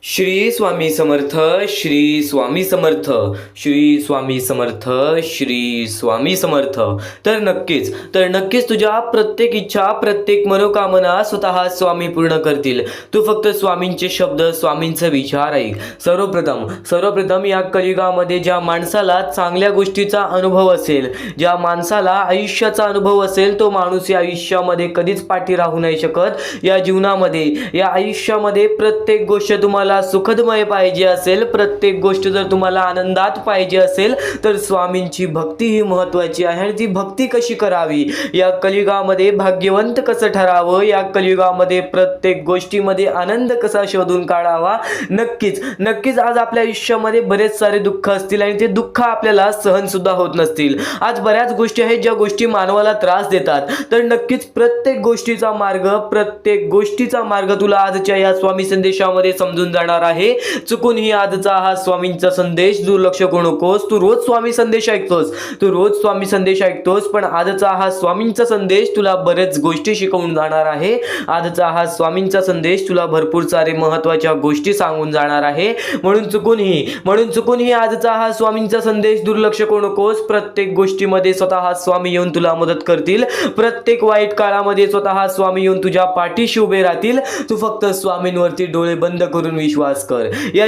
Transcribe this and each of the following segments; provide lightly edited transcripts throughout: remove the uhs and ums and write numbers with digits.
श्री स्वामी समर्थ, श्री स्वामी समर्थ, श्री स्वामी समर्थ, श्री स्वामी समर्थ. तर नक्कीच तुझ्या प्रत्येक इच्छा, प्रत्येक मनोकामना स्वतः स्वामी पूर्ण करतील. तू फक्त स्वामींचे शब्द, स्वामींचे विचार ऐक. सर्वप्रथम या कलियुगामध्ये ज्या माणसाला चांगल्या गोष्टीचा अनुभव असेल, ज्या माणसाला आयुष्याचा अनुभव असेल, तो माणूस या आयुष्यामध्ये कधीच पाठी राहू नाही शकत. या जीवनामध्ये, या आयुष्यामध्ये प्रत्येक गोष्ट तुम्हाला सुखदमय पाहिजे असेल, प्रत्येक गोष्ट जर तुम्हाला आनंदात पाहिजे असेल, तर स्वामींची भक्ती ही महत्त्वाची आहे. आणि ती भक्ती कशी करावी, या कलियुगामध्ये भाग्यवंत कसं ठरावं, या कलियुगामध्ये प्रत्येक गोष्टीमध्ये आनंद कसा शोधून काढावा. नक्कीच आज आपल्या आयुष्यामध्ये बरेच सारे दुःख असतील आणि ते दुःख आपल्याला सहन सुद्धा होत नसतील. आज बऱ्याच गोष्टी आहेत ज्या गोष्टी मानवाला त्रास देतात. तर नक्कीच प्रत्येक गोष्टीचा मार्ग तुला आजच्या या स्वामी संदेशामध्ये समजून जाणार आहे. चुकूनही आजचा हा स्वामींचा संदेश दुर्लक्ष करू नकोस. तू रोज स्वामी संदेश ऐकतोस, पण आजचा हा स्वामींचा संदेश तुला बरेच गोष्टी शिकवून जाणार आहे. आजचा हा स्वामींचा संदेश तुला भरपूर सारे महत्त्वाच्या गोष्टी सांगून जाणार आहे. म्हणून चुकूनही आजचा हा स्वामींचा संदेश दुर्लक्ष करू नकोस. प्रत्येक गोष्टीमध्ये स्वतः स्वामी येऊन तुला मदत करतील. प्रत्येक वाईट काळामध्ये स्वतः स्वामी येऊन तुझ्या पाठीशी उभे राहतील. तू फक्त स्वामींवरती डोळे बंद करून विश्वास कर. या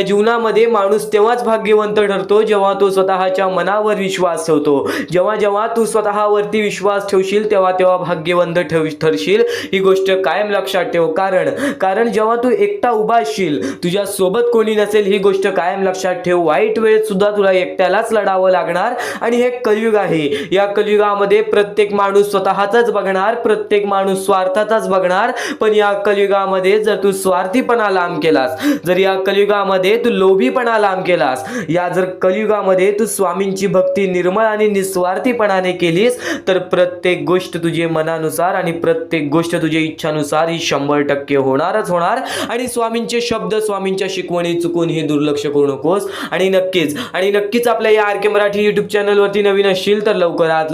जीवनामध्ये माणूस तेव्हाच भाग्यवंत ठरतो जेव्हा तो स्वतःच्या मनावर विश्वास ठेवतो. जेव्हा तू स्वतःवरती विश्वास ठेवशील तेव्हा भाग्यवंत ठरशील. ही गोष्ट कायम लक्षात ठेव. कारण जेव्हा तू एकटा उभा असशील, तुझ्या सोबत कोणी नसेल, ही गोष्ट कायम लक्षात ठेव. वाईट वेळेत सुद्धा तुला एकट्यालाच लढावं लागणार. आणि हे कलियुग आहे. या कलियुगामध्ये प्रत्येक माणूस स्वतःचाच बघणार, प्रत्येक माणूस स्वार्थाचाच बघणार. पण या कलियुगामध्ये जर तू स्वार्थीपणा लांब केलास, जर या कलियुगामध्ये तू लोभीपणा लांब केलास, या जर कलियुगामध्ये तू स्वामींची भक्ती निर्मळ आणि निस्वार्थीपणाने केलीस, तर प्रत्येक गोष्ट तुझे मनानुसार आणि प्रत्येक गोष्ट तुझ्या इच्छानुसार ही 100% होणारच होणार. आणि स्वामींचे शब्द, स्वामींच्या शिकवणी चुकून ही दुर्लक्ष करू नकोस. आणि नक्कीच आपल्या या आर के मराठी युट्यूब चॅनलवरती नवीन असशील तर लवकरात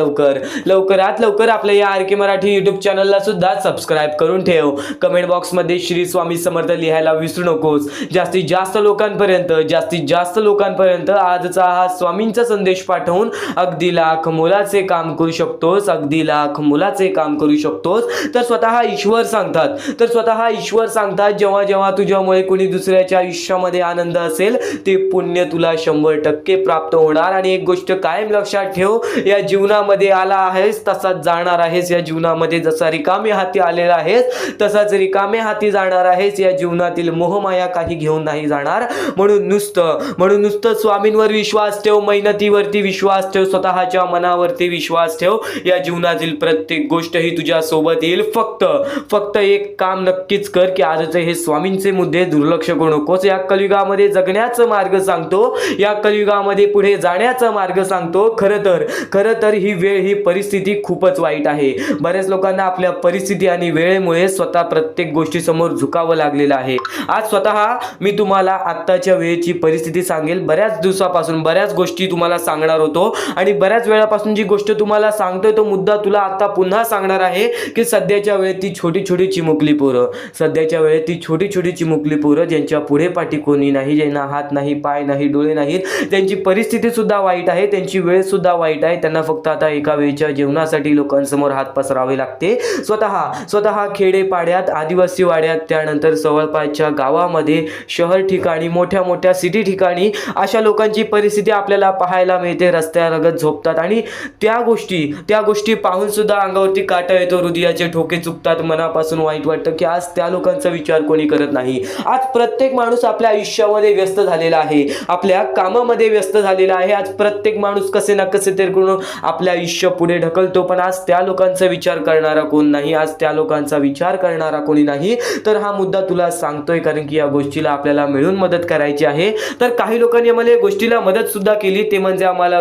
लवकर आपल्या या आर के मराठी युट्यूब चॅनलला सुद्धा सबस्क्राईब करून ठेव. कमेंट बॉक्समध्ये श्री स्वामी समर्थ लिहायला विसरू नकोस. जास्तीत जास्त लोकांपर्यंत आजचा हा स्वामींचा संदेश पाठवून अगदी लाख मोलाचे काम करू शकतोस. तर स्वतः ईश्वर सांगतात जेव्हा तुझ्यामुळे कोणी दुसऱ्याच्या आयुष्यामध्ये आनंद असेल, ते पुण्य तुला 100% प्राप्त होणार. आणि एक गोष्ट कायम लक्षात ठेव, या जीवनामध्ये आला आहेस तसाच जाणार आहेस. या जीवनामध्ये जसा रिकामे हाती आलेला आहेस तसाच रिकामे हाती जाणार आहेस. या जीवनातील मोहमाया काही घेऊन नाही जाणार. म्हणून नुसतं स्वामींवर विश्वास ठेव, मेहनतीवरती विश्वास ठेव, स्वतःच्या मनावरती विश्वास ठेव. या जीवनातील प्रत्येक गोष्ट ही तुझ्या सोबत येईल. फक्त एक काम नक्कीच कर की आजचे हे स्वामींचे मुद्दे दुर्लक्ष करू नकोस. या कलियुगामध्ये जगण्याचा मार्ग सांगतो, या कलियुगामध्ये पुढे जाण्याचा मार्ग सांगतो. खरं तर ही वेळ, ही परिस्थिती खूपच वाईट आहे. बऱ्याच लोकांना आपल्या परिस्थिती आणि वेळेमुळे स्वतः प्रत्येक गोष्टी समोर झुकावं लागलेलं आहे. आज स्वतः मी तुम्हाला आत्ताच्या वेळेची परिस्थिती सांगेल. बऱ्याच दिवसापासून बऱ्याच गोष्टी तुम्हाला सांगणार होतो आणि बऱ्याच वेळापासून जी गोष्ट तुम्हाला सांगतोय तो मुद्दा तुला आता पुन्हा सांगणार आहे की सध्याच्या वेळेत ती छोटी चिमुकली पोरं ज्यांच्या पुढे पाठी कोणी नाही, ज्यांना हात नाही, पाय नाही, डोळे नाहीत, त्यांची परिस्थिती सुद्धा वाईट आहे, त्यांची वेळ सुद्धा वाईट आहे. त्यांना फक्त आता एका वेळच्या जेवणासाठी लोकांसमोर हात पसरावे लागते. स्वतः खेडेपाड्यात, आदिवासी वाड्यात, त्यानंतर जवळपासच्या गावामध्ये, शहर ठिकाणी, मोठ्या सिटी ठिकाणी अशा लोकांची परिस्थिती आपल्याला पाहायला मिळते. रस्त्यालगत झोपतात आणि त्या गोष्टी पाहून सुद्धा अंगावरती काटा येतो, हृदयाचे ठोके चुकतात, मनापासून वाईट वाटतं की आज त्या लोकांचा विचार कोणी करत नाही. आज प्रत्येक माणूस आपल्या आयुष्यामध्ये व्यस्त झालेला आहे, आपल्या कामामध्ये व्यस्त झालेला आहे. आज प्रत्येक माणूस कसे ना कसे तरी करून आपलं आयुष्य पुढे ढकलतो, पण आज त्या लोकांचा विचार करणारा कोण नाही, आज त्या लोकांचा विचार करणारा कोणी नाही. तर हा मुद्दा तुला सांगतोय कारण की या गोष्टीला आपल्याला मिळून मदत करायची आहे. तर काही लोकांनी आम्हाला या गोष्टीला मदत सुद्धा केली. ते म्हणजे आम्हाला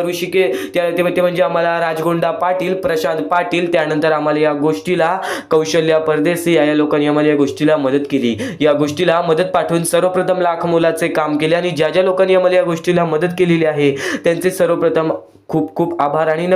ते म्हणजे आम्हाला राजगोंडा पाटील, प्रशांत पाटील, त्यानंतर आम्हाला या गोष्टीला कौशल्या परदेशी या लोकांनी आम्हाला या गोष्टीला मदत केली. या गोष्टीला मदत पाठवून सर्वप्रथम लाख मोलाचे काम केले. आणि ज्या लोकांनी आम्हाला या गोष्टीला मदत केलेली आहे त्यांचे सर्वप्रथम खूप खूप आभार. आणि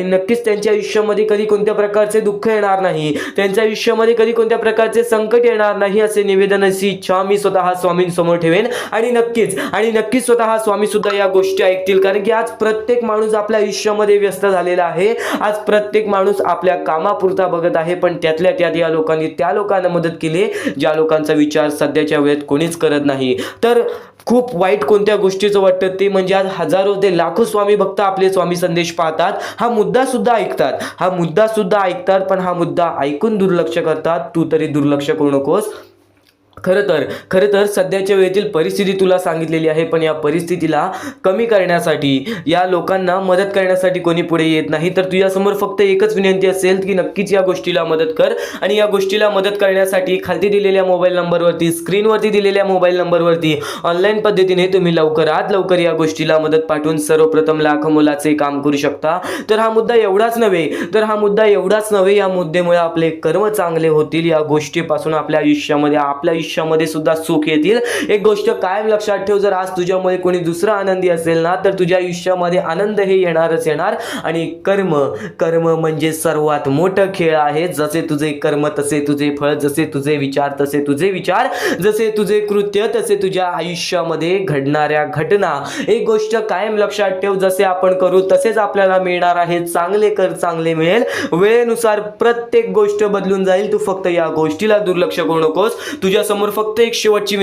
नक्कीच त्यांच्या आयुष्यामध्ये कधी कोणत्या प्रकारचे दुःख येणार नाही, त्यांच्या आयुष्यामध्ये कधी कोणत्या प्रकारचे संकट येणार नाही असे निवेदन, अशी इच्छा मी स्वतः स्वामींसमोर ठेवेन. आणि नक्कीच स्वतः स्वामी सुद्धा या गोष्टी ऐकतील, कारण की आज प्रत्येक माणूस आपल्या आयुष्यामध्ये व्यस्त झालेला आहे. आज प्रत्येक माणूस आपल्या कामापुरता बघत आहे, पण त्यातल्या त्यात या लोकांनी त्या लोकांना मदत केली ज्या लोकांचा विचार सध्याच्या वेळेत कोणीच करत नाही. तर खूप वाईट कोणत्या गोष्टीचं वाटतं ते म्हणजे आज हजारो ते लाखो स्वामी भक्त आपले स्वामी संदेश पाहतात, हा मुद्दा सुद्धा ऐकतात, पण हा मुद्दा ऐकून दुर्लक्ष करतात. तू तरी दुर्लक्ष करू नकोस. खरं तर सध्याच्या वेळेतील परिस्थिती तुला सांगितलेली आहे, पण या परिस्थितीला कमी करण्यासाठी, या लोकांना मदत करण्यासाठी कोणी पुढे येत नाही. तर तुझ्यासमोर फक्त एकच विनंती असेल की नक्कीच या गोष्टीला मदत कर. आणि या गोष्टीला मदत करण्यासाठी खालती दिलेल्या मोबाईल नंबरवरती, स्क्रीनवरती दिलेल्या मोबाईल नंबरवरती ऑनलाईन पद्धतीने तुम्ही लवकरात लवकर या गोष्टीला मदत पाठवून सर्वप्रथम लाख मोलाचे काम करू शकता. तर हा मुद्दा एवढाच नव्हे, या मुद्द्यामुळे आपले कर्म चांगले होतील. या गोष्टीपासून आपल्या आयुष्यामध्ये सुद्धा सुख येतील. एक गोष्ट कायम लक्षात ठेव, जर आज तुझ्यामुळे कोणी दुसरा आनंदी असेल ना, तर तुझ्या आयुष्यामध्ये आनंद हे येणारच. आणि कर्म म्हणजे सर्वात मोठं खेळ आहे. जसे तुझे कर्म तसे तुझे फळ, जसे तुझे विचार तसे तुझे विचार, जसे तुझे कृत्य तसे तुझ्या आयुष्यामध्ये घडणाऱ्या घटना. एक गोष्ट कायम लक्षात ठेव, जसे आपण करू तसेच आपल्याला मिळणार आहे. चांगले कर, चांगले मिळेल. वेळेनुसार प्रत्येक गोष्ट बदलून जाईल. तू फक्त या गोष्टीला दुर्लक्ष करू नकोस. तुझ्यासमोर फक्त एक शेवटची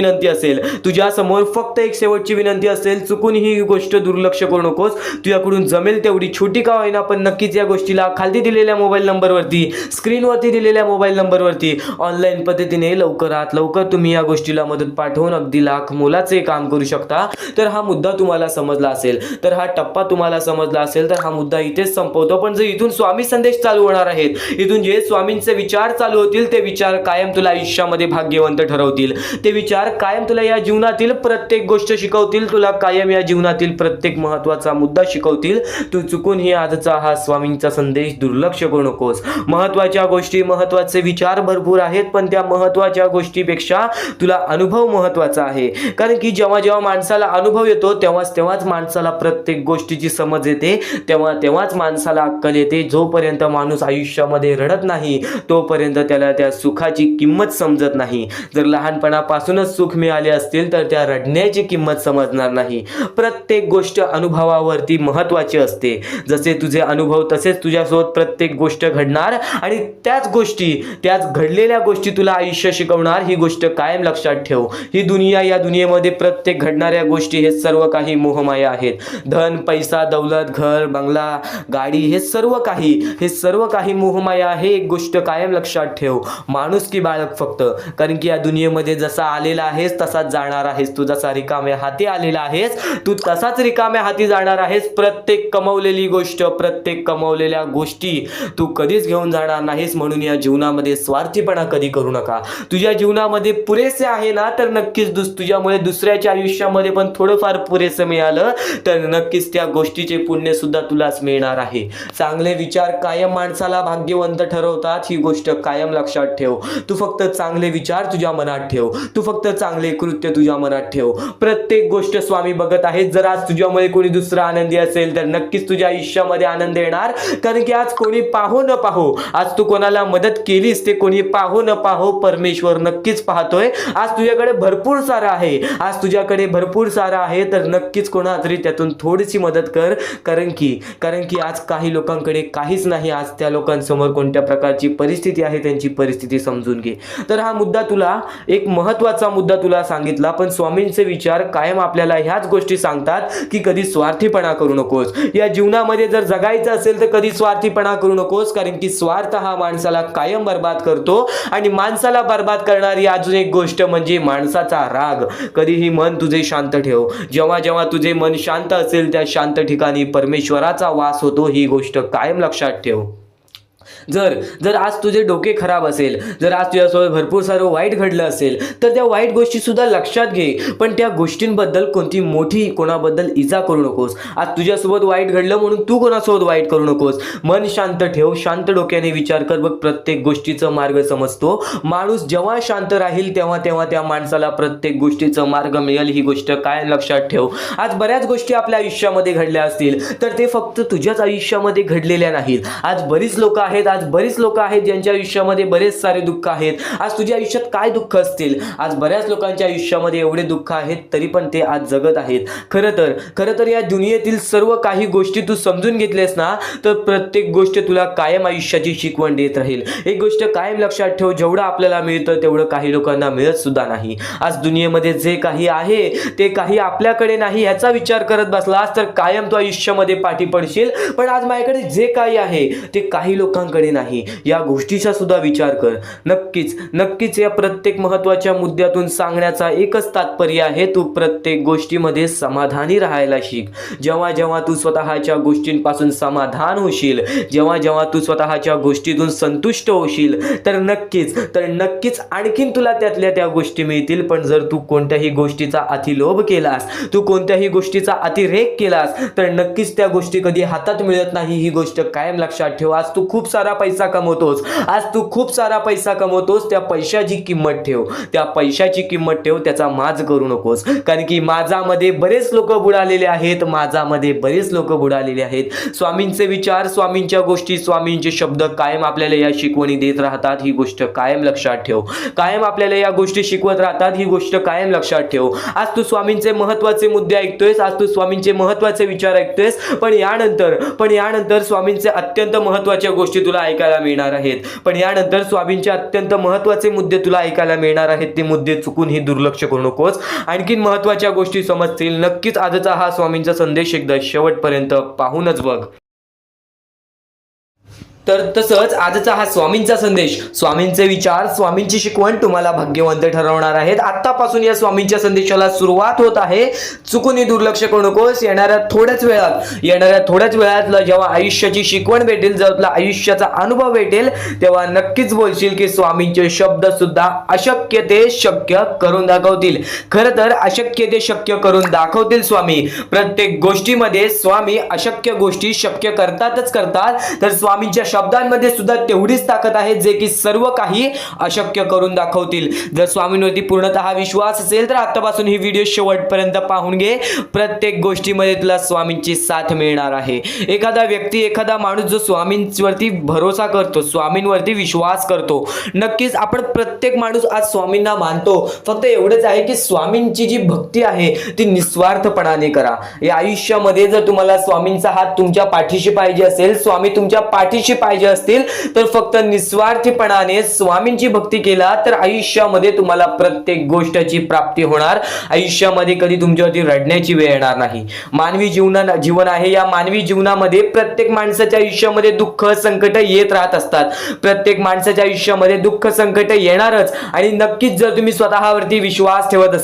विनंती असेल, चुकून ही गोष्ट दुर्लक्ष करू नकोस. तुझ्याकडून जमेल तेवढी छोटी का होईना, पण नक्कीच या गोष्टीला खाली दिलेल्या मोबाईल नंबरवरती, स्क्रीनवरती दिलेल्या मोबाईल नंबरवरती ऑनलाईन पद्धतीने लवकरात लवकर तुम्ही या गोष्टीला मदत पाठवून अगदी लाख मोलाचे काम करू शकता. तर हा मुद्दा तुम्हाला समजला असेल, तर हा टप्पा तुम्हाला समजला असेल, तर हा मुद्दा इथेच संपवतो. पण जर इथून स्वामी संदेश चालू होणार आहेत, इथून जे स्वामींचे विचार चालू होतील, ते विचार कायम तुला आयुष्यामध्ये भाग्यवंत ठरवतील. ते विचार कायम तुला या जीवनातील प्रत्येक गोष्ट शिकवतील, तुला कायम या जीवनातील प्रत्येक महत्त्वाचा मुद्दा शिकवतील. तू चुकून ही आजचा हा स्वामींचा संदेश दुर्लक्ष करू नकोस. महत्त्वाच्या गोष्टी, महत्त्वाचे विचार भरपूर आहेत, पण त्या महत्त्वाच्या गोष्टीपेक्षा तुला अनुभव महत्त्वाचा आहे. कारण की जेव्हा माणसाला अनुभव येतो, तेव्हाच माणसाला प्रत्येक गोष्टीची समज येते, तेव्हाच माणसाला अक्कल येते. जोपर्यंत माणूस आयुष्यामध्ये रडत नाही, तोपर्यंत त्याला त्या सुखाची किंमत समजत नाही. जर लहानपणापासूनच सुख मिळाले असतील, तर त्या रडण्याची किंमत समजणार नाही. प्रत्येक गोष्ट अनुभवावरती महत्त्वाची असते. जसे तुझे अनुभव तसेच तुझ्यासोबत प्रत्येक गोष्ट घडणार, आणि त्याच घडलेल्या गोष्टी तुला आयुष्य शिकवणार. ही गोष्ट कायम लक्षात ठेव. ही दुनिया, या दुनियेमध्ये प्रत्येक घडणाऱ्या गोष्टी हे सर्व काही मोहमाया आहेत. धन, पैसा, दौलत, घर, बंगला, गाडी, हे सर्व काही मोहमाया आहे. एक गोष्ट कायम लक्षात ठेव, माणूस की बाळग फक्त. कारण की या दुनियेमध्ये जसा आलेला आहेस तसाच जाणार आहेस. तू जसा रिकाम्या हाती आलेला आहेस, तू तसाच रिकाम्या हाती जाणार आहेस. प्रत्येक कमवलेली गोष्ट, प्रत्येक कमवलेल्या गोष्टी तू कधीच घेऊन जाणार नाहीस. म्हणून या जीवनामध्ये स्वार्थीपणा कधी करू नका. तुझ्या जीवनामध्ये पुरेसे आहे ना, तर नक्कीच तुझ्यामुळे दुसऱ्याच्या आयुष्यामध्ये पण थोडंफार पुरेसं मिळालं, तर नक्कीच त्या गोष्टीचे पुण्य सुद्धा तुलाच मिळणार आहे. चांगले विचार कायम माणसाला भाग्यवंत ठरवतात. ही गोष्ट कायम लक्षात ठेव. तू फक्त चांगले विचार तुझ्या मनात ठेव, तू फक्त चांगले कृत्य तुझ्या मनात ठेव. प्रत्येक गोष्ट स्वामी बघत आहेत. जर आज तुझ्यामुळे कोणी दुसरा आनंदी असेल, तर नक्कीच तुझ्या आयुष्यामध्ये आनंद येणार. कारण की आज कोणी पाहो न पाहो, आज तू कोणाला मदत केलीस, ते कोणी पाहो न पाहो, परमेश्वर नक्कीच पाहतोय. आज तुझ्याकडे भरपूर सारं आहे, तर नक्कीच कोणा तरी त्यातून थोडीशी मदत कर. कारण की आज काही लोकांकडे काहीच नाही. आज त्या लोकांसमोर कोणत्या प्रकारची परिस्थिती आहे, त्यांची परिस्थिती समजून घे. तर हा मुद्दा तुला, एक महत्त्वाचा मुद्दा तुला सांगितला. पण स्वामींचे विचार कायम आपल्याला ह्याच गोष्टी सांगतात की कधी स्वार्थीपणा करू नकोस. या जीवनामध्ये जर जगायचं असेल, तर कधी स्वार्थीपणा करू नकोस. कारण की स्वार्थ हा माणसाला कायम बर्बाद करतो. आणि माणसाला बर्बाद करणारी अजून एक गोष्ट म्हणजे माणसाचा राग. कधीही मन तुझे शांत ठेव. जेव्हा तुझे मन शांत असेल, त्या शांत ठिकाणी परमेश्वराचा वास होतो. ही गोष्ट कायम लक्षात ठेव. जर जर आज तुझे डोके खराब असेल, जर आज तुझ्यासोबत भरपूर सारं वाईट घडलं असेल, तर त्या वाईट गोष्टी सुद्धा लक्षात घे, पण त्या गोष्टींबद्दल कोणती मोठी कोणाबद्दल इजा करू नकोस. आज तुझ्यासोबत वाईट घडलं म्हणून तू कोणासोबत वाईट करू नकोस. मन शांत ठेव, शांत डोक्याने विचार कर, बघ प्रत्येक गोष्टीचा मार्ग समजतो. माणूस जेव्हा शांत राहील तेव्हा तेव्हा त्या माणसाला प्रत्येक गोष्टीचा मार्ग मिळेल. ही गोष्ट काय लक्षात ठेव. आज बऱ्याच गोष्टी आपल्या आयुष्यामध्ये घडल्या असतील, तर ते फक्त तुझ्याच आयुष्यामध्ये घडलेल्या नाहीत. आज बरीच लोक आहेत ज्यांच्या आयुष्यामध्ये बरेच सारे दुःख आहेत. आज तुझ्या आयुष्यात काय दुःख असतील, आज बऱ्याच लोकांच्या आयुष्यामध्ये एवढे दुःख आहेत, तरी पण ते आज जगत आहेत. खरं तर या दुनियेतील सर्व काही गोष्टी तू समजून घेतलेस ना, तर प्रत्येक गोष्ट तुला कायम आयुष्याची शिकवण देत राहील. एक गोष्ट कायम लक्षात ठेव, जेवढं आपल्याला मिळतं तेवढं काही लोकांना मिळत सुद्धा नाही. आज दुनियेमध्ये जे काही आहे ते काही आपल्याकडे नाही ह्याचा विचार करत बसलास तर कायम तू आयुष्यामध्ये पाठी पडशील. पण आज माझ्याकडे जे काही आहे ते काही लोकांकडे नाही, या गोष्टीचा सुद्धा विचार कर. नक्कीच या प्रत्येक महत्त्वाच्या मुद्द्यातून सांगण्याचा एकच तात्पर्य आहे, तू प्रत्येक गोष्टीमध्ये समाधानी राहायला शिक. जेव्हा तू स्वतःच्या गोष्टींपासून समाधान होशील, जेव्हा तू स्वतःच्या गोष्टीतून संतुष्ट होशील, तर नक्कीच आणखीन तुला त्यातल्या त्या गोष्टी मिळतील. पण जर तू कोणत्याही गोष्टीचा अतिलोभ केलास, तू कोणत्याही गोष्टीचा अतिरेक केलास, तर नक्कीच त्या गोष्टी कधी हातात मिळत नाही. ही गोष्ट कायम लक्षात ठेव. आज तू खूप सारा पैसा कमवतोस, त्या पैशाची किंमत ठेव, त्याचा माज करू नकोस. कारण की माझामध्ये बरेच लोक बुडालेले आहेत. स्वामींचे विचार, स्वामींच्या गोष्टी, स्वामींचे शब्द कायम आपल्याला या शिकवणी देत राहतात. ही गोष्ट कायम लक्षात ठेव. कायम आपल्याला या गोष्टी शिकवत राहतात. ही गोष्ट कायम लक्षात ठेव. आज तू स्वामींचे महत्त्वाचे मुद्दे ऐकतोयस, आज तू स्वामींचे महत्त्वाचे विचार ऐकतोयस, पण यानंतर स्वामींचे अत्यंत महत्त्वाच्या गोष्टी तुला ऐकायला मिळणार आहेत. पण यानंतर स्वामींचे अत्यंत महत्त्वाचे मुद्दे तुला ऐकायला मिळणार आहेत. ते मुद्दे चुकून ही दुर्लक्ष करू नकोस. आणखीन महत्त्वाच्या गोष्टी समजतील. नक्कीच आजचा हा स्वामींचा संदेश एकदा शेवटपर्यंत पाहूनच बघ. तर तसंच आजचा हा स्वामींचा संदेश, स्वामींचे विचार, स्वामींची शिकवण तुम्हाला भाग्यवंत ठरवणार आहेत. आतापासून या स्वामींच्या संदेशाला सुरुवात होत आहे. चुकूनही दुर्लक्ष करू नकोस. येणाऱ्या थोड्याच वेळात जेव्हा आयुष्याची शिकवण भेटेल, जेव्हा तुला आयुष्याचा अनुभव भेटेल, तेव्हा नक्कीच बोलशील की स्वामींचे शब्द सुद्धा अशक्य ते शक्य करून दाखवतील. खरं तर अशक्य ते शक्य करून दाखवतील स्वामी. प्रत्येक गोष्टीमध्ये स्वामी अशक्य गोष्टी शक्य करतात. तर स्वामींच्या शब्दांमध्ये सुद्धा तेवढीच ताकद आहे, जे की सर्व काही अशक्य करून दाखवतील. जर स्वामींवरती पूर्णतः विश्वास असेल तर आतापासून ही व्हिडिओ शेवटपर्यंत पाहून घे. प्रत्येक गोष्टीमध्ये तुला स्वामींची साथ मिळणार आहे. एखादा माणूस जो स्वामींवरती भरोसा करतो, स्वामींवरती विश्वास करतो, नक्कीच आपण प्रत्येक माणूस आज स्वामींना मानतो. फक्त एवढंच आहे की स्वामींची जी भक्ती आहे ती निस्वार्थपणाने करा. या आयुष्यामध्ये जर तुम्हाला स्वामींचा हात तुमच्या पाठीशी पाहिजे असेल, स्वामी तुमच्या पाठीशी पाहिजे असतील, तर फक्त निस्वार्थीपणाने स्वामींची भक्ती केला तर आयुष्यामध्ये तुम्हाला प्रत्येक गोष्टीची प्राप्ती होणार. आयुष्यामध्ये कधी तुमच्यावरती रडण्याची वेळ येणार नाही. मानवी जीवन आहे. या मानवी जीवनामध्ये प्रत्येक माणसाच्या आयुष्यामध्ये दुःख संकट येत राहत असतात. प्रत्येक माणसाच्या आयुष्यामध्ये दुःख संकट येणारच. आणि नक्कीच जर तुम्ही स्वतःवरती विश्वास ठेवत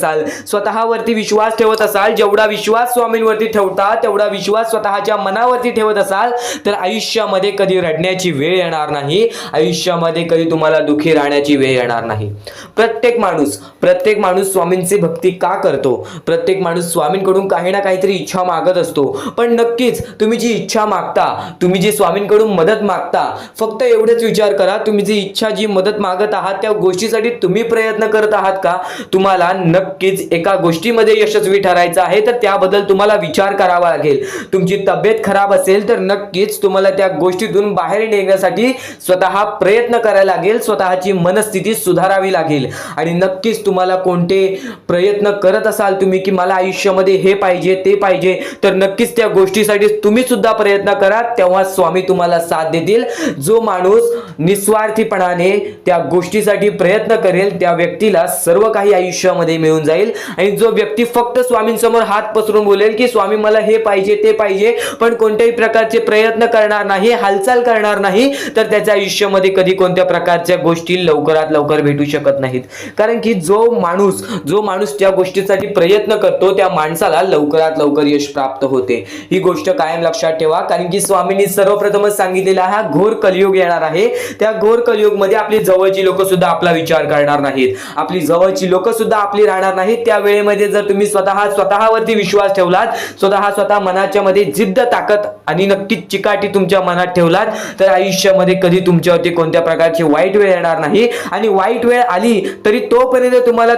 असाल, जेवढा विश्वास स्वामींवरती ठेवता तेवढा विश्वास स्वतःच्या मनावरती ठेवत असाल, तर आयुष्यामध्ये कधी रडण्याची वेळ येणार नाही. आयुष्यामध्ये कधी तुम्हाला दुःखी राहण्याची वेळ येणार नाही. प्रत्येक माणूस स्वामींची भक्ती का करतो? प्रत्येक माणूस स्वामींकडून काही ना काहीतरी इच्छा मागत असतो. पण नक्कीच तुम्ही जी इच्छा मागता, तुम्ही जी स्वामींकडून मदत मागता, फक्त एवढेच विचार करा, तुम्ही जी इच्छा, जी मदत मागत आहात, त्या गोष्टीसाठी तुम्ही प्रयत्न करत आहात का? तुम्हाला नक्कीच एका गोष्टीमध्ये यशस्वी ठरायचं आहे, तर त्याबद्दल तुम्हाला विचार करावा लागेल. तुमची तब्येत खराब असेल तर नक्कीच तुम्हाला त्या गोष्टीतून बाहेर निघण्यासाठी स्वतः प्रयत्न करायला लागेल. स्वतःची मनस्थिती सुधारावी लागेल. आणि नक्कीच तुम्हाला कोणते प्रयत्न करत असाल तुम्ही की मला आयुष्यामध्ये हे पाहिजे ते पाहिजे, तर नक्कीच त्या गोष्टीसाठी तुम्ही सुद्धा प्रयत्न करा. तेव्हा स्वामी तुम्हाला साथ देतील. जो माणूस निस्वार्थीपणाने त्या गोष्टीसाठी प्रयत्न करेल त्या व्यक्तीला सर्व काही आयुष्यामध्ये मिळून जाईल. आणि जो व्यक्ती फक्त स्वामींसमोर हात पसरून बोलेल की स्वामी मला हे पाहिजे ते पाहिजे, पण कोणत्याही प्रकारचे प्रयत्न करणार नाही, हालचाल करणार होणार नाही तर त्याच्या आयुष्यामध्ये कधी कोणत्या प्रकारच्या गोष्टी लवकरात लवकर भेटू शकत नाहीत. कारण की जो माणूस त्या गोष्टीसाठी प्रयत्न करतो त्या माणसाला लवकरात लवकर यश प्राप्त होते. ही गोष्ट कायम लक्षात ठेवा. कारण की स्वामींनी सर्वप्रथमच सांगितलेला हा घोर कलियुग येणार आहे. त्या घोर कलियुग मध्ये आपली जवळची लोक सुद्धा आपला विचार करणार नाहीत, आपली जवळची लोक सुद्धा आपली राहणार नाहीत. त्या वेळेमध्ये जर तुम्ही स्वतःवरती विश्वास ठेवलात, स्वतः मनाच्या मध्ये जिद्द, ताकद आणि नक्कीच चिकाटी तुमच्या मनात ठेवलात तर आयुष्यामध्ये कधी तुमच्यावरती कोणत्या प्रकारची वाईट वेळ येणार नाही. आणि वाईट वेळ आली तरी तोपर्यंत तुम्हाला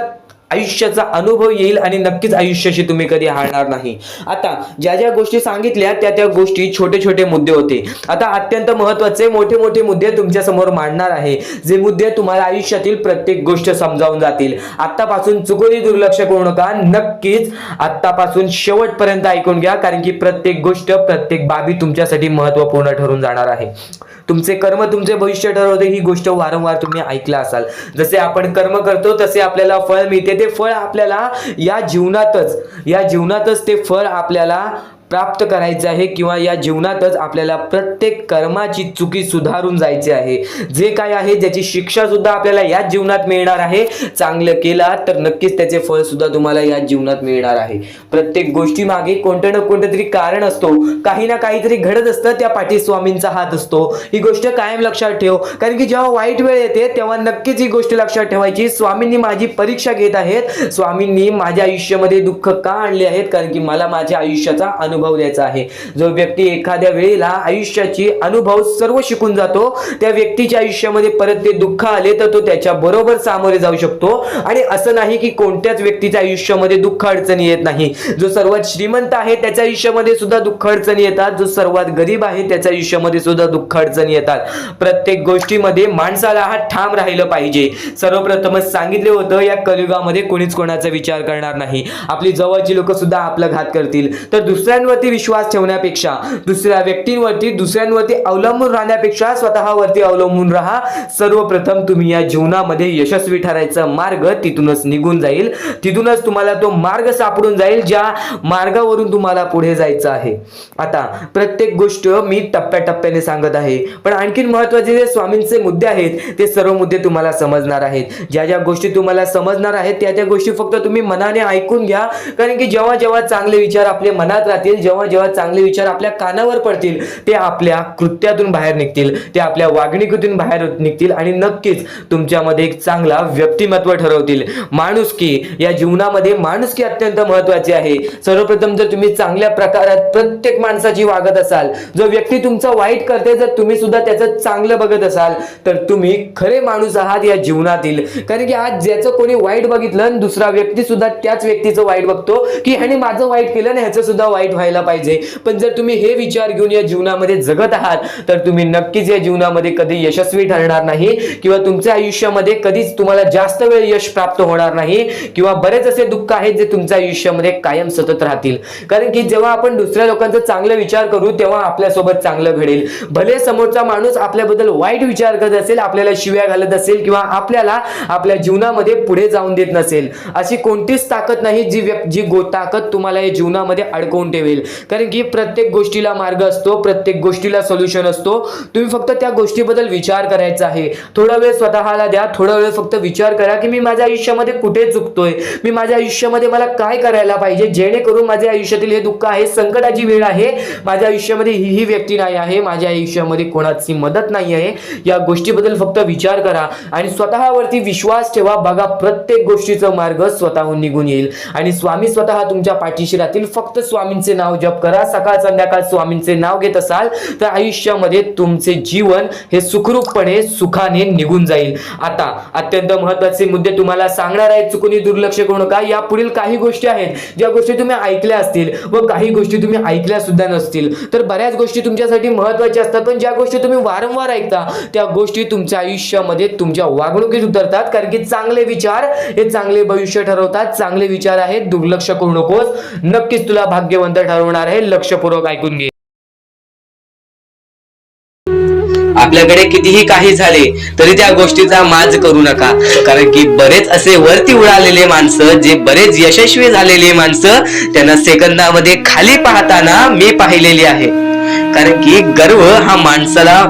आयुष्याचा अनुभव येईल आणि नक्कीच आयुष्याशी तुम्ही कधी हारणार नाही. आता ज्या गोष्टी सांगितल्या त्या गोष्टी छोटे मुद्दे होते. आता अत्यंत महत्त्वाचे मोठे मुद्दे तुमच्या समोर मांडणार आहे, जे मुद्दे तुम्हाला आयुष्यातील प्रत्येक गोष्ट समजावून जातील. आतापासून चुकूनही दुर्लक्ष करू नका. नक्कीच आतापासून शेवटपर्यंत ऐकून घ्या, कारण की प्रत्येक गोष्ट, प्रत्येक बाबी तुमच्यासाठी महत्त्वपूर्ण ठरून जाणार आहे. तुमचे कर्म तुमचे भविष्य ठरवते. ही गोष्ट वारंवार तुम्ही ऐकला असाल. जसे आपण कर्म करतो तसे आपल्याला फळ मिळते. ते फळ आपल्याला या जीवनातच ते फळ आपल्याला प्राप्त करायचे आहे, किंवा या जीवनातच आपल्याला प्रत्येक कर्माची चुकी सुधारून जायचे आहे. जे काय आहे ज्याची शिक्षा सुद्धा आपल्याला या जीवनात मिळणार आहे. चांगलं केला तर नक्कीच त्याचे फळ सुद्धा तुम्हाला या जीवनात मिळणार आहे. प्रत्येक गोष्टी मागे कोणतं ना कोणतं तरी कारण असतो, काही ना काहीतरी घडत असतं, त्या पाठी स्वामींचा हात असतो. ही गोष्ट कायम लक्षात ठेव. कारण की जेव्हा वाईट वेळ येते तेव्हा नक्कीच ही गोष्ट लक्षात ठेवायची, स्वामींनी माझी परीक्षा घेत आहेत, स्वामींनी माझ्या आयुष्यामध्ये दुःख का आणले आहेत, कारण की मला माझ्या आयुष्याचा अनुभव द्यायचा आहे. जो व्यक्ती एखाद्या वेळेला आयुष्याची अनुभव सर्व शिकून जातो, त्या व्यक्तीच्या आयुष्यामध्ये परत ते दुःख आले तर तो त्याच्या बरोबर सामोरे जाऊ शकतो. आणि असं नाही की कोणत्याच व्यक्तीच्या आयुष्यामध्ये दुःख अडचणी येत नाही. जो सर्वात श्रीमंत आहे त्याच्या आयुष्यामध्ये सुद्धा दुःख अडचणी येतात, जो सर्वात गरीब आहे त्याच्या आयुष्यामध्ये सुद्धा दुःख अडचणी येतात. प्रत्येक गोष्टीमध्ये माणसाला हा ठाम राहिलं पाहिजे. सर्वप्रथमच सांगितले होतं, या कलियुगामध्ये कोणीच कोणाचा विचार करणार नाही. आपली जवळची लोक सुद्धा आपला घात करतील. तर दुसऱ्यांवरती विश्वास ठेवण्यापेक्षा, दुसऱ्यांवरती अवलंबून राहण्यापेक्षा स्वतःवरती अवलंबून राहा. सर्वप्रथम तुम्ही या जीवनामध्ये यशस्वी ठरायचा मार्ग तिथूनच निघून जाईल. तिथूनच तुम्हाला तो मार्ग सापडून जाईल ज्या मार्गावरून तुम्हाला पुढे जायचं आहे. आता प्रत्येक गोष्ट मी टप्प्याटप्प्याने सांगत आहे, पण आणखीन महत्त्वाचे जे स्वामींचे मुद्दे आहेत ते सर्व मुद्दे तुम्हाला समजणार आहेत. ज्या गोष्टी तुम्हाला समजणार आहेत त्या गोष्टी फक्त तुम्ही मनाने ऐकून घ्या. कारण की जेव्हा चांगले विचार आपल्या मनात राहतील, जेव्हा चांगले विचार आपल्या कानावर पडतील, ते आपल्या कृत्यातून बाहेर निघतील, ते आपल्या वागणुकीतून बाहेर निघतील आणि नक्कीच तुमच्यामध्ये एक चांगला व्यक्तिमत्व ठरवतील. माणुसकी, या जीवनामध्ये माणुसकी अत्यंत महत्त्वाची आहे. सर्वप्रथम जर तुम्ही चांगल्या प्रकारात प्रत्येक माणसाची वागत असाल, जो व्यक्ती तुमचा वाईट करते जर तुम्ही सुद्धा त्याचं चांगलं बघत असाल तर तुम्ही खरे माणूस आहात या जीवनातील. कारण की आज ज्याचं कोणी वाईट बघितलं दुसरा व्यक्ती सुद्धा त्याच व्यक्तीचं वाईट बघतो की ह्याने माझं वाईट केलं आणि ह्याचं सुद्धा वाईट व्हायला पाहिजे. पण जर तुम्ही हे विचार घेऊन या जीवनामध्ये जगत आहात तर तुम्ही नक्कीच या जीवनामध्ये कधी यशस्वी ठरणार नाही, किंवा तुमच्या आयुष्यामध्ये कधीच तुम्हाला जास्त वेळ यश प्राप्त होणार नाही, किंवा बरेच असे दुःख आहेत जे तुमच्या आयुष्यामध्ये कायम सतत राहतील. कारण की जेव्हा आपण दुसऱ्या लोकांचा चांगला विचार करू तेव्हा आपल्यासोबत चांगलं घडेल. भले समोरचा माणूस आपल्याबद्दल वाईट विचार करत असेल, आपल्याला शिव्या घालत असेल, किंवा आपल्याला आपल्या जीवनामध्ये पुढे जाऊन देत नसेल, अशी कोणतीच ताकद नाही जी ताकद तुम्हाला या जीवनामध्ये अडकवून ठेवेल. कारण की प्रत्येक गोष्टीला मार्ग असतो, प्रत्येक गोष्टीला सोल्युशन असतो. तुम्ही फक्त त्या गोष्टीबद्दल विचार करायचा आहे. थोडा वेळ स्वतःला द्या, थोडा वेळ फक्त विचार करा की मी माझ्या आयुष्यामध्ये कुठे चुकतोय, मी माझ्या आयुष्यामध्ये मला काय करायला पाहिजे जेणेकरून माझ्या आयुष्यातील हे दुःख आहे, संकटाची वेळ आहे, माझ्या आयुष्यामध्ये ही व्यक्ती नाही आहे, माझ्या आयुष्यामध्ये कोणाची मदत नाही आहे. या गोष्टीबद्दल फक्त विचार करा आणि स्वतःवरती विश्वास ठेवा. बघा प्रत्येक गोष्टीचा मार्ग स्वतःहून निघून येईल आणि स्वामी स्वतः तुमच्या पाठीशी राहतील. फक्त स्वामींचे नाव जप करा. सकाळ संध्याकाळ स्वामींचे नाव घेत असाल तर आयुष्यामध्ये तुमचे जीवन हे सुखरूपपणे सुखाने निघून जाईल. आता अत्यंत महत्त्वाचे मुद्दे तुम्हाला सांगणार आहेत, चुकून दुर्लक्ष करू नका. या पुढील काही गोष्टी आहेत ज्या गोष्टी तुम्ही ऐकल्या असतील व काही गोष्टी तुम्ही ऐकल्या सुद्धा नसतील. तर बऱ्याच गोष्टी तुमच्यासाठी महत्त्वाच्या असतात, पण ज्या गोष्टी तुम्ही वारंवार ऐकता त्या गोष्टी तुमच्या आयुष्यामध्ये तुमच्या वागणुकीत उतरतात. कारण की चांगले विचार हे चांगले भविष्य ठरवतात. चांगले विचार आहेत, दुर्लक्ष करू नकोस. नक्कीच तुला भाग्यवंत ठरवणार आहे. लक्षपूर्वक ऐकून घे. आपल्याकडे कितीही काही झाले तरी त्या गोष्टीचा माज करू नका. कारण की बरेच असे वरती उडालेले माणसं, जे बरेच यशस्वी झालेले माणसं, त्यांना सेकंदामध्ये खाली पाहताना मी पाहिलेली आहे. कारण की गर्व हा माणसाला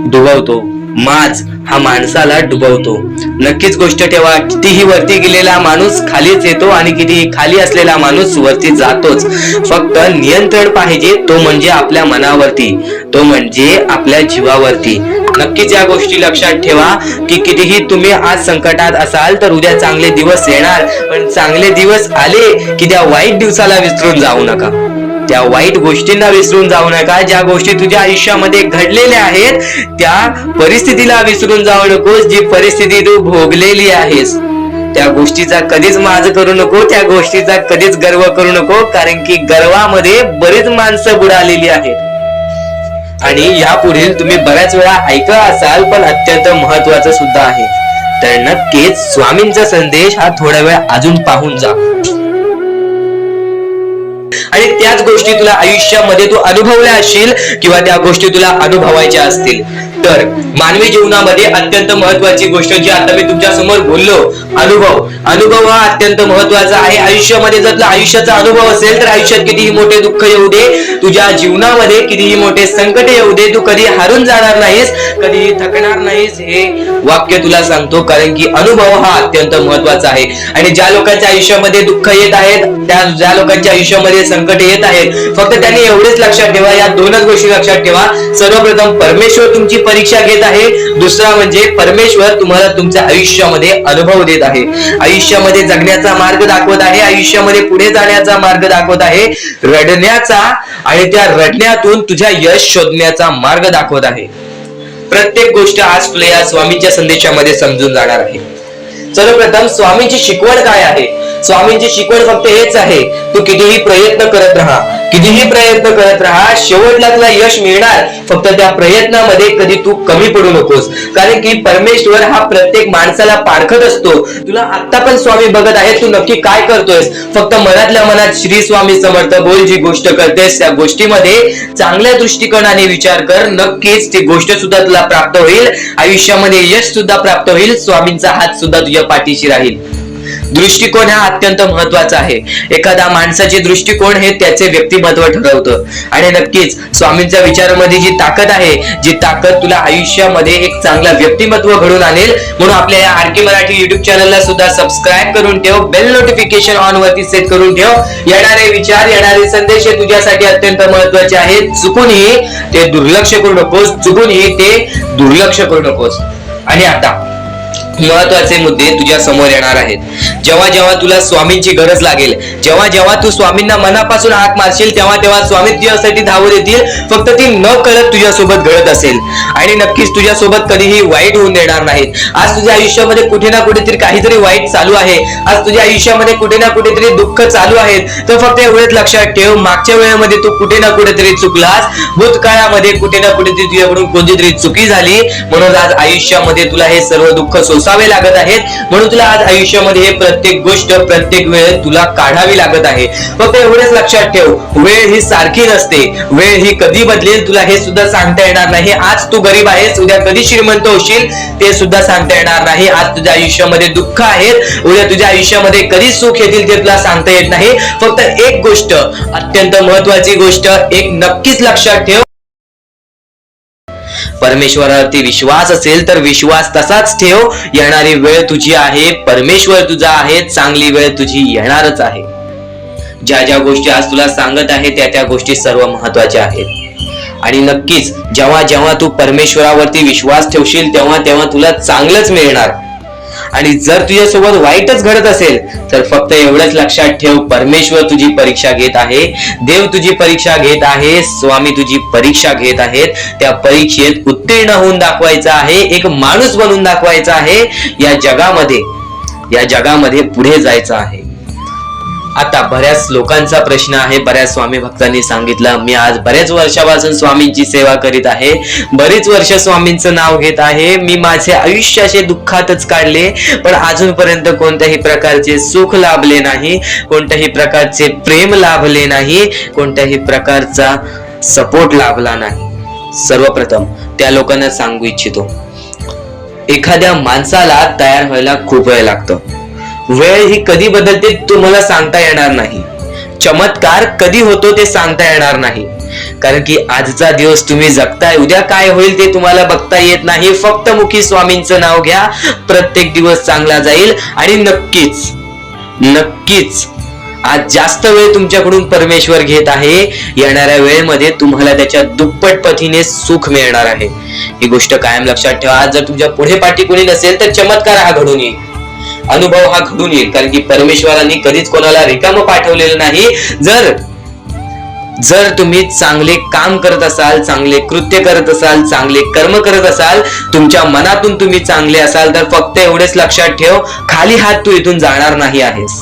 डुबवतो, माज हा माणसाला डुबवतो. नक्कीच गोष्ट ठेवा, कितीही वरती गेलेला माणूस खालीच येतो आणि कितीही खाली असलेला माणूस वरती जातोच. फक्त नियंत्रण पाहिजे, तो म्हणजे आपल्या मनावरती, तो म्हणजे आपल्या जीवावरती. नक्कीच या गोष्टी लक्षात ठेवा की कितीही तुम्ही आज संकटात असाल तर उद्या चांगले दिवस येणार. पण चांगले दिवस आले की त्या वाईट दिवसाला विसरून जाऊ नका, त्या वाईट गोष्टींना विसरून जाऊ नका. ज्या गोष्टी तुझ्या आयुष्यामध्ये घडलेल्या आहेत त्या परिस्थितीला विसरून जाऊ नकोस. जी परिस्थिती तू भोगलेली आहेस त्या गोष्टीचा कधीच माज करू नको, त्या गोष्टीचा कधीच गर्व करू नको, कारण की गर्वामध्ये बरीच माणसं बुडालेली आहेत. आणि यापुढील तुम्ही बऱ्याच वेळा ऐकलं असाल, पण अत्यंत महत्वाचं सुद्धा आहे. तर नक्कीच स्वामींचा संदेश हा थोडा वेळ अजून पाहून जा. आणि त्याच गोष्टी तुला आयुष्यामध्ये तू अनुभवल्या असशील किंवा त्या गोष्टी तुला अनुभवायच्या असतील. तर मानवी जीवनामध्ये अत्यंत महत्वाची गोष्ट जी आता मी तुमच्या समोर बोललो, अनुभव हा अत्यंत महत्वाचा आहे. आयुष्यामध्ये जर तुला आयुष्याचा अनुभव असेल तर आयुष्यात कितीही मोठे दुःख येऊ दे, तुझ्या जीवनामध्ये कितीही मोठे संकट येऊ दे, तू कधी हारून जाणार नाहीस, कधीही थकणार नाहीस. हे वाक्य तुला सांगतो, कारण की अनुभव हा अत्यंत महत्वाचा आहे. आणि ज्या लोकांच्या आयुष्यामध्ये दुःख येत आहेत, ज्या लोकांच्या आयुष्यामध्ये संकट येत आहेत, फक्त त्यांनी एवढेच लक्षात ठेवा, या दोनच गोष्टी लक्षात ठेवा. सर्वप्रथम परमेश्वर तुमची परीक्षा घेत आहे, दुसरा म्हणजे परमेश्वर तुम्हाला तुमच्या आयुष्यामध्ये अनुभव देत आहे, आयुष्यामध्ये जगण्याचा मार्ग दाखवत आहे, आयुष्यामध्ये पुढे जाण्याचा मार्ग दाखवत आहे, रडण्याचा आणि त्या रडण्यातून तुझ्या यश शोधण्याचा मार्ग दाखवत आहे. प्रत्येक गोष्ट आज तुला या स्वामींच्या संदेशामध्ये समजून जाणार आहे. सर्वप्रथम स्वामींची शिकवण काय आहे? स्वामींची शिकवण फक्त हेच आहे, तू कितीही प्रयत्न करत राहा, कितीही प्रयत्न करत राहा, शेवटला तुला यश मिळणार. फक्त त्या प्रयत्नामध्ये कधी तू कमी पडू नकोस, कारण की परमेश्वर हा प्रत्येक माणसाला पारखत असतो. तुला आता पण स्वामी बघत आहे, तू नक्की काय करतोयस. फक्त मनातल्या मनात श्री स्वामी समर्थ बोल, जी गोष्ट करतेस त्या गोष्टीमध्ये चांगल्या दृष्टिकोनाने विचार कर, नक्कीच ती गोष्ट सुद्धा तुला प्राप्त होईल, आयुष्यामध्ये यश सुद्धा प्राप्त होईल, स्वामींचा हात सुद्धा तुझ्या पाठीशी राहील. दृष्टिकोन हा अत्यंत महत्वाचा आहे. एखाद्या माणसाचे दृष्टिकोन हे त्याचे व्यक्तिमत्व ठरवतं. आणि नक्कीच स्वामींच्या विचारामध्ये जी ताकद आहे, जी ताकद तुला आयुष्यामध्ये एक चांगला व्यक्तिमत्व घडून आणेल. म्हणून आपल्या या आरके मराठी युट्यूब चॅनलला सुद्धा सबस्क्राईब करून ठेव, बेल नोटिफिकेशन ऑन वरती सेट करून ठेव. येणारे विचार, येणारे संदेश हे तुझ्यासाठी अत्यंत महत्वाचे आहेत. चुकूनही ते दुर्लक्ष करू नकोस, चुकूनही ते दुर्लक्ष करू नकोस. आणि आता महत्वाचे मुद्दे तुझ्या समोर येणार आहेत. जेव्हा जेव्हा तुला स्वामींची गरज लागेल, जेव्हा जेव्हा तू स्वामींना मनापासून हाक मारशील, तेव्हा तेव्हा स्वामी तुझ्यासाठी धावत येतील. फक्त ती न कळत तुझ्यासोबत घडत असेल आणि नक्कीच तुझ्यासोबत कधीही वाईट होऊन देणार नाहीत. आज तुझ्या आयुष्यामध्ये कुठे ना कुठेतरी काहीतरी वाईट चालू आहे, आज तुझ्या आयुष्यामध्ये कुठे ना कुठेतरी दुःख चालू आहेत, तर फक्त एवढंच लक्षात ठेव, मागच्या वेळेमध्ये तू कुठे ना कुठेतरी चुकलास, भूतकाळामध्ये कुठे ना कुठेतरी तुझ्याकडून कोणतीतरी चुकी झाली, म्हणून आज आयुष्यामध्ये तुला हे सर्व दुःख सोसावे लागत आहेत. म्हणून तुला आज आयुष्यामध्ये हे प्रत्येक गोष्ट, प्रत्येक वेळ तुला काढावी लागत आहे. फक्त एवढेच लक्षात ठेव, वेळ ही सारखी नसते, वेळ ही कधी बदलेल तुला हे सुद्धा सांगता येणार नाही. आज तू गरीब आहेस, उद्या कधी श्रीमंत होशील ते सुद्धा सांगता येणार नाही. आज तुझ्या आयुष्यामध्ये दुःख आहेत, उद्या तुझ्या आयुष्यामध्ये कधी सुख येतील ते तुला सांगता येत नाही. फक्त एक गोष्ट, अत्यंत महत्वाची गोष्ट एक नक्कीच लक्षात ठेव, परमेश्वरावरती विश्वास असेल तर विश्वास तसाच ठेव. येणारी वेळ तुझी आहे, परमेश्वर तुझा आहे, चांगली वेळ तुझी येणारच आहे. ज्या ज्या गोष्टी आज तुला सांगत आहे त्या गोष्टी सर्व महत्वाच्या आहेत. आणि नक्कीच जेव्हा जेव्हा तू परमेश्वरावरती विश्वास ठेवशील तेव्हा तेव्हा तुला चांगलंच मिळणार. आणि जर तुझ्यासोबत वाईटच घडत असेल तर फक्त एवढंच लक्षात ठेव, परमेश्वर तुझी परीक्षा घेत आहे, देव तुझी परीक्षा घेत आहे, स्वामी तुझी परीक्षा घेत आहेत. त्या परीक्षेत उत्तीर्ण होऊन दाखवायचं आहे, एक माणूस बनून दाखवायचा आहे, या जगामध्ये पुढे जायचं आहे. आता बऱ्याच लोकांचा प्रश्न आहे, बऱ्याच स्वामी भक्तांनी सांगितलं, मी आज बऱ्याच वर्षापासून स्वामींची सेवा करीत आहे, बरीच वर्ष स्वामींचं नाव घेत आहे, मी माझे आयुष्य असे दुःखातच काढले, पण अजूनपर्यंत कोणत्याही प्रकारचे सुख लाभले नाही, कोणत्याही प्रकारचे प्रेम लाभले नाही, कोणत्याही प्रकारचा सपोर्ट लाभला नाही. सर्वप्रथम त्या लोकांना सांगू इच्छितो, एखाद्या माणसाला तयार व्हायला खूप वेळ लागतो. वेळ ही कधी बदलते तुम्हाला सांगता येणार नाही, चमत्कार कधी होतो ते सांगता येणार नाही. कारण की आजचा दिवस तुम्ही जगताय, उद्या काय होईल ते तुम्हाला बघता येत नाही. फक्त मुखी स्वामींचं नाव घ्या, प्रत्येक दिवस चांगला जाईल. आणि नक्कीच नक्कीच आज जास्त वेळ तुमच्याकडून परमेश्वर घेत आहे. येणाऱ्या वेळेमध्ये तुम्हाला त्याच्या दुप्पट पटीने सुख मिळणार आहे. ही गोष्ट कायम लक्षात ठेवा. आज जर तुमच्या पुढे पाठी कोणी नसेल तर चमत्कार हा घडून येईल, अनुभव हा घडून येईल. कारण की परमेश्वरांनी कधीच कोणाला रिकामं पाठवलेलं नाही. जर तुम्ही चांगले काम करत असाल, चांगले कृत्य करत असाल, चांगले कर्म करत असाल, तुमच्या मनातून तुम्ही चांगले असाल, तर फक्त एवढेच लक्षात ठेव, खाली हात तू इथून जाणार नाही आहेस.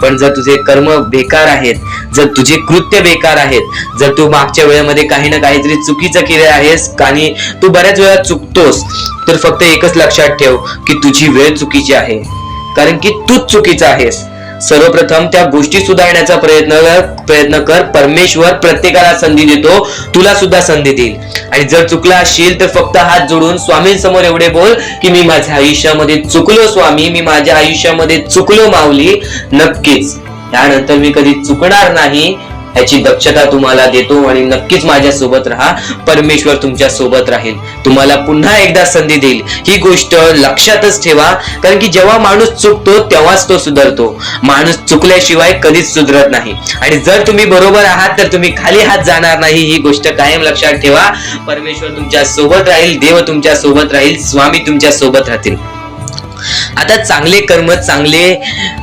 पण जर तुझे कर्म बेकार आहेत, जर तुझे कृत्य बेकार आहेत, जर तू मागच्या वेळेमध्ये काही ना काहीतरी चुकीचं केलं आहेस आणि तू बऱ्याच वेळा चुकतोस, तर फक्त एकच लक्षात ठेव की तुझी वेळ चुकीची आहे. कारण की तूच चुकीचा आहेस. सर्वप्रथम त्या गोष्टी सुधारण्याचा प्रयत्न कर. परमेश्वर प्रत्येकाला संधी देतो, तुला सुद्धा संधी देईल. आणि जर चुकला असशील तर फक्त हात जोडून स्वामींसमोर एवढे बोल की मी माझ्या आयुष्यामध्ये चुकलो स्वामी, मी माझ्या आयुष्यामध्ये चुकलो माऊली. नक्कीच त्यानंतर मी कधी चुकणार नाही याची दक्षता तुम्हाला देतो. आणि नक्कीच माझ्या सोबत राहा, परमेश्वर तुमच्या सोबत राहील, तुम्हाला पुन्हा एकदा संधी देईल. ही गोष्ट लक्षातच ठेवा. कारण की जेव्हा माणूस चुकतो तेव्हाच तो सुधारतो. माणूस चुकल्याशिवाय कधीच सुधरत नाही. आणि जर तुम्ही बरोबर आहात तर तुम्ही खाली हात जाणार नाही. ही गोष्ट कायम लक्षात ठेवा. परमेश्वर तुमच्या सोबत राहील, देव तुमच्या सोबत राहील, स्वामी तुमच्या सोबत राहतील. आता चांगले कर्म, चांगले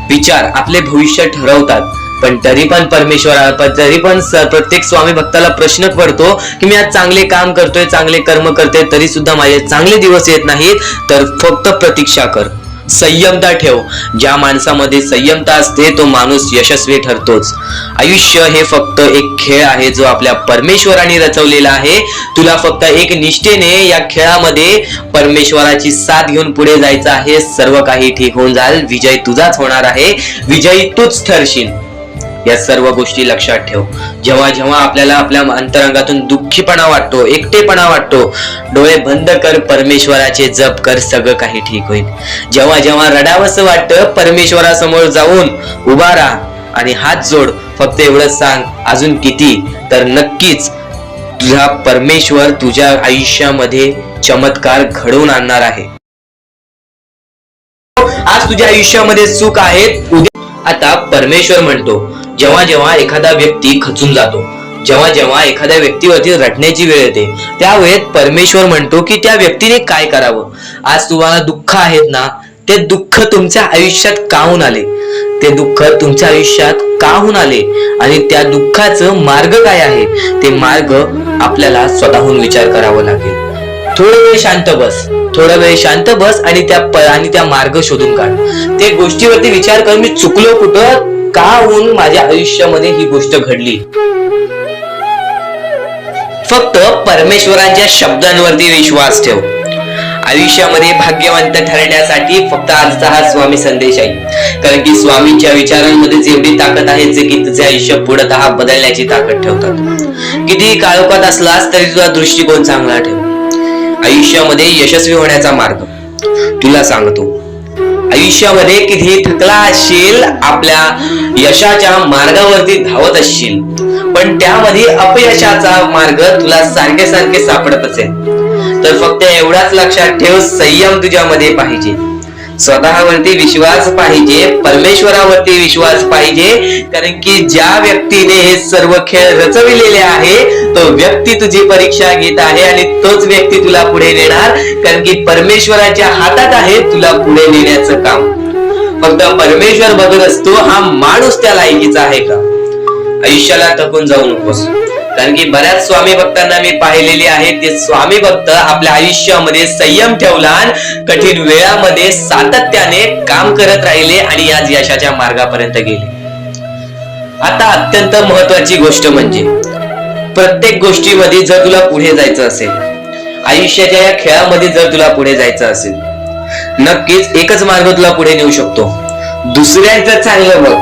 विचार आपले भविष्य ठरवतात. पण तरी पण प्रत्येक स्वामी भक्ताला प्रश्न पडतो की मी आज चांगले काम करतोय, चांगले कर्म करतोय, तरी सुद्धा माझे चांगले दिवस येत नाहीत. तर फक्त प्रतीक्षा कर, संयमता ठेव. ज्या माणसामध्ये संयमता असते तो माणूस यशस्वी ठरतोच. आयुष्य हे फक्त एक खेळ आहे जो आपल्या परमेश्वराने रचवलेला आहे. तुला फक्त एक निष्ठेने या खेळामध्ये परमेश्वराची साथ घेऊन पुढे जायचं आहे. सर्व काही ठीक होऊन जाईल. विजय तुझाच होणार आहे, विजयी तूच ठरशील. या सर्व गोष्टी लक्षात ठेव. जेव्हा जेव्हा आपल्याला आपल्या अंतरंगातून दुःखीपणा वाटतो, एकटेपणा वाटतो, डोळे बंद कर, परमेश्वराचे जप कर, सगळं काही ठीक होईल. जेव्हा जेव्हा रडावंसं वाटतं, परमेश्वरासमोर जाऊन उभा राहा आणि हात जोड. फक्त एवढंच सांग, अजून किती, तर नक्कीच तुझा परमेश्वर तुझ्या आयुष्यामध्ये चमत्कार घडवून आणणार आहे. आज तुझ्या आयुष्यामध्ये सुख आहे, उद्या. आता परमेश्वर म्हणतो, जेव्हा जेव्हा एखादा व्यक्ती खचून जातो, जेव्हा जेव्हा एखाद्या व्यक्तीवरती रडण्याची वेळ येते, त्यावेळेत परमेश्वर म्हणतो की त्या व्यक्तीने काय करावं. आज तुम्हाला दुःख आहेत ना, ते दुःख तुमच्या आयुष्यात का होऊन आले, ते दुःख तुमच्या आयुष्यात का होऊन आले आणि त्या दुःखाचं मार्ग काय आहे, ते मार्ग आपल्याला स्वतःहून विचार करावा लागेल. थोडा वेळ शांत बस आणि त्या मार्ग शोधून काढ. त्या गोष्टीवरती विचार कर, मी चुकलो कुठं, का होऊन माझ्या आयुष्यामध्ये ही गोष्ट घडली. फक्त परमेश्वरांच्या शब्दांवरती विश्वास ठेव. आयुष्यामध्ये भाग्यवंत ठरण्यासाठी फक्त आजचा हा स्वामी संदेश आहे. कारण की स्वामींच्या विचारांमध्ये एवढी ताकद आहे जे की तुझे आयुष्य पूर्णतः बदलण्याची ताकद ठेवतात. कितीही काळोखात असलास तरी तुझा दृष्टिकोन चांगला ठेव. आयुष्यामध्ये यशस्वी होण्याचा मार्ग तुला सांगतो. आयुष्यामध्ये कितीही थकला असशील, आपल्या यशाच्या मार्गावरती धावत असशील, पण त्यामध्ये अपयशाचा मार्ग तुला सारखे सारखे सापडत असेल, तर फक्त एवढाच लक्षात ठेव, संयम तुझ्यामध्ये पाहिजे, स्वतःवरती विश्वास पाहिजे, परमेश्वरावरती विश्वास पाहिजे. कारण की ज्या व्यक्तीने हे सर्व खेळ रचविलेले आहे तो व्यक्ती तुझी परीक्षा घेत आहे आणि तोच व्यक्ती तुला पुढे नेणार. कारण की परमेश्वराच्या हातात आहे तुला पुढे नेण्याचं काम. फक्त परमेश्वर बघत असतो हा माणूस त्या लायकीचा आहे का. आयुष्याला थकून जाऊ नकोस. कारण की बऱ्याच स्वामी भक्तांना मी पाहिलेले आहे, ते स्वामी भक्त आपल्या आयुष्यामध्ये संयम ठेवला, कठीण वेळामध्ये सातत्याने काम करत राहिले आणि आज यशाच्या मार्गापर्यंत गेले. आता अत्यंत महत्वाची गोष्ट म्हणजे प्रत्येक गोष्टीमध्ये जर तुला पुढे जायचं असेल, आयुष्याच्या या खेळामध्ये जर तुला पुढे जायचं असेल, नक्कीच एकच मार्ग तुला पुढे नेऊ शकतो. दुसऱ्यांचं चांगलं बघ.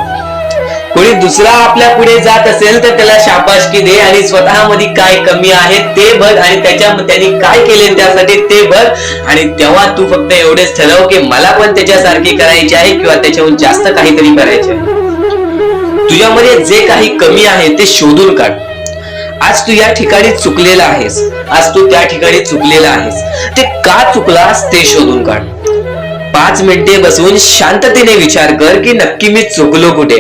कोणी दुसरा आपल्या पुढे जात असेल तर त्याला शाबासकी दे आणि स्वतःमध्ये काय कमी आहे ते बघ आणि त्यांनी काय केले त्यासाठी ते बघ. आणि तेव्हा तू फक्त एवढेच ठरव की मला पण त्याच्यासारखी करायची आहे किंवा त्याच्याहून जास्त काहीतरी करायचे आहे. तुझ्यामध्ये जे काही कमी आहे ते शोधून काढ. आज तू या ठिकाणी चुकलेला आहेस, आज तू त्या ठिकाणी चुकलेला आहेस. ते का चुकलास ते शोधून काढ. 5 मिनिटे बसून शांततेने विचार कर की नक्की मी चुकलो कुठे.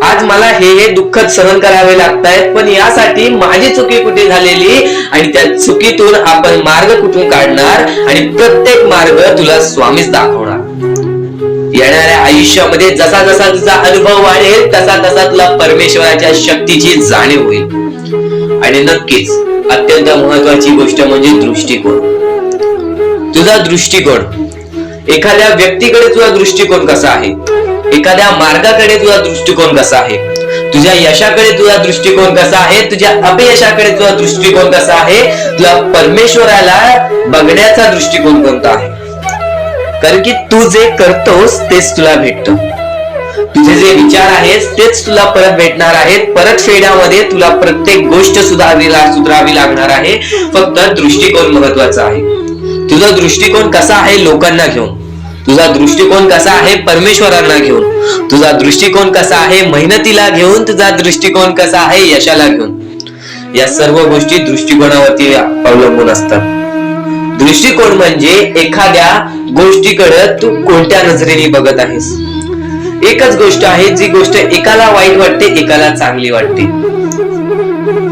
आज मला हे दुःख सहन करावे लागतायत, पण यासाठी माझी चुकी कुठे झालेली आणि त्या चुकीतून आपण मार्ग कुठून काढणार आणि प्रत्येक मार्ग तुला स्वामीच दाखवणार. येणाऱ्या आयुष्यामध्ये जसा जसा तुझा अनुभव वाढेल तसा तसा तुला परमेश्वराच्या शक्तीची जाणीव होईल. आणि नक्कीच अत्यंत महत्वाची गोष्ट म्हणजे दृष्टिकोन. तुझा दृष्टिकोन, एखाद्या व्यक्तीकडे तुझा दृष्टिकोन कसा आहे, एखाद्या मार्गाकडे तुझा दृष्टिकोन कसा आहे, तुझ्या यशाकडे तुझा दृष्टिकोन कसा आहे, तुझ्या अपयशाकडे तुझा दृष्टिकोन कसा आहे, तुला परमेश्वराला बघण्याचा दृष्टिकोन कोणता आहे. कारण की तू जे करतोस तेच तुला भेटतं. तुझे जे विचार आहेत तेच तुला परत भेटणार आहेत. परत फेड्यामध्ये तुला प्रत्येक गोष्ट सुधारावी लागणार आहे. फक्त दृष्टिकोन महत्वाचा आहे. तुझा दृष्टिकोन कसा आहे लोकांना घेऊन, तुझा दृष्टिकोन कसा आहे परमेश्वरांना घेऊन, तुझा दृष्टिकोन कसा आहे मेहनतीला घेऊन, तुझा दृष्टिकोन कसा आहे यशाला घेऊन. या सर्व गोष्टी दृष्टिकोनावरती अवलंबून असतात. दृष्टिकोन म्हणजे एखाद्या गोष्टीकडे तू कोणत्या नजरेने बघत आहेस. एकच गोष्ट आहे, जी गोष्ट एकाला वाईट वाटते एकाला चांगली वाटते.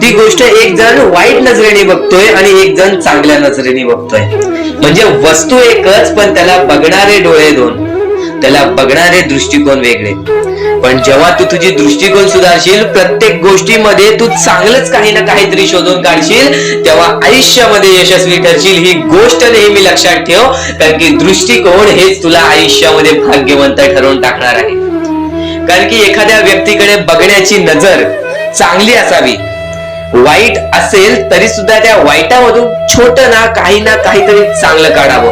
ती गोष्ट एक जण वाईट नजरेने बघतोय आणि एक जण चांगल्या नजरेने बघतोय. म्हणजे वस्तू एकच, पण त्याला बघणारे डोळे दोन, त्याला बघणारे दृष्टिकोन वेगळे. पण जेव्हा तू तुझी दृष्टिकोन सुधारशील, प्रत्येक गोष्टीमध्ये तू चांगलंच काही ना काहीतरी शोधून काढशील, तेव्हा आयुष्यामध्ये यशस्वी ठरशील. ही गोष्ट नेहमी लक्षात ठेव, कारण की दृष्टिकोन हेच तुला आयुष्यामध्ये भाग्यवंत ठरवून टाकणार आहे. कारण की एखाद्या व्यक्तीकडे बघण्याची नजर चांगली असावी. वाईट असेल तरी सुद्धा त्या वाईटामधून छोट ना काहीतरी चांगलं काढावं.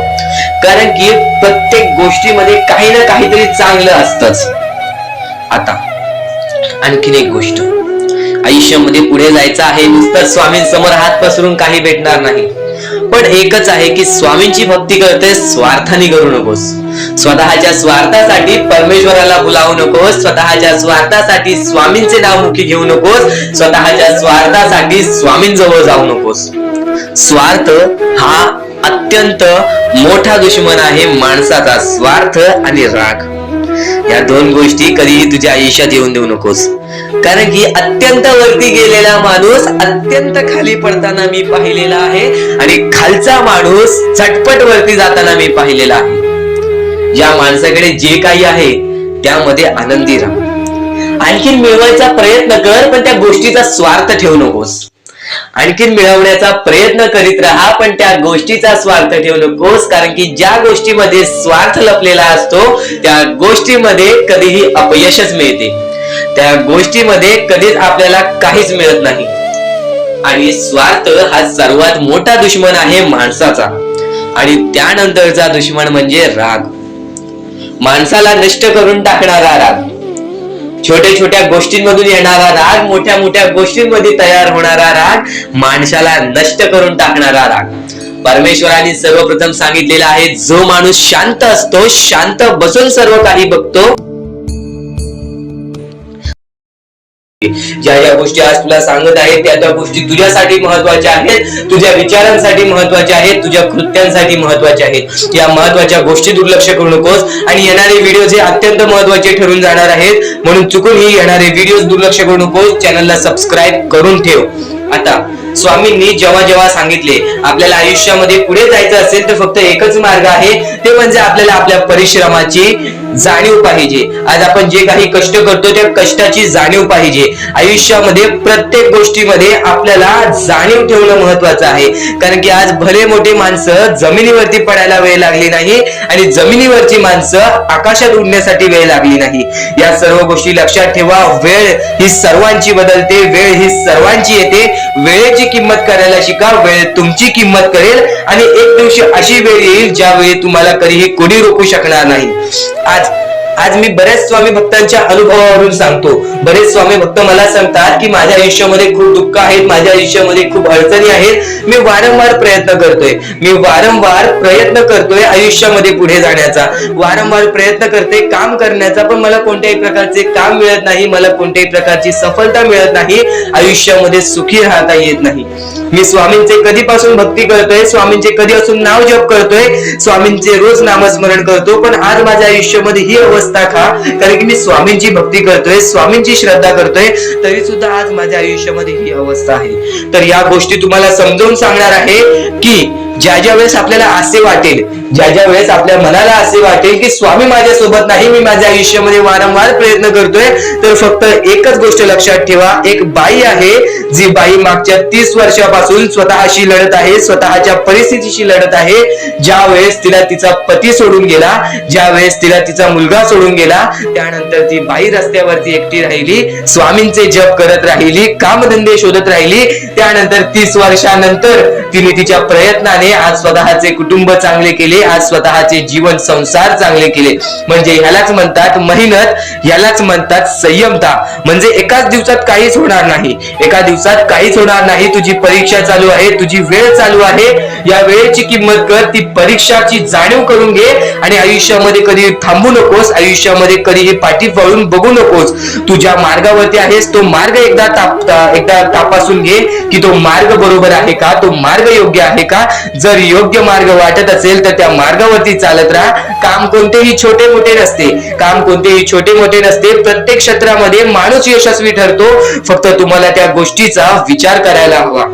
कारण की प्रत्येक गोष्टीमध्ये काही ना काहीतरी चांगलं असतंच. आता आणखीन एक गोष्ट, आयुष्यामध्ये पुढे जायचं आहे, नुसतं स्वामींसमोर हात पसरून काही भेटणार नाही. पण एकच आहे की स्वामींची भक्ती करते, स्वार्थाने करू नकोस. स्वतःच्या स्वार्थासाठी परमेश्वराला भुलावू नकोस. स्वतःच्या स्वार्थासाठी स्वामींचे नाव मुखी घेऊ नकोस. स्वतःच्या स्वार्थासाठी स्वामींजवळ जाऊ नकोस. स्वार्थ हा अत्यंत मोठा दुश्मन आहे माणसाचा. स्वार्थ आणि राग या दोन गोष्टी कधीही तुझ्या आयुष्यात येऊन देऊ नकोस. कारण की अत्यंत वरती गेलेला माणूस अत्यंत खाली पडताना मी पाहिलेला आहे आणि खालचा माणूस झटपट वरती जाताना मी पाहिलेला आहे. ज्या माणसाकडे जे काही आहे त्यामध्ये आनंदी राहा. आणखीन मिळवायचा प्रयत्न कर, पण त्या गोष्टीचा स्वार्थ ठेवू नकोस. आणखीन मिळवण्याचा प्रयत्न करीत राहा, पण त्या गोष्टीचा स्वार्थ ठेवू नकोस. कारण की ज्या गोष्टीमध्ये स्वार्थ लपलेला असतो त्या गोष्टीमध्ये कधीही अपयशच मिळते. त्या गोष्टीमध्ये कधीच आपल्याला काहीच मिळत नाही. आणि स्वार्थ हा सर्वात मोठा दुश्मन आहे माणसाचा. आणि त्यानंतरचा दुश्मन म्हणजे राग. माणसाला नष्ट करून टाकणारा राग, छोट्या छोट्या गोष्टींमधून येणारा राग, मोठ्या मोठ्या गोष्टींमध्ये तयार होणारा राग, माणसाला नष्ट करून टाकणारा राग. परमेश्वराने सर्वप्रथम सांगितलेला आहे, जो माणूस शांत असतो, शांत बसून सर्व काही बघतो. ज्या ज्या गोष्टी आज तुला सांगत आहे त्या त्या गोष्टी तुझ्यासाठी महत्वाच्या आहेत, तुझ्या विचारांसाठी महत्वाच्या आहेत, तुझ्या कृत्यांसाठी महत्वाच्या आहेत. या महत्वाच्या गोष्टी दुर्लक्ष करू नकोस. आणि येणारे व्हिडिओ जे अत्यंत महत्वाचे ठरून जाणार आहेत, म्हणून चुकूनही येणारे व्हिडिओ दुर्लक्ष करू नकोस. चॅनलला सबस्क्राईब करून ठेव. आता स्वामींनी जेव्हा जेव्हा सांगितले आपल्याला आयुष्यामध्ये पुढे जायचं असेल तर फक्त एकच मार्ग आहे, ते म्हणजे आपल्याला आपल्या परिश्रमाची जाणीव पाहिजे. आज आपण जे काही कष्ट करतो त्या कष्टाची जाणीव पाहिजे. आयुष्यामध्ये प्रत्येक गोष्टीमध्ये आपल्याला जाणीव ठेवणं महत्वाचं आहे. कारण की आज भले मोठी माणसं जमिनीवरती पडायला वेळ लागली नाही आणि जमिनीवरची माणसं आकाशात उडण्यासाठी वेळ लागली नाही. या सर्व गोष्टी लक्षात ठेवा. वेळ ही सर्वांची बदलते, वेळ ही सर्वांची येते. वेळेची किंमत करायला शिका. वेळ तुमची किंमत करेल आणि एक दिवशी अशी वेळ येईल ज्यावेळी तुम्हाला कधीही कोणी रोखू शकणार नाही. आज आज मी बरेच स्वामी भक्तांच्या अनुभवावरून सांगतो. बरेच स्वामी भक्त मला सांगतात की माझ्या आयुष्यामध्ये खूप दुःख आहेत, माझ्या आयुष्यामध्ये खूप अडचणी आहेत, मी वारंवार प्रयत्न करतोय आयुष्यामध्ये पुढे जाण्याचा, वारंवार प्रयत्न करते काम करण्याचा, पण मला कोणत्याही प्रकारचे काम मिळत नाही, मला कोणत्याही प्रकारची सफलता मिळत नाही, आयुष्यामध्ये सुखी राहता येत नाही. मी स्वामींचे कधीपासून भक्ती करतोय, स्वामींचे कधीपासून नाव जप करतोय, स्वामींचे रोज नामस्मरण करतो, पण आज माझ्या आयुष्यामध्ये ही अवस्था का? कारण की मी स्वामींची भक्ती करतोय, स्वामींची श्रद्धा करतोय, तरी सुद्धा आज माझ्या आयुष्यामध्ये ही अवस्था आहे. तर या गोष्टी तुम्हाला समजावून सांगणार आहे की ज्या वेळेस आपल्याला असे वाटेल, ज्या वेळेस आपल्या मनाला असे वाटेल की स्वामी माझ्या सोबत नाही, मी माझ्या आयुष्यामध्ये वारंवार प्रयत्न करतोय, तर फक्त एकच गोष्ट लक्षात ठेवा. एक बाई आहे, जी बाई मागच्या 30 वर्षापासून स्वतःशी लढत आहे, स्वतःच्या परिस्थितीशी लढत आहे. ज्या वेळेस तिला तिचा पती सोडून गेला, ज्या वेळेस तिला तिचा मुलगा सोडून गेला, त्यानंतर ती बाई रस्त्यावरती एकटी राहिली, स्वामींचे जप करत राहिली, कामधंदे शोधत राहिली. त्यानंतर 30 वर्षानंतर तिने तिच्या प्रयत्नाने आज स्वतःचे कुटुंब चांगले केले, आज स्वतःचे जीवन संसार चांगले केले. म्हणजे ह्यालाच म्हणतात मेहनत, ह्यालाच म्हणतात संयमता. म्हणजे एकाच दिवसात काहीच होणार नाही, एका दिवसात काहीच होणार नाही. तुझी परीक्षा चालू आहे, तुझी वेळ चालू आहे, या वेळेची किंमत कर, ती परीक्षाची जाणीव करून घे आणि आयुष्यामध्ये कधी थांबू नकोस, आयुष्यामध्ये कधीही पाठी वळून बघू नकोस. तू ज्या मार्गावरती आहेस तो मार्ग एकदा तपासून घे की तो मार्ग बरोबर आहे का, तो मार्ग योग्य आहे का. जर योग्य मार्ग वाटत असेल तर त्या मार्गावरती चालत राहा. काम कोणतेही छोटे मोठे नसते, काम कोणतेही छोटे मोठे नसते. प्रत्येक क्षेत्रामध्ये माणूस यशस्वी ठरतो, फक्त तुम्हाला त्या गोष्टीचा विचार करायला हवा.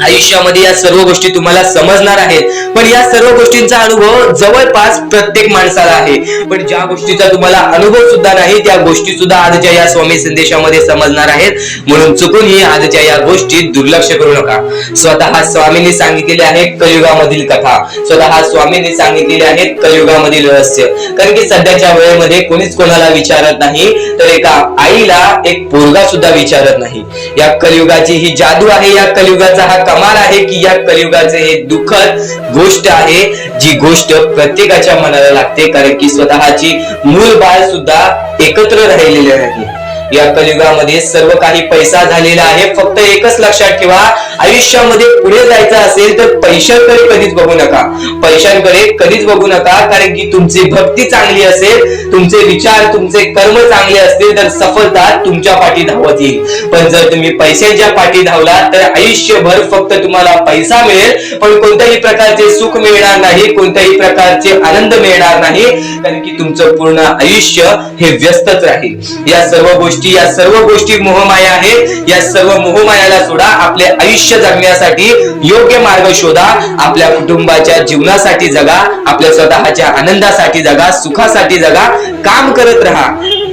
आयुष्यामध्ये या सर्व गोष्टी तुम्हाला समजणार आहेत, पण या सर्व गोष्टींचा अनुभव जवळपास प्रत्येक माणसाला आहे. पण ज्या गोष्टीचा तुम्हाला अनुभव सुद्धा नाही, त्या गोष्टी सुद्धा आजच्या या स्वामी संदेशामध्ये समजणार आहेत. म्हणून चुकूनही आजच्या या गोष्टीत दुर्लक्ष करू नका. स्वतः स्वामींनी सांगितलेले आहे कलियुगामधील कथा, स्वतः स्वामींनी सांगितलेले आहेत कलियुगामधील रहस्य. कारण की सध्याच्या वेळेमध्ये कोणीच कोणाला विचारत नाही, तर एका आईला एक पोरगा सुद्धा विचारत नाही. या कलियुगाची ही जादू आहे, या कलियुगाचा हा कमाल आहे की या कलियुगाचे हे दुःखद गोष्ट आहे, जी गोष्ट प्रत्येकाच्या मनाला लागते. कारण की स्वतःची मूल बाळ सुद्धा एकत्र राहिलेले नाही. या कलियुगामध्ये सर्व काही पैसा झालेला आहे. फक्त एकच लक्षात ठेवा, आयुष्यामध्ये पुढे जायचं असेल तर पैशांकडे कधीच बघू नका, पैशांकडे कधीच बघू नका. कारण की तुमची भक्ती चांगली असेल, तुमचे विचार, तुमचे कर्म चांगले असतील तर सफलता तुमच्या पाठी धावत येईल. पण जर तुम्ही पैशांच्या पाठी धावलात तर आयुष्यभर फक्त तुम्हाला पैसा मिळेल, पण कोणत्याही प्रकारचे सुख मिळणार नाही, कोणत्याही प्रकारचे आनंद मिळणार नाही. कारण की तुमचं पूर्ण आयुष्य हे व्यस्तच राहील. या सर्व गोष्टी मोहमाया आहेत. या सर्व मोहमायाला सोडा, आपले आयुष्य जगण्यासाठी योग्य मार्ग शोधा, आपल्या कुटुंबाच्या जीवनासाठी जगा, आपल्या स्वतःच्या आनंदासाठी जगा, सुखासाठी जगा. काम करत राहा,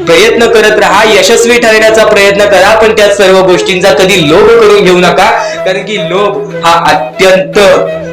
प्रयत्न करत राहा, यशस्वी ठरण्याचा प्रयत्न करा, पण त्या सर्व गोष्टींचा कधी लोभ करून घेऊ नका. कारण की लोभ हा अत्यंत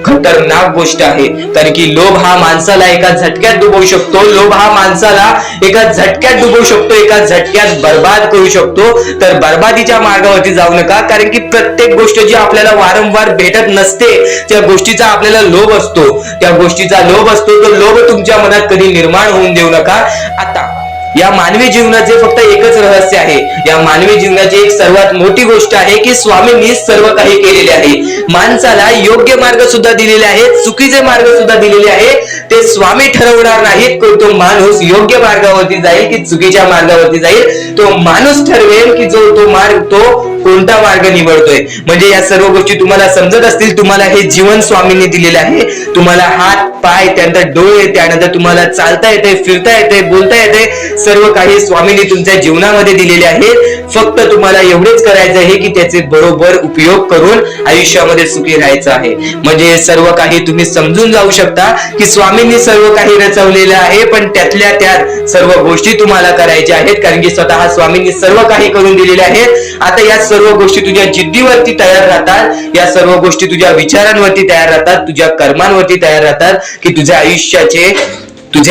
खतरनाक गोष्ट आहे. कारण की लोभ हा माणसाला एका झटक्यात डुबवू शकतो, लोभ हा माणसाला एका झटक्यात डुबवू शकतो, एका झटक्यात बर्बाद करू शकतो. तर बर्बादीच्या मार्गावरती जाऊ नका. कारण की प्रत्येक गोष्ट जी आपल्याला वारंवार भेटत नसते, त्या गोष्टीचा आपल्याला लोभ असतो, त्या गोष्टीचा लोभ असतो. तो लोभ तुमच्या मनात कधी निर्माण होऊन देऊ नका. आता या मानवी जीवनाचे फक्त एकच रहस्य आहे, या मानवी जीवनाची एक सर्वात मोठी गोष्ट आहे की स्वामींनी सर्व काही केलेले आहे. माणसाला योग्य मार्ग सुद्धा दिलेले आहेत, चुकीचे मार्ग सुद्धा दिलेले आहेत. ते स्वामी ठरवणार नाहीत की तो माणूस योग्य मार्गावरती जाईल की चुकीच्या मार्गावरती जाईल. तो माणूस ठरवेल की तो कोणता मार्ग निवडतोय. म्हणजे या सर्व गोष्टी तुम्हाला समजत असतील. तुम्हाला हे जीवन स्वामींनी दिलेले आहे. तुम्हाला हात, पाय, त्यानंतर डोळे, त्यानंतर तुम्हाला चालता येते, फिरता येते, बोलता येते, सर्व काही स्वामींनी तुमच्या जीवनामध्ये दिलेले आहे. फक्त तुम्हाला एवढेच करायचं आहे की त्याचे बरोबर उपयोग करून आयुष्यामध्ये सुखी राहायचं आहे. म्हणजे सर्व काही तुम्ही समजून जाऊ शकता की स्वामींनी सर्व काही रचवलेलं आहे, पण त्यातल्या त्यात सर्व गोष्टी तुम्हाला करायच्या आहेत. कारण की स्वतः स्वामींनी सर्व काही करून दिलेले आहेत. आता या सर्व गोष्टी तुझ्या जिद्दीवरती तयार राहतात, या सर्व गोष्टी तुझ्या विचारांवरती तयार राहतात, तुझ्या कर्मांवरती तयार राहतात की तुझे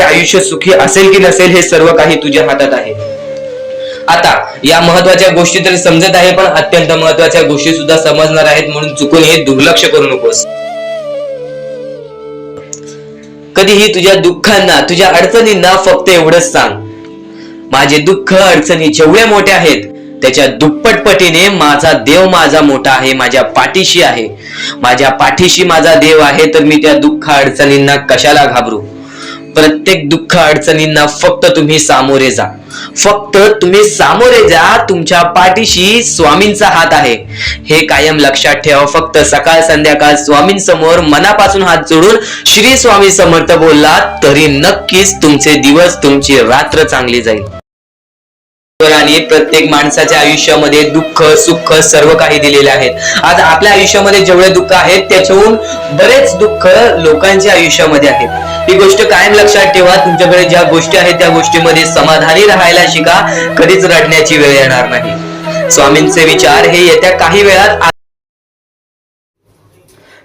आयुष्य सुखी असेल की नसेल हे सर्व काही तुझ्या हातात आहे. आता या महत्वाच्या गोष्टी तरी समजत आहे, पण अत्यंत महत्वाच्या गोष्टी सुद्धा समजणार आहेत. म्हणून चुकून हे दुर्लक्ष करू नकोस. कधीही तुझ्या दुःखांना, तुझ्या अडचणींना फक्त एवढंच सांग माझे दुःख अडचणी जेवढ्या मोठ्या आहेत त्याच्या दुप्पट पटीने माझा देव माझा मोठा आहे, माझ्या पाठीशी आहे. माझ्या पाठीशी माझा देव आहे, तर मी त्या दुःख अडचणींना कशाला घाबरू. प्रत्येक दुःख अडचणींना फक्त तुम्ही सामोरे जा, फक्त तुम्ही सामोरे जा. तुमच्या पाठीशी स्वामींचा हात आहे हे कायम लक्षात ठेवा. फक्त सकाळ संध्याकाळ स्वामींसमोर मनापासून हात जोडून श्री स्वामी समर्थ बोललात तरी नक्कीच तुमचे दिवस, तुमची रात्र चांगली जाईल. आणि प्रत्येक माणसाच्या आयुष्यामध्ये दुःख सुख सर्व काही दिलेले आहेत. आज आपल्या आयुष्यामध्ये जेवढे दुःख आहेत त्याच्याहून बरेच दुःख लोकांच्या आयुष्यामध्ये आहेत. ही गोष्ट कायम लक्षात ठेवा. तुमच्याकडे ज्या गोष्टी आहेत त्या गोष्टीमध्ये समाधानी राहायला शिका. कधीच रडण्याची वेळ येणार नाही. स्वामींचे विचार हे येत्या काही वेळात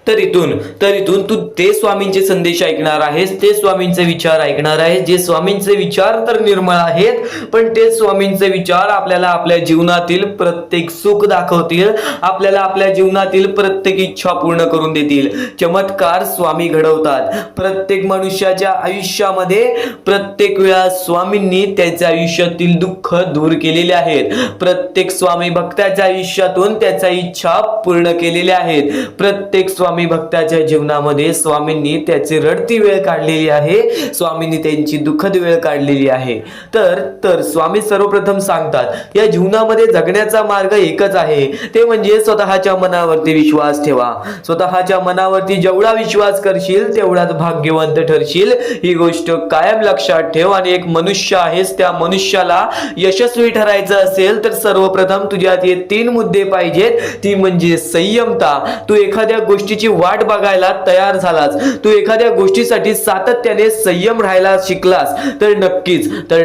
तर इथून तू ते स्वामींचे संदेश ऐकणार आहेस, ते स्वामींचे विचार ऐकणार आहेस, जे स्वामींचे विचार तर निर्मळ आहेत, पण ते स्वामींचे विचार आपल्याला आपल्या जीवनातील प्रत्येक सुख दाखवतील, आपल्याला आपल्या जीवनातील प्रत्येक इच्छा पूर्ण करून देतील. चमत्कार स्वामी घडवतात. प्रत्येक मनुष्याच्या आयुष्यामध्ये प्रत्येक वेळा स्वामींनी त्याच्या आयुष्यातील दुःख दूर केलेले आहेत. प्रत्येक स्वामी भक्ताच्या आयुष्यातून त्याच्या इच्छा पूर्ण केलेल्या आहेत. प्रत्येक स्वामी भक्ताच्या जीवनामध्ये स्वामींनी त्याची रडती वेळ काढलेली आहे, स्वामींनी त्यांची दुःखद वेळ काढलेली आहे. तर स्वामी सर्वप्रथम सांगतात या जीवनामध्ये जगण्याचा मार्ग एकच आहे, ते म्हणजे स्वतःच्या मनावरती विश्वास ठेवा. स्वतःच्या मनावरती जेवढा विश्वास करशील तेवढाच भाग्यवंत ठरशील. ही गोष्ट कायम लक्षात ठेव. आणि एक मनुष्य आहेस, त्या मनुष्याला यशस्वी ठरायचं असेल तर सर्वप्रथम तुझ्यात हे 3 मुद्दे पाहिजेत. ती म्हणजे संयमता. तू एखाद्या गोष्टीची वाट बघायला तयार झालास, तू एखाद्या गोष्टीसाठी सातत्याने संयम राहायला शिकलास तर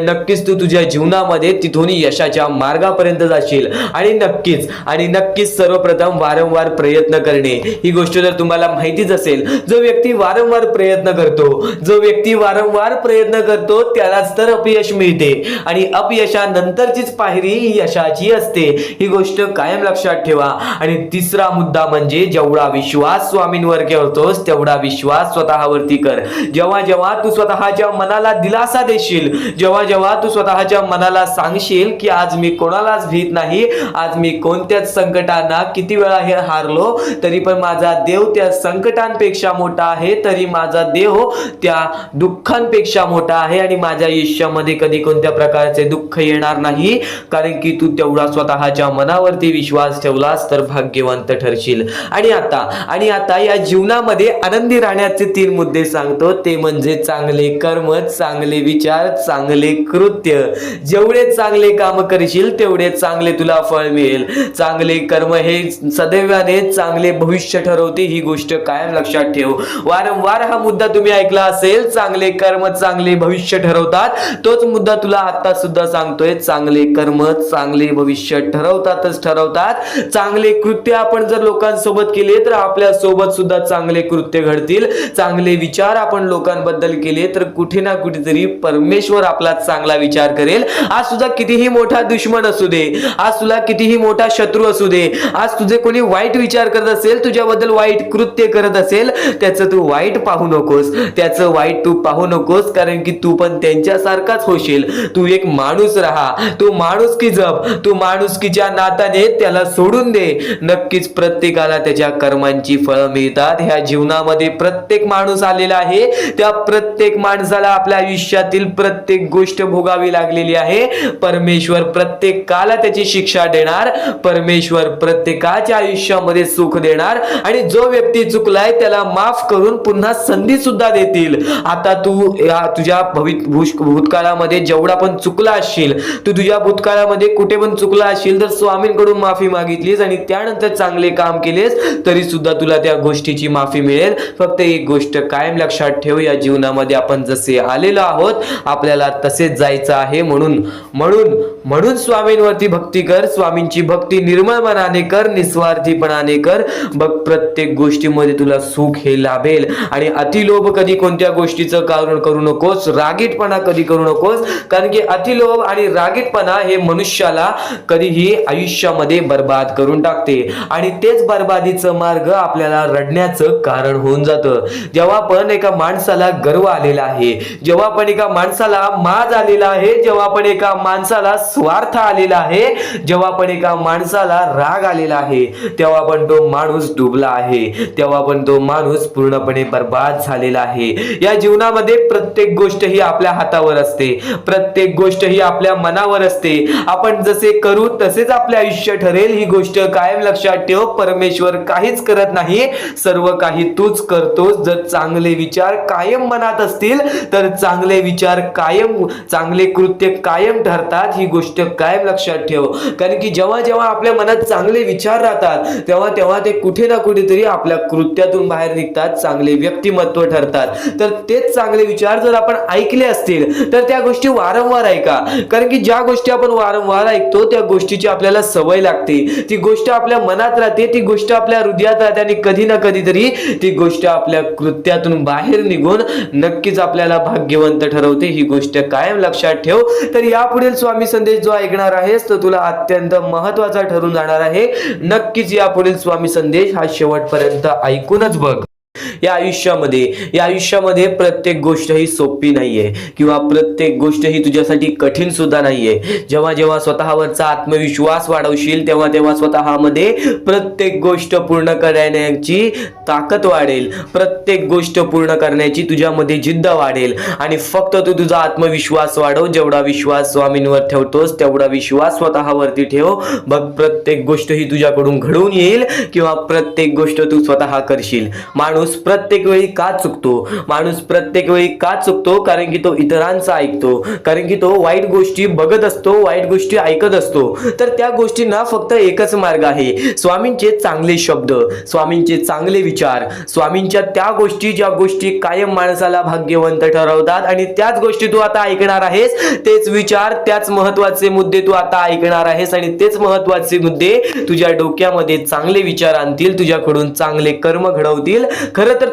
नक्कीच तू तुझ्या जीवनामध्ये तिथून यशाच्या मार्गापर्यंत जाशील. आणि नक्कीच सर्वप्रथम वारंवार प्रयत्न करणे. ही गोष्ट जर तुम्हाला माहितीच असेल, जो व्यक्ती वारंवार प्रयत्न करतो त्यालाच तर अपयश मिळते. आणि अपयशानंतरचीच पायरी ही यशाची असते. ही गोष्ट कायम लक्षात ठेवा. आणि तिसरा मुद्दा म्हणजे जेवढा विश्वास स्वामींवर करतोस तेवढा विश्वास स्वतःवरती कर. जेव्हा तू स्वतःच्या मनाला दिलासा देशील, जेव्हा तू स्वतःच्या मनाला सांगशील की आज मी कोणालाच भीत नाही, आज मी कोणत्याच संकटांना किती वेळा हे हारलो तरी पण माझा देव त्या संकटांपेक्षा मोठा आहे, तरी माझा देव त्या दुःखांपेक्षा मोठा आहे आणि माझ्या आयुष्यामध्ये कधी कोणत्या प्रकारचे दुःख येणार नाही, कारण की तू तेवढा स्वतःच्या मनावरती विश्वास ठेवलास तर भाग्यवंत ठरशील. आणि आता या जीवनामध्ये आनंदी राहण्याचे 3 मुद्दे सांगतो, ते म्हणजे चांगले कर्म, चांगले विचार, चांगले कृत्य. जेवढे चांगले काम करशील तेवढे चांगले तुला फळ मिळेल. चांगले कर्म हे सदैवाने चांगले भविष्य ठरवते. ही गोष्ट कायम लक्षात ठेव. वारंवार हा मुद्दा तुम्ही ऐकला असेल, चांगले कर्म चांगले भविष्य ठरवतात. तोच मुद्दा तुला आता सुद्धा सांगतोय, चांगले कर्म चांगले भविष्य ठरवतात. चांगले कृत्य आपण जर लोकांसोबत केले तर आपल्या सोबत सुद्धा चांगले कृत्य घडतील. चांगले विचार आपण लोकांबद्दल केले तर कुठे ना कुठेतरी परमेश्वर आपला चांगला विचार करेल. आज तुझा कितीही मोठा दुश्मन असू दे, आज तुला कितीही मोठा शत्रू असू दे, आज तुझे कोणी वाईट विचार करत असेल, तुझ्याबद्दल वाईट कृत्य करत असेल, त्याचं तू वाईट पाहू नकोस, कारण की तू पण त्यांच्यासारखाच होशील. तू एक माणूस राहा, तू माणुसकी जप, तू माणुसकीच्या नात्याने त्याला सोडून दे. नक्कीच प्रत्येकाला त्याच्या कर्मांची फळं मिळतात. ह्या जीवनामध्ये प्रत्येक माणूस आलेला आहे, त्या प्रत्येक माणसाला आपल्या आयुष्यातील प्रत्येक गोष्ट भोगावी लागलेली आहे. परमेश्वर प्रत्येकाला त्याची शिक्षा देणार, परमेश्वर प्रत्येकाच्या आयुष्यामध्ये सुख देणार आणि जो व्यक्ती चुकलाय त्याला माफ करून पुन्हा संधी सुद्धा देतील. आता तू तुझ्या भूतकाळामध्ये जेवढा पण चुकला असशील, तू तुझ्या भूतकाळामध्ये कुठे पण चुकला असशील तर स्वामींकडून माफी मागितलीस आणि त्यानंतर चांगले काम केलेस तरी सुद्धा तुला त्या गोष्टीची माफी मिळेल. फक्त एक गोष्ट कायम लक्षात ठेव, या जीवनामध्ये आपण जसे आलेलो आहोत आपल्याला तसेच जायचं आहे. म्हणून स्वामींवरती भक्ती कर. स्वामींची भक्ती निर्मळ मनाने कर, निस्वार्थीपणाने कर. बघ प्रत्येक गोष्टीमध्ये तुला सुख हे लाभेल. आणि अतिलोभ कधी कोणत्या गोष्टीचं कारण करू नकोस, रागीटपणा कधी करू नकोस, कारण की अतिलोभ आणि रागीटपणा हे मनुष्याला कधीही आयुष्यामध्ये बर्बाद करून टाकते आणि तेच बर्बादीचं मार्ग आपल्याला आपल्याला रडण्याचं कारण होऊन जातं. जेव्हा पण एका माणसाला गर्व आलेला आहे, जेव्हा पण एका माणसाला माज आलेला आहे, जेव्हा पण एका माणसाला स्वार्थ आलेला आहे, जेव्हा पण एका माणसाला राग आलेला आहे, तेव्हा पण तो माणूस डुबला आहे, तेव्हा पण तो माणूस पूर्णपणे बर्बाद झालेला आहे. या जीवनामध्ये प्रत्येक गोष्ट ही आपल्या हातावर असते, प्रत्येक गोष्ट ही आपल्या मनावर असते. आपण जसे करू तसेच आपले आयुष्य ठरेल, ही गोष्ट कायम लक्षात ठेव. परमेश्वर काहीच करत नाही, सर्व काही तूच करतोस. जर चांगले विचार कायम मनात असतील तर चांगले विचार कायम, चांगले कृत्य कायम ठरतात. ही गोष्ट कायम लक्षात ठेव. कारण की जेव्हा जेव्हा आपल्या मनात चांगले विचार राहतात तेव्हा तेव्हा ते कुठे ना कुठेतरी आपल्या कृत्यातून बाहेर निघतात, चांगले व्यक्तिमत्व ठरतात. तर तेच चांगले विचार जर आपण ऐकले असतील तर त्या गोष्टी वारंवार ऐका. कारण की ज्या गोष्टी आपण वारंवार ऐकतो त्या गोष्टीची आपल्याला सवय लागते, ती गोष्ट आपल्या मनात राहते, ती गोष्ट आपल्या हृदयात राहते आणि कधी ना कधीतरी ती गोष्ट आपल्या कृत्यातून बाहेर निघून नक्कीच आपल्याला भाग्यवंत ठरवते. ही गोष्ट कायम लक्षात ठेव. तर यापुढील स्वामी संदेश जो ऐकणार आहेस तो तुला अत्यंत महत्वाचा ठरून जाणार आहे. नक्कीच यापुढील स्वामी संदेश हा शेवटपर्यंत ऐकूनच बघ. या आयुष्यामध्ये प्रत्येक गोष्ट ही सोपी नाहीये किंवा प्रत्येक गोष्ट ही तुझ्यासाठी कठीण सुद्धा नाहीये. जेव्हा जेव्हा स्वतःवरचा आत्मविश्वास वाढवशील तेव्हा तेव्हा स्वतःमध्ये प्रत्येक गोष्ट पूर्ण करण्याची ताकद वाढेल, प्रत्येक गोष्ट पूर्ण करण्याची तुझ्यामध्ये जिद्द वाढेल. आणि फक्त तू तुझा आत्मविश्वास वाढव. जेवढा विश्वास स्वामींवर ठेवतोस तेवढा विश्वास स्वतःवरती ठेव. बघ, प्रत्येक गोष्ट ही तुझ्याकडून घडून येईल किंवा प्रत्येक गोष्ट तू स्वतः करशील. माणूस प्रत्येक वेळी का चुकतो? कारण की तो इतरांचा ऐकतो, कारण की तो वाईट गोष्टी बघत असतो, वाईट गोष्टी ऐकत असतो. तर त्या गोष्टींना फक्त एकच मार्ग आहे, स्वामींचे चांगले शब्द, स्वामींचे चांगले विचार, स्वामींच्या त्या गोष्टी ज्या गोष्टी कायम माणसाला भाग्यवंत ठरवतात. आणि त्याच गोष्टी तू आता ऐकणार आहेस, तेच विचार, त्याच महत्वाचे मुद्दे तू आता ऐकणार आहेस आणि तेच महत्वाचे मुद्दे तुझ्या डोक्यामध्ये चांगले विचार आणतील, तुझ्याकडून चांगले कर्म घडवतील. खरं तर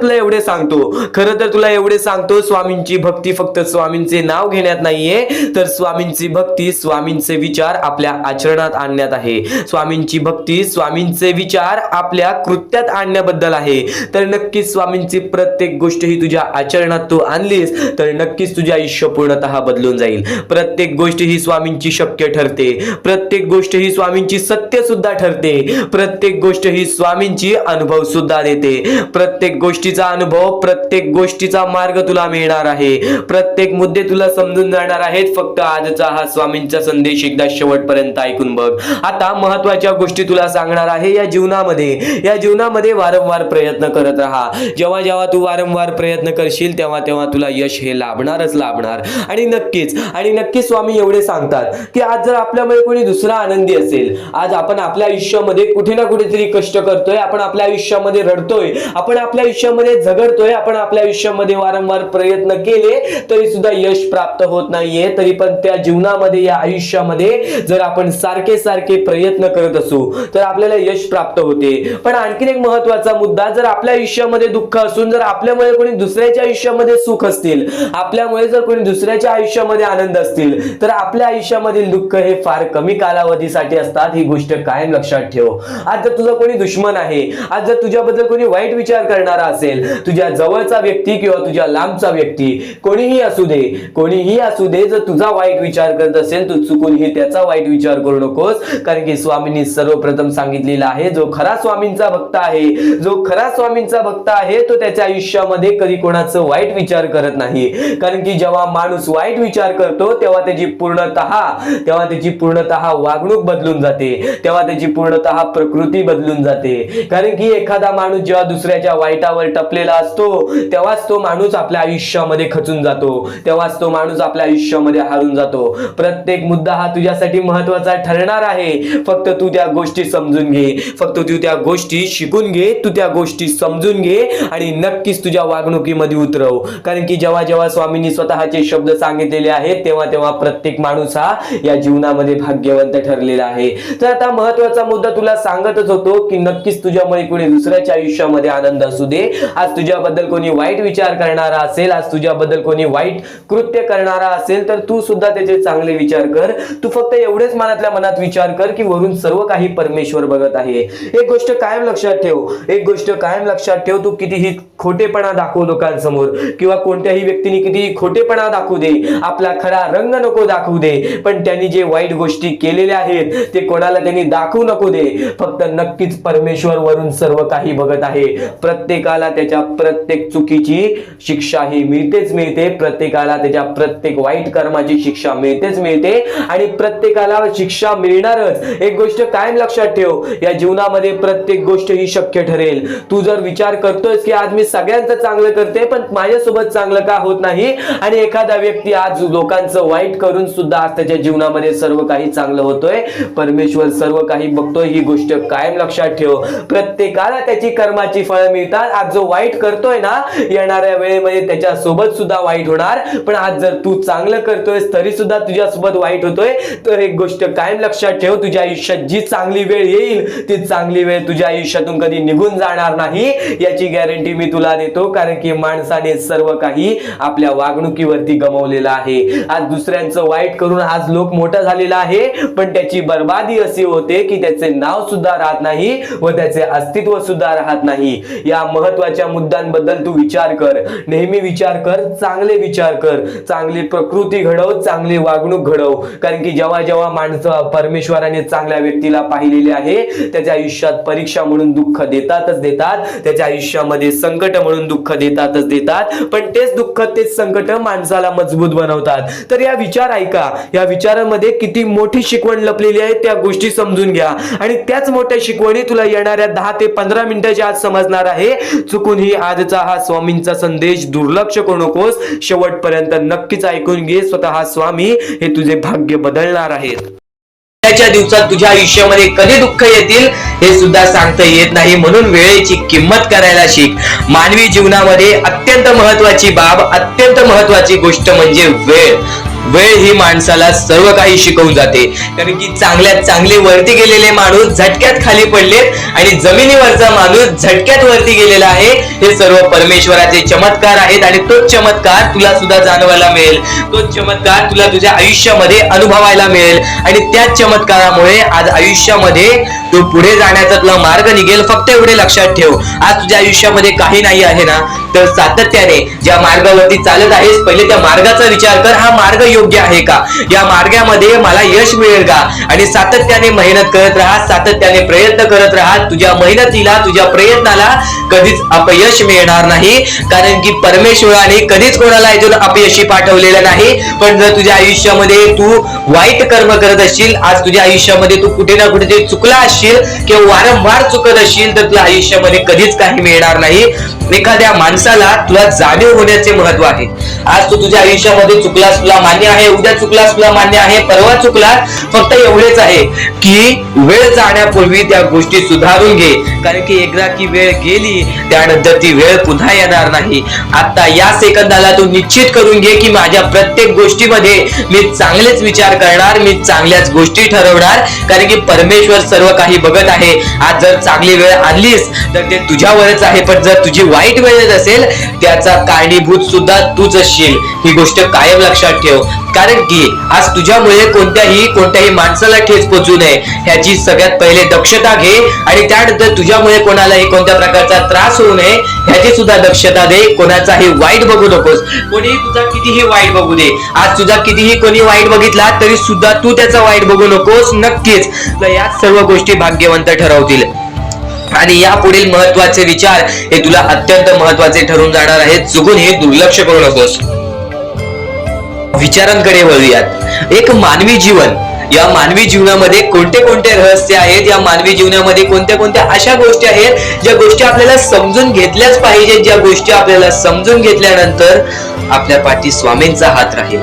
तुला एवढे सांगतो स्वामींची भक्ती फक्त स्वामींचे नाव घेण्यात नाहीये, तर स्वामींची भक्ती स्वामींचे विचार आपल्या आचरणात आणण्यात आहे. स्वामींची भक्ती स्वामींचे विचार आपल्या कृत्यात आणण्याबद्दल आहे. तर नक्कीच स्वामींची प्रत्येक गोष्ट ही तुझ्या आचरणात तू आणलीस तर नक्कीच तुझे आयुष्य पूर्णतः बदलून जाईल. प्रत्येक गोष्ट ही स्वामींची शक्य ठरते, प्रत्येक गोष्ट ही स्वामींची सत्य सुद्धा ठरते, प्रत्येक गोष्ट ही स्वामींची अनुभव सुद्धा देते. प्रत्येक गोष्टीचा अनुभव, प्रत्येक गोष्टीचा मार्ग तुला मिळणार आहे, प्रत्येक मुद्दे तुला समजून जाणार आहेत. फक्त आजचा हा स्वामींचा संदेश एकदा शेवटपर्यंत ऐकून बघ. आता महत्वाच्या गोष्टी तुला सांगणार आहे. या जीवनामध्ये वारंवार प्रयत्न करत राहा. जेव्हा जेव्हा तू वारंवार प्रयत्न करशील तेव्हा तेव्हा तुला यश हे लाभणार. आणि नक्कीच स्वामी एवढे सांगतात की आज जर आपल्यामध्ये कोणी दुसरा आनंदी असेल, आज आपण आपल्या आयुष्यामध्ये कुठे ना कुठेतरी कष्ट करतोय, आपण आपल्या आयुष्यामध्ये रडतोय, आपण आपल्या आयुष्यामध्ये झगडतोय, आपण आपल्या आयुष्यामध्ये वारंवार प्रयत्न केले तरी सुद्धा यश प्राप्त होत नाहीये, तरी पण त्या जीवनामध्ये, या आयुष्यामध्ये जर आपण सारखे प्रयत्न करत असू तर आपल्याला यश प्राप्त होते. पण आणखीन एक महत्वाचा मुद्दा, जर आपल्या आयुष्यामध्ये दुःख असून जर आपल्यामुळे कोणी दुसऱ्याच्या आयुष्यामध्ये सुख असतील, आपल्यामुळे जर कोणी दुसऱ्याच्या आयुष्यामध्ये आनंद असतील तर आपल्या आयुष्यामधील दुःख हे फार कमी कालावधीसाठी असतात. ही गोष्ट कायम लक्षात ठेव. आज जर तुझा कोणी दुश्मन आहे, आज जर तुझ्याबद्दल कोणी वाईट विचार करणारा असेल, तुझ्या जवळचा व्यक्ती किंवा तुझ्या लांबचा व्यक्ती, कोणीही असू दे, जर तुझा वाईट विचार करत असेल तू चुकूनही त्याचा वाईट विचार करू नकोस. कारण की स्वामींनी सर्वप्रथम सांगितलेलं आहे, जो खरा स्वामींचा भक्त आहे तो त्याच्या आयुष्यामध्ये कधी कोणाचं वाईट विचार करत नाही. कारण की जेव्हा माणूस वाईट विचार करतो तेव्हा त्याची पूर्णतः वागणूक बदलून जाते, तेव्हा त्याची पूर्णतः प्रकृती बदलून जाते. कारण की एखादा माणूस जेव्हा दुसऱ्याच्या वाईटावर टपलेला असतो तेव्हाच तो माणूस आपल्या आयुष्यामध्ये खचून जातो, तेव्हाच तो माणूस आपल्या आयुष्यामध्ये हारून जातो. प्रत्येक मुद्दा हा तुझ्यासाठी महत्वाचा ठरणार आहे. फक्त तू त्या गोष्टी समजून घे, फक्त तू त्या गोष्टी शिकून घे, तू त्या गोष्टी समजून घे आणि नक्कीच तुझ्या वागणुकीमध्ये उतरव. कारण की जेव्हा जेव्हा स्वामींनी स्वतःचे शब्द सांगितलेले आहेत तेव्हा तेव्हा प्रत्येक माणूस हा या जीवनामध्ये भाग्यवंत ठरलेला आहे. तर आता महत्वाचा मुद्दा तुला सांगतच होतो की नक्कीच तुझ्यामुळे कोणी दुसऱ्याच्या आयुष्यामध्ये आनंद असू दे, आज तुझ्याबद्दल कोणी वाईट विचार करणारा असेल, आज तुझ्याबद्दल कोणी वाईट कृत्य करणारा असेल तर तू सुद्धा त्याचे चांगले विचार कर. तू फक्त एवढेच मनातल्या मनात विचार कर की वरून सर्व काही परमेश्वर बघत आहे. एक गोष्ट कायम लक्षात ठेव, एक गोष्ट कायम लक्षात ठेव, तू कितीही खोटेपणा दाखव लोकांसमोर किंवा कोणत्याही व्यक्तीने कितीही खोटेपणा दाखवू दे, आपला खरा रंग नको दाखवू दे, पण त्यांनी जे वाईट गोष्टी केलेल्या आहेत ते कोणाला त्यांनी दाखवू नको दे. फक्त नक्कीच परमेश्वर वरून सर्व काही बघत आहे. प्रत्येकाला त्याच्या प्रत्येक चुकीची शिक्षा ही मिळतेच मिळते, प्रत्येकाला त्याच्या प्रत्येक वाईट कर्माची शिक्षा मिळतेच मिळते आणि प्रत्येकाला शिक्षा मिळणारच. एक गोष्ट कायम लक्षात ठेव, या जीवनामध्ये प्रत्येक गोष्ट ही शक्य ठरेल. तू जर विचार करतोयस की आज मी सगळ्यांचं चांगलं करते पण माझ्यासोबत चांगलं का होत नाही, आणि एखादा व्यक्ती आज लोकांचं वाईट करून सुद्धा आज त्याच्या जीवनामध्ये सर्व काही चांगलं होतोय, परमेश्वर सर्व काही बघतोय. ही गोष्ट कायम लक्षात ठेव. प्रत्येकाला त्याची कर्माची फळं मिळतात. आज जो वाईट करतोय ना, येणाऱ्या वेळेमध्ये त्याच्या सोबत सुद्धा वाईट होणार, पण आज जर तू चांगलं करतोयस तरी सुद्धा तुझ्यासोबत वाईट होतोय. तर एक गोष्ट कायम लक्षात ठेव, तुझ्या आयुष्यात जी चांगली वेळ येईल ती चांगली वेळ तुझ्या आयुष्यातून कधी निघून जाणार नाही, याची गॅरंटी मी तुला देतो. कारण की माणसाने सर्व काही आपल्या वागणुकीवरती गमावलेलं आहे. आज दुसऱ्यांचं वाईट करून आज लोक मोठा झालेला आहे, पण त्याची बर्बादी अशी होते की त्याचे नाव सुद्धा राहत नाही व त्याचे अस्तित्व सुद्धा राहत नाही. या महत्वाच्या मुद्द्यांबद्दल तू विचार कर, नेहमी विचार कर, चांगले विचार कर, चांगली प्रकृती घडव, चांगली वागणूक घडव. कारण की जेव्हा जेव्हा माणसं परमेश्वराने चांगल्या व्यक्तीला पाहिलेले आहे, त्याच्या आयुष्यात परीक्षा म्हणून दुःख देतातच देतात, त्याच्या आयुष्यामध्ये संकट म्हणून दुःख देतातच देतात, पण तेच दुःख तेच संकट माणसाला मजबूत बनवतात. तर या विचार ऐका, या विचारांमध्ये किती मोठी शिकवण लपलेली आहे त्या गोष्टी समजून घ्या आणि त्याच मोठ्या शिकवणी तुला येणाऱ्या 10 ते 15 मिनिटाच्या आत समजणार आहे. चुकूनही आजचा हा स्वामींचा संदेश दुर्लक्ष करू नकोस, शेवटपर्यंत नक्कीच ऐकून घे. स्वतः स्वामी हे तुझे भाग्य बदलणार आहेत. च्या दिवसात तुझ्या आयुष्यामध्ये कधी दुःख येतील हे सुद्धा सांगता येत नाही, म्हणून वेळेची किंमत करायला शिक. मानवी जीवनामध्ये अत्यंत महत्वाची बाब, अत्यंत महत्वाची गोष्ट म्हणजे वेळ. वेळ ही माणसाला सर्व काही शिकवून जाते. कारण की चांगल्यात चांगले वरती गेलेले माणूस झटक्यात खाली पडलेत आणि जमिनीवरचा माणूस झटक्यात वरती गेलेला आहे. हे सर्व परमेश्वराचे चमत्कार आहेत आणि तोच चमत्कार तुला सुद्धा जाणवायला मिळेल, तोच चमत्कार तुला तुझ्या आयुष्यामध्ये अनुभवायला मिळेल आणि त्याच चमत्कारामुळे आज आयुष्यामध्ये तू पुढे जाण्याचा तुला मार्ग निघेल. फक्त एवढे लक्षात ठेव, आज तुझ्या आयुष्यामध्ये काही नाही आहे ना, तर सातत्याने ज्या मार्गावरती चालत आहेस पहिले त्या मार्गाचा विचार कर. हा मार्ग योग्य आहे का, या मार्गामध्ये मला यश मिळेल का, आणि सातत्याने मेहनत करत राहा, सातत्याने प्रयत्न करत राहा. तुझ्या मेहनतीला, तुझ्या प्रयत्नाला कधीच अपयश मिळणार नाही, कारण की परमेश्वराने कधीच कोणाला इथून अपयशी पाठवलेलं नाही. पण जर तुझ्या आयुष्यामध्ये तू वाईट कर्म करत असशील, आज तुझ्या आयुष्यामध्ये तू कुठे ना कुठे चुकला असशील किंवा वारंवार चुकत असशील, तर तुझ्या आयुष्यामध्ये कधीच काही मिळणार नाही. एखाद्या माणसाला तुला जाणीव होण्याचे महत्व आहे. आज तू तुझ्या आयुष्यामध्ये चुकलास, तुला मान्य आहे, उद्या चुकलास, तुला मान्य आहे, परवा चुकलास, फक्त एवढेच आहे की वेळ जाण्यापूर्वी त्या गोष्टी सुधारून घे. कारण की एकदा की वेळ गेली त्यानंतर ती वेळ पुन्हा येणार नाही. आता या सेकंदाला तू निश्चित करून घे की माझ्या प्रत्येक गोष्टीमध्ये मी चांगलेच विचार करणार, मी चांगल्याच गोष्टी ठरवणार, कारण की परमेश्वर सर्व काही बघत आहे. आज जर चांगली वेळ आणलीस तर ते तुझ्यावरच आहे, पण जर तुझी वाईट वेळ असेल त्याचा कारणीभूत सुद्धा तूच असशील. ही गोष्ट कायम लक्षात ठेव. कारण की आज तुझ्यामुळे कोणत्याही माणसाला ठेच पोचू नये ह्याची सगळ्यात पहिले दक्षता घे, आणि त्यानंतर तुझ्यामुळे कोणालाही कोणत्या प्रकारचा त्रास होऊ नये ह्याची सुद्धा दक्षता दे. कोणाचाही वाईट बघू नकोस, कोणीही तुझा कितीही वाईट बघू दे. आज तुझा कितीही कोणी वाईट बघितला तरी सुद्धा तू त्याचा वाईट बघू नकोस. नक्कीच याच सर्व गोष्टी भाग्यवंत ठरवतील आणि या पुढील महत्वाचे विचार हे तुला अत्यंत महत्वाचे ठरून जाणार आहेत. चुकून हे दुर्लक्ष करू नकोस. विचारांकडे वळूयात. एक मानवी जीवन, या मानवी जीवनामध्ये कोणते कोणते रहस्य आहेत, या मानवी जीवनामध्ये कोणत्या कोणत्या अशा गोष्टी आहेत ज्या गोष्टी आपल्याला समजून घेतल्याच पाहिजेत, ज्या गोष्टी आपल्याला समजून घेतल्यानंतर आपल्या पाठी स्वामींचा हात राहील.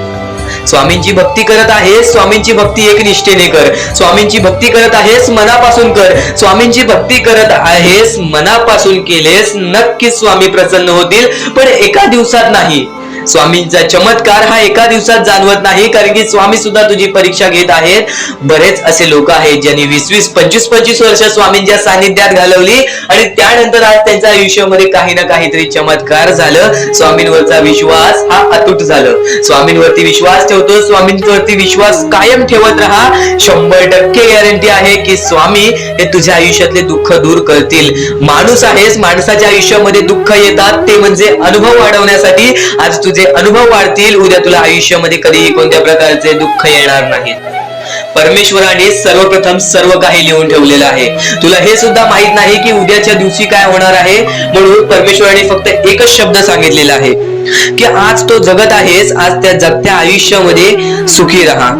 स्वामींची भक्ती करत आहेस, स्वामींची भक्ती एक निष्ठेने कर. स्वामींची भक्ती करत आहेस, मनापासून कर. स्वामींची भक्ती करत आहेस, मनापासून केलेस, नक्कीच स्वामी प्रसन्न होतील. पण एका दिवसात नाही, स्वामींचा चमत्कार हा एका दिवसात जाणवत नाही, कारण की स्वामी सुद्धा तुझी परीक्षा घेत आहेत. बरेच असे लोक आहेत ज्यांनी 20-20, 25-25 वर्ष स्वामींच्या सानिध्यात घालवली आणि त्यानंतर आज त्यांच्या आयुष्यामध्ये काही ना काहीतरी चमत्कार झालं. स्वामींवरचा विश्वास हा अतूट झालं. स्वामींवरती विश्वास ठेवतो, स्वामींवरती विश्वास कायम ठेवत राहा. 100% गॅरंटी आहे की स्वामी हे तुझ्या आयुष्यातले दुःख दूर करतील. माणूस आहेस, माणसाच्या आयुष्यामध्ये दुःख येतात, ते म्हणजे अनुभव वाढवण्यासाठी. आज तुझे अनुभव वाढतील, उद्या तुला आयुष्यामध्ये कधीही कोणत्या प्रकारचे दुःख येणार नाही. परमेश्वराने सर्वप्रथम सर्व काही लिहून ठेवलेलं आहे. तुला हे सुद्धा माहित नाही की उद्याच्या दिवशी काय होणार आहे, म्हणून परमेश्वराने फक्त एकच शब्द सांगितलेला आहे की आज तो जगत आहेस, आज त्या जगत्या आयुष्यामध्ये सुखी राहा.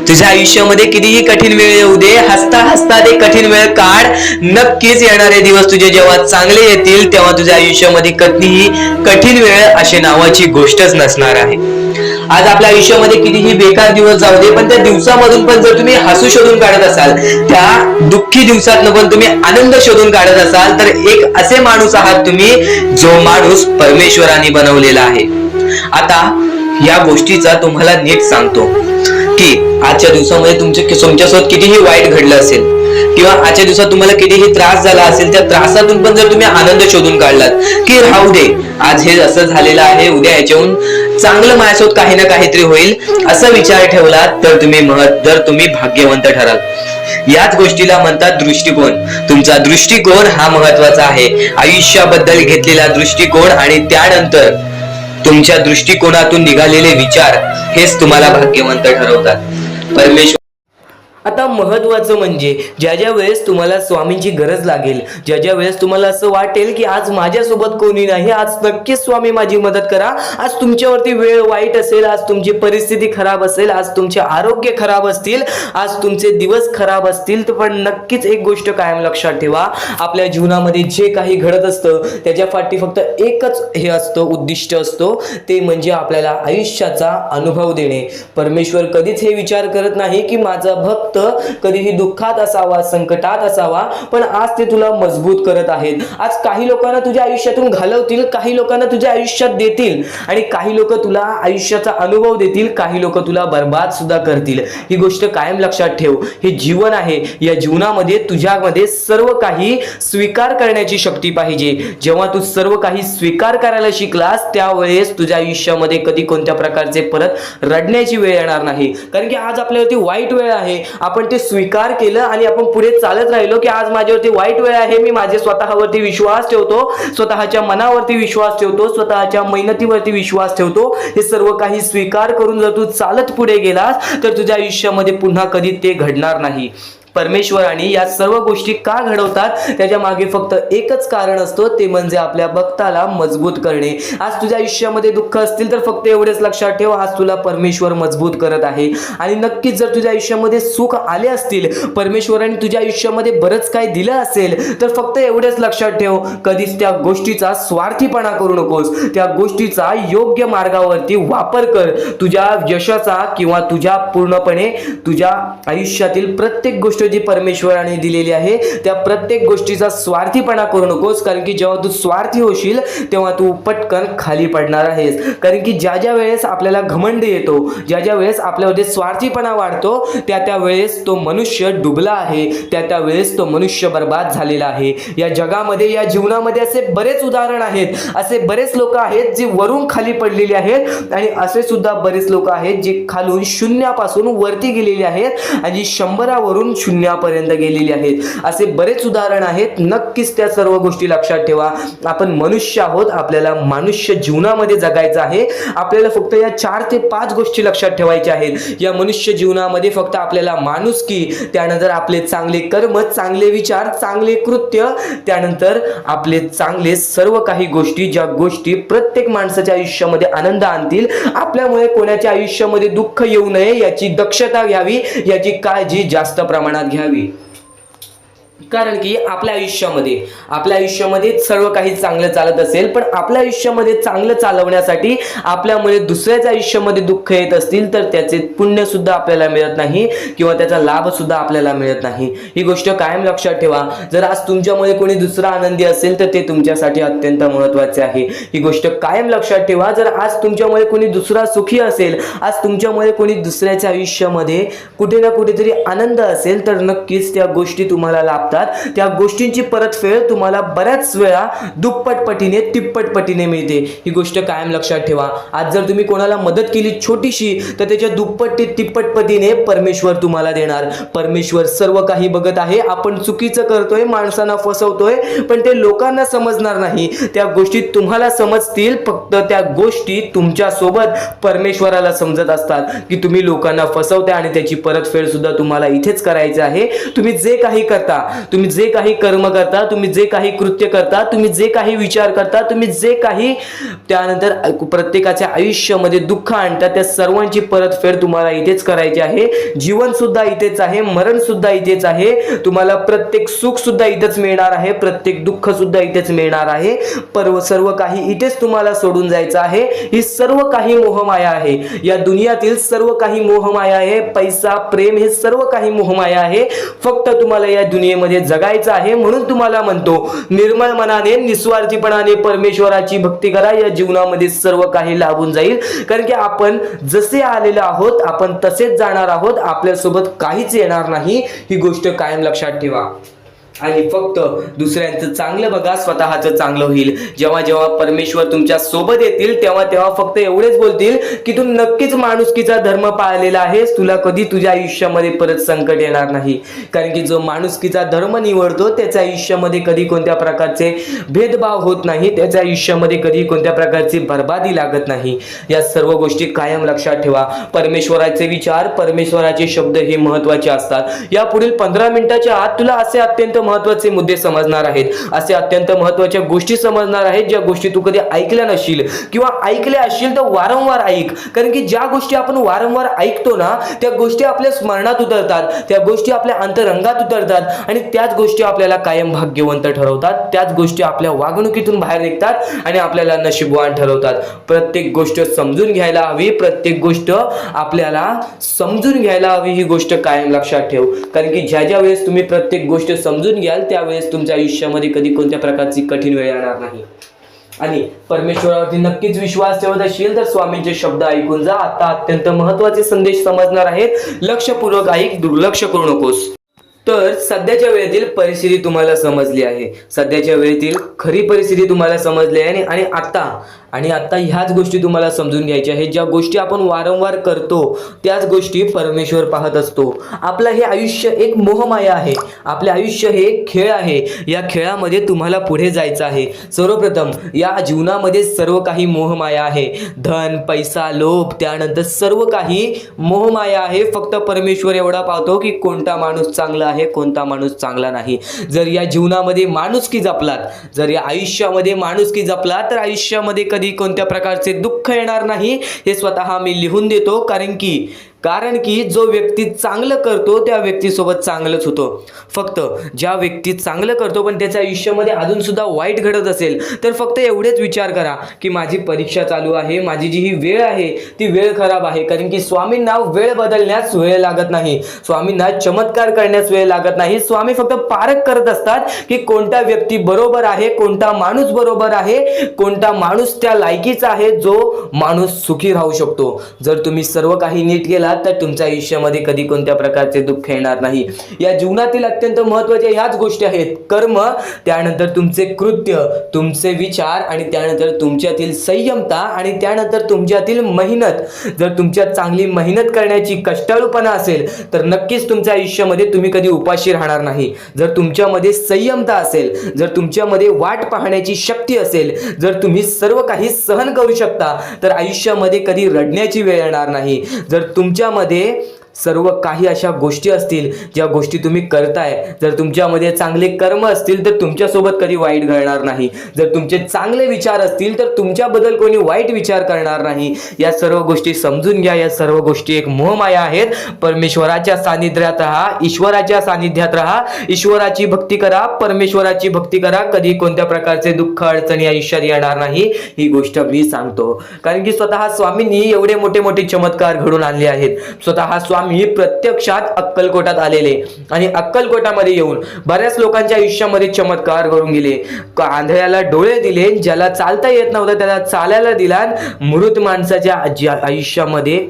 तुझ्या आयुष्यामध्ये कितीही कठीण वेळ येऊ दे, हसता हसता ते कठीण वेळ काढ. नक्कीच येणारे दिवस तुझे जेव्हा चांगले येतील तेव्हा तुझ्या आयुष्यामध्ये कधीही कठीण वेळ अशी नावाची गोष्टच नसणार आहे. आज आपल्या आयुष्यामध्ये कितीही बेकार दिवस जाऊ दे, पण त्या दिवसामधून पण जर तुम्ही हसू शोधून काढत असाल, त्या दुःखी दिवसातनं पण तुम्ही आनंद शोधून काढत असाल, तर एक असे माणूस आहात तुम्ही जो माणूस परमेश्वराने बनवलेला आहे. आता या गोष्टीचा तुम्हाला नीट सांगतो की आजच्या दिवसामध्ये तुमच्यासोबत कितीही वाईट घडलं असेल किंवा आजच्या दिवसात तुम्हाला कितीही त्रास झाला असेल, त्या त्रासातून पण जर तुम्ही आनंद शोधून काढलात की राहू दे, आज हे असं झालेलं आहे, उद्या याच्याहून चांगलं माझ्यासोबत काही ना काहीतरी होईल, असा विचार ठेवला तर तुम्ही भाग्यवंत ठराल. याच गोष्टीला म्हणतात दृष्टिकोन. तुमचा दृष्टिकोन हा महत्वाचा आहे. आयुष्याबद्दल घेतलेला दृष्टिकोन आणि त्यानंतर तुमच्या दृष्टिकोनातून निघालेले विचार हेच तुम्हाला भाग्यवंत ठरवतात. परमेश्वर आता महत्वाचं म्हणजे ज्या ज्या वेळेस तुम्हाला स्वामींची गरज लागेल, ज्या ज्या वेळेस तुम्हाला असं वाटेल की आज माझ्यासोबत कोणी नाही, आज नक्कीच स्वामी माझी मदत करा, आज तुमच्यावरती वेळ वाईट असेल, आज तुमची परिस्थिती खराब असेल, आज तुमचे आरोग्य खराब असतील, आज तुमचे दिवस खराब असतील, तर पण नक्कीच एक गोष्ट कायम लक्षात ठेवा, आपल्या जीवनामध्ये जे काही घडत असतं त्याच्या पाठी फक्त एकच हे असतं, उद्दिष्ट असतो, ते म्हणजे आपल्याला आयुष्याचा अनुभव देणे. परमेश्वर कधीच हे विचार करत नाही की माझा भक्त कधीही दुःखात असावा, संकटात असावा, पण आज ते तुला मजबूत करत आहेत. आज काही लोकांना तुझ्या आयुष्यातून घालवतील, काही लोकांना तुझ्या आयुष्यात देतील आणि काही लोक तुला आयुष्याचा अनुभव देतील, काही लोक तुला बर्बाद सुद्धा करतील. ही गोष्ट कायम लक्षात ठेव. हे जीवन आहे, या जीवनामध्ये तुझ्यामध्ये सर्व काही स्वीकार करण्याची शक्ती पाहिजे. जेव्हा तू सर्व काही स्वीकार करायला शिकलास त्यावेळेस तुझ्या आयुष्यामध्ये कधी कोणत्या प्रकारचे परत रडण्याची वेळ येणार नाही. कारण की आज आपल्यावरती वाईट वेळ आहे, आपण ते स्वीकार केलं आणि आपण पुढे चालत राहिलो की आज माझ्यावरती वाईट वेळ आहे, मी माझे स्वतःवरती विश्वास ठेवतो, स्वतःच्या मनावरती विश्वास ठेवतो, स्वतःच्या मेहनतीवरती विश्वास ठेवतो. हे सर्व काही स्वीकार करून जर तू चालत पुढे गेलास तर तुझ्या आयुष्यामध्ये पुन्हा कधी ते घडणार नाही. परमेश्वराने या सर्व गोष्टी का घडवतात त्याच्या मागे फक्त एकच कारण असतो, ते म्हणजे आपल्या भक्ताला मजबूत करणे. आज तुझ्या आयुष्यामध्ये दुःख असतील तर फक्त एवढेच लक्षात ठेव, आज तुला परमेश्वर मजबूत करत आहे. आणि नक्कीच जर तुझ्या आयुष्यामध्ये सुख आले असतील, परमेश्वराने तुझ्या आयुष्यामध्ये बरंच काही दिलं असेल, तर फक्त एवढेच लक्षात ठेव, कधीच त्या गोष्टीचा स्वार्थीपणा करू नकोस. त्या गोष्टीचा योग्य मार्गावरती वापर कर. तुझ्या यशाचा किंवा तुझ्या पूर्णपणे तुझ्या आयुष्यातील प्रत्येक गोष्ट जी परमेश्वराने दिलेली आहे त्या प्रत्येक गोष्टीचा स्वार्थीपणा करू नकोस. कारण की जेव्हा तू स्वार्थी होशील तेव्हा तू पटकन खाली पडणार आहेस. कारण की ज्या ज्या वेळेस आपल्याला घमंड येतो, ज्या ज्या वेळेस आपल्यामध्ये स्वार्थीपणा वाढतो, त्या वेळेस तो मनुष्य डुबला आहे, त्या वेळेस तो मनुष्य बर्बाद झालेला आहे. या जगामध्ये, या जीवनामध्ये असे बरेच उदाहरण आहेत, असे बरेच लोक आहेत जे वरून खाली पडलेले आहेत आणि असे सुद्धा बरेच लोक आहेत जे खालून शून्यापासून वरती गेलेले आहेत आणि 100 वरून शून्यापर्यंत गेलेली आहेत. असे बरेच उदाहरण आहेत. नक्कीच त्या सर्व गोष्टी लक्षात ठेवा. आपण मनुष्य आहोत, आपल्याला मनुष्य जीवनामध्ये जगायचं आहे. आपल्याला फक्त या 4 ते 5 गोष्टी लक्षात ठेवायच्या आहेत. या मनुष्य जीवनामध्ये फक्त आपल्याला माणुसकी, त्यानंतर आपले चांगले कर्म, चांगले विचार, चांगले कृत्य, त्यानंतर आपले चांगले सर्व काही गोष्टी, ज्या गोष्टी प्रत्येक माणसाच्या आयुष्यामध्ये आनंद आणतील, आपल्यामुळे कोणाच्या आयुष्यामध्ये दुःख येऊ नये याची दक्षता घ्यावी, याची काळजी जास्त प्रमाणात घ्यावी. कारण की आपल्या आयुष्यामध्ये सर्व काही चांगलं चालत असेल, पण आपल्या आयुष्यामध्ये चांगलं चालवण्यासाठी आपल्यामुळे दुसऱ्याच्या आयुष्यामध्ये दुःख येत असतील तर त्याचे पुण्य सुद्धा आपल्याला मिळत नाही किंवा त्याचा लाभ सुद्धा आपल्याला मिळत नाही. ही गोष्ट कायम लक्षात ठेवा. जर आज तुमच्यामुळे कोणी दुसरा आनंदी असेल तर ते तुमच्यासाठी अत्यंत महत्त्वाचे आहे. ही गोष्ट कायम लक्षात ठेवा. जर आज तुमच्यामुळे कोणी दुसरा सुखी असेल, आज तुमच्यामुळे कोणी दुसऱ्याच्या आयुष्यामध्ये कुठे ना कुठेतरी आनंद असेल तर नक्कीच त्या गोष्टी तुम्हाला लाभतात. त्या गोष्टींची परतफेड तुम्हाला बऱ्याच वेळा दुप्पट पटीने तिप्पट पटीने मिळते. ही गोष्ट कायम लक्षात ठेवा. आज जर तुम्ही कोणाला मदत केली छोटीशी तर त्याच्या दुप्पट ते तिप्पट पटीने परमेश्वर तुम्हाला देणार. परमेश्वर सर्व काही बघत आहे. आपण चुकीचं करतोय, माणसांना फसवतोय, पण ते लोकांना समजणार नाही. त्या गोष्टी तुम्हाला समजतील, फक्त त्या गोष्टी तुमच्या सोबत परमेश्वराला समजत असतात की तुम्ही लोकांना फसवताय आणि त्याची परतफेड सुद्धा तुम्हाला इथेच करायची आहे. तुम्ही जे काही करता, तुम्ही जे काही कर्म करता, तुम्ही जे काही कृत्य करता, तुम्ही जे काही विचार करता, तुम्ही जे काही त्यानंतर प्रत्येकाच्या आयुष्यामध्ये दुःख आणता, त्या सर्वांची परतफेड तुम्हाला इथेच करायची आहे. जीवन सुद्धा इथेच आहे, मरण सुद्धा इथेच आहे. तुम्हाला प्रत्येक सुख सुद्धा इथेच मिळणार आहे, प्रत्येक दुःख सुद्धा इथेच मिळणार आहे. सर्व काही इथेच तुम्हाला सोडून जायचं आहे. ही सर्व काही मोहमाया आहे. या दुनियातील सर्व काही मोहमाया आहे. पैसा, प्रेम हे सर्व काही मोहमाया आहे. फक्त तुम्हाला या दुनियेमध्ये जगायचं आहे. म्हणून तुम्हाला म्हणतो, निर्मळ मनाने निस्वार्थीपणाने परमेश्वराची भक्ती करा. या जीवनामध्ये सर्व काही लाभून जाईल. कारण की आपण जसे आलेलो आहोत आपण तसेच जाणार आहोत. आपल्यासोबत काहीच येणार नाही. ही गोष्ट कायम लक्षात ठेवा. आणि फक्त दुसऱ्यांचं चांगलं बघा, स्वतःचं चांगलं होईल. जेव्हा जेव्हा परमेश्वर तुमच्या सोबत येतील तेव्हा तेव्हा फक्त एवढेच बोलतील की तू नक्कीच माणुसकीचा धर्म पाळलेला आहेस, तुला कधी तुझ्या आयुष्यामध्ये परत संकट येणार नाही. कारण की जो माणुसकीचा धर्म निवडतो त्याच्या आयुष्यामध्ये कधी कोणत्या प्रकारचे भेदभाव होत नाही, त्याच्या आयुष्यामध्ये कधी कोणत्या प्रकारची बर्बादी लागत नाही. या सर्व गोष्टी कायम लक्षात ठेवा. परमेश्वराचे विचार, परमेश्वराचे शब्द हे महत्त्वाचे असतात. या पुढील 15 मिनिटाच्या आत तुला असे अत्यंत महत्त्वाचे मुद्दे समजणार आहेत, असे अत्यंत महत्त्वाच्या गोष्टी समजणार आहेत ज्या गोष्टी तू कधी ऐकल्या नसशील किंवा ऐकल्या असशील तर वारंवार ऐक. कारण की ज्या गोष्टी आपण वारंवार ऐकतो ना त्या गोष्टी आपल्या स्मरणात उतरतात, त्या गोष्टी आपल्या अंतरंगात उतरतात आणि त्याच गोष्टी आपल्याला कायम भाग्यवंत ठरवतात. त्याच गोष्टी आपल्या वागणुकीतून बाहेर निघतात आणि आपल्याला नशीबवान ठरवतात. प्रत्येक गोष्ट समजून घ्यायला हवी, प्रत्येक गोष्ट आपल्याला समजून घ्यायला हवी. ही गोष्ट कायम लक्षात ठेव. कारण की ज्या वेळेस तुम्ही प्रत्येक गोष्ट समजून घ्याल त्यावेळेस तुमच्या आयुष्यामध्ये कधी कोणत्या प्रकारची कठीण वेळ येणार नाही. आणि परमेश्वरावरती नक्कीच विश्वास ठेवत असेल तर स्वामींचे शब्द ऐकून जा. आता अत्यंत महत्त्वाचे संदेश समजणार आहेत. लक्षपूर्वक ऐक, दुर्लक्ष करू नकोस. तर सध्याच्या वेळेतील परिस्थिती तुम्हाला समजली आहे, सध्याच्या वेळेतील खरी परिस्थिती तुम्हाला समजली आहे. आणि आता ह्याच गोष्टी तुम्हाला समजून घ्यायच्या आहेत. ज्या गोष्टी आपण वारंवार करतो त्याच गोष्टी परमेश्वर पाहत असतो. आपलं हे आयुष्य एक मोहमाया आहे, आपले आयुष्य हे एक खेळ आहे. या खेळामध्ये तुम्हाला पुढे जायचं आहे. सर्वप्रथम या जीवनामध्ये सर्व काही मोहमाया आहे. धन, पैसा, लोभ, त्यानंतर सर्व काही मोहमाया आहे. फक्त परमेश्वर एवढा पाहतो की कोणता माणूस चांगला आहे, कोणता माणूस चांगला नाही. जर या जीवनामध्ये माणुसकी जपलात, जर या आयुष्यामध्ये माणुसकी जपलात तर आयुष्यामध्ये कधी कोणत्या प्रकारचे दुःख येणार नाही. हे स्वतः मी लिहून देतो. कारण की जो व्यक्ती चांगलं करतो त्या व्यक्तीसोबत चांगलंच होतं. फक्त ज्या व्यक्ती चांगलं करतो पण त्याच्या आयुष्यामध्ये अजून सुद्धा वाईट घडत असेल तर फक्त एवढेच विचार करा की माझी परीक्षा चालू आहे, माझी जी ही वेळ आहे ती वेळ खराब आहे. कारण की स्वामींना वेळ बदलण्यास वेळ लागत नाही, स्वामींना चमत्कार करण्यास वेळ लागत नाही. स्वामी फक्त पारख करत असतात की कोणता व्यक्ती बरोबर आहे, कोणता माणूस बरोबर आहे, कोणता माणूस त्या लायकीचा आहे जो माणूस सुखी राहू शकतो. जर तुम्ही सर्व काही नीट केला तर तुमच्या आयुष्यामध्ये कधी कोणत्या प्रकारचे दुःख येणार नाही. या जीवनातील अत्यंत महत्त्वाच्या ह्याच गोष्टी आहेत. कर्म, त्यानंतर तुमचे कृत्य, तुमचे विचार आणि त्यानंतर तुमच्यातील संयमता आणि त्यानंतर तुमच्यातील मेहनत. जर तुमच्यात चांगली मेहनत करण्याची कष्टाळूपणा असेल तर नक्कीच तुमच्या आयुष्यामध्ये तुम्ही कधी उपाशी राहणार नाही. जर तुमच्यामध्ये संयमता असेल, जर तुमच्यामध्ये वाट पाहण्याची शक्ती असेल, जर तुम्ही सर्व काही सहन करू शकता तर आयुष्यामध्ये कधी रडण्याची वेळ येणार नाही. जर तुमच्यामध्ये सर्व काही अशा गोष्टी असतील ज्या गोष्टी तुम्ही करताय, जर तुमच्यामध्ये चांगले कर्म असतील तर तुमच्यासोबत कधी वाईट घडणार नाही. जर तुमचे चांगले विचार असतील तर तुमच्याबद्दल कोणी वाईट विचार करणार नाही. या सर्व गोष्टी समजून घ्या. या सर्व गोष्टी एक मोहमाया आहेत. परमेश्वराच्या सानिध्यात राहा, ईश्वराच्या सानिध्यात राहा, ईश्वराची भक्ती करा, परमेश्वराची भक्ती करा. कधी कोणत्या प्रकारचे दुःख अडचणी आयुष्यात येणार नाही. ही गोष्ट मी सांगतो, कारण की स्वतः स्वामींनी एवढे मोठे मोठे चमत्कार घडून आणले आहेत. स्वतः स्वामी प्रत्यक्षात अक्कलकोटात आलेले आणि अक्कलकोटामध्ये येऊन बऱ्याच लोकांच्या आयुष्यामध्ये चमत्कार घडून गेले. आंधळ्याला डोळे दिले, ज्याला चालता येत नव्हतं त्याला चालायला दिला, मृत माणसाच्या आयुष्यामध्ये,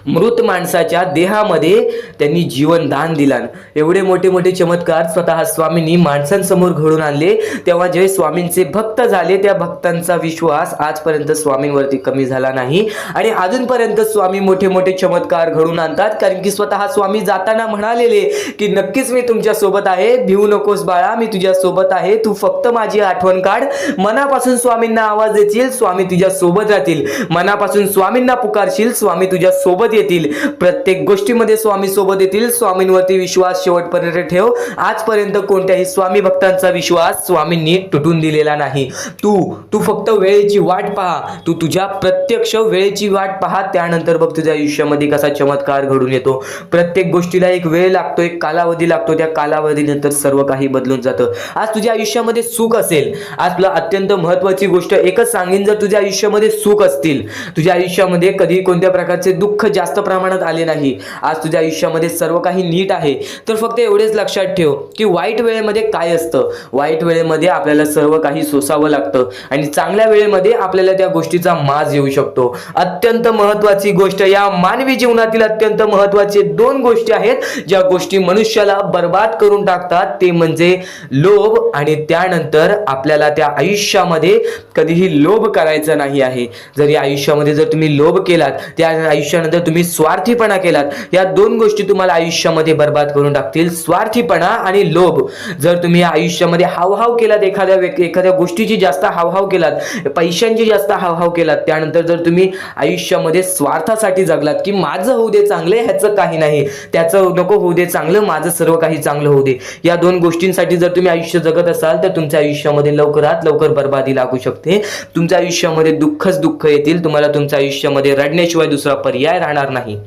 मृत माणसाच्या देहामध्ये त्यांनी जीवनदान दिला. एवढे मोठे मोठे चमत्कार स्वतः स्वामींनी माणसांसमोर घडून आणले. तेव्हा जे स्वामींचे भक्त झाले त्या भक्तांचा विश्वास आजपर्यंत स्वामींवरती कमी झाला नाही आणि अजूनपर्यंत स्वामी मोठे मोठे चमत्कार घडून आणतात. कारण की स्वतः स्वामी जाताना म्हणालेले की नक्कीच मी तुमच्या सोबत आहे, भिवू नकोस बाळा, मी तुझ्या सोबत आहे, तू फक्त माझी आठवण काढ. मनापासून स्वामींना आवाज देशील, स्वामी तुझ्या सोबत राहतील. मनापासून स्वामींना पुकारशील, स्वामी तुझ्या सोबत येतील. प्रत्येक गोष्टीमध्ये स्वामी सोबत येतील. स्वामींवरती विश्वास शेवटपर्यंत ठेव. आजपर्यंत कोणत्याही स्वामी भक्तांचा विश्वास स्वामींनी तुटून दिलेला नाही. तू फक्त वेळेची वाट पहा. तू तुझ्या प्रत्यक्ष वेळेची वाट पहा, त्यानंतर बघ तुझ्या आयुष्यामध्ये कसा चमत्कार घडून येतो. प्रत्येक गोष्टीला एक वेळ लागतो, एक कालावधी लागतो. त्या कालावधीनंतर सर्व काही बदलून जातं. आज तुझ्या आयुष्यामध्ये सुख असेल, आज तुला अत्यंत महत्वाची गोष्ट एकच सांगेन, जर तुझ्या आयुष्यामध्ये सुख असतील, तुझ्या आयुष्यामध्ये कधी कोणत्या प्रकारचे दुःख जास्त प्रमाणात आले नाही, आज तुझ्या आयुष्यामध्ये सर्व काही नीट आहे, तर फक्त एवढेच लक्षात ठेव की वाईट वेळेमध्ये काय असतं. वाईट वेळेमध्ये आपल्याला सर्व काही सोसावं लागतं आणि चांगल्या वेळेमध्ये आपल्याला त्या गोष्टीचा माज येऊ शकतो. अत्यंत महत्वाची गोष्ट, या मानवी जीवनातील अत्यंत महत्वाचे 2 गोष्टी आहेत ज्या गोष्टी मनुष्याला बर्बाद करून टाकतात. ते म्हणजे लोभ आणि त्यानंतर आपल्याला त्या आयुष्यामध्ये कधीही लोभ करायचा नाही आहे. जर या आयुष्यामध्ये जर तुम्ही लोभ केलात, त्या आयुष्यानंतर तुम्ही स्वार्थीपणा केलात, या 2 गोष्टी तुम्हाला आयुष्यामध्ये बर्बाद करून टाकतील. स्वार्थीपणा आणि लोभ. जर तुम्ही आयुष्यामध्ये हावभाव केलात, एखाद्या गोष्टीची जास्त हावभाव केलात, पैशांची जास्त हावभाव केलात, त्यानंतर जर तुम्ही आयुष्यामध्ये स्वार्थासाठी जगलात की माझं होऊ दे चांगले, ह्याचं काही नाही, त्याचं नको होऊ दे चांगलं, माझं सर्व काही चांगलं होऊ दे, या 2 गोष्टींसाठी जर तुम्ही आयुष्य जगत असाल तर तुमच्या आयुष्यामध्ये लवकरात लवकर बर्बादी लागू शकते. तुमच्या आयुष्यामध्ये दुःखच दुःख येतील. तुम्हाला तुमच्या आयुष्यामध्ये रडण्याशिवाय दुसरा पर्याय राहणार नाही.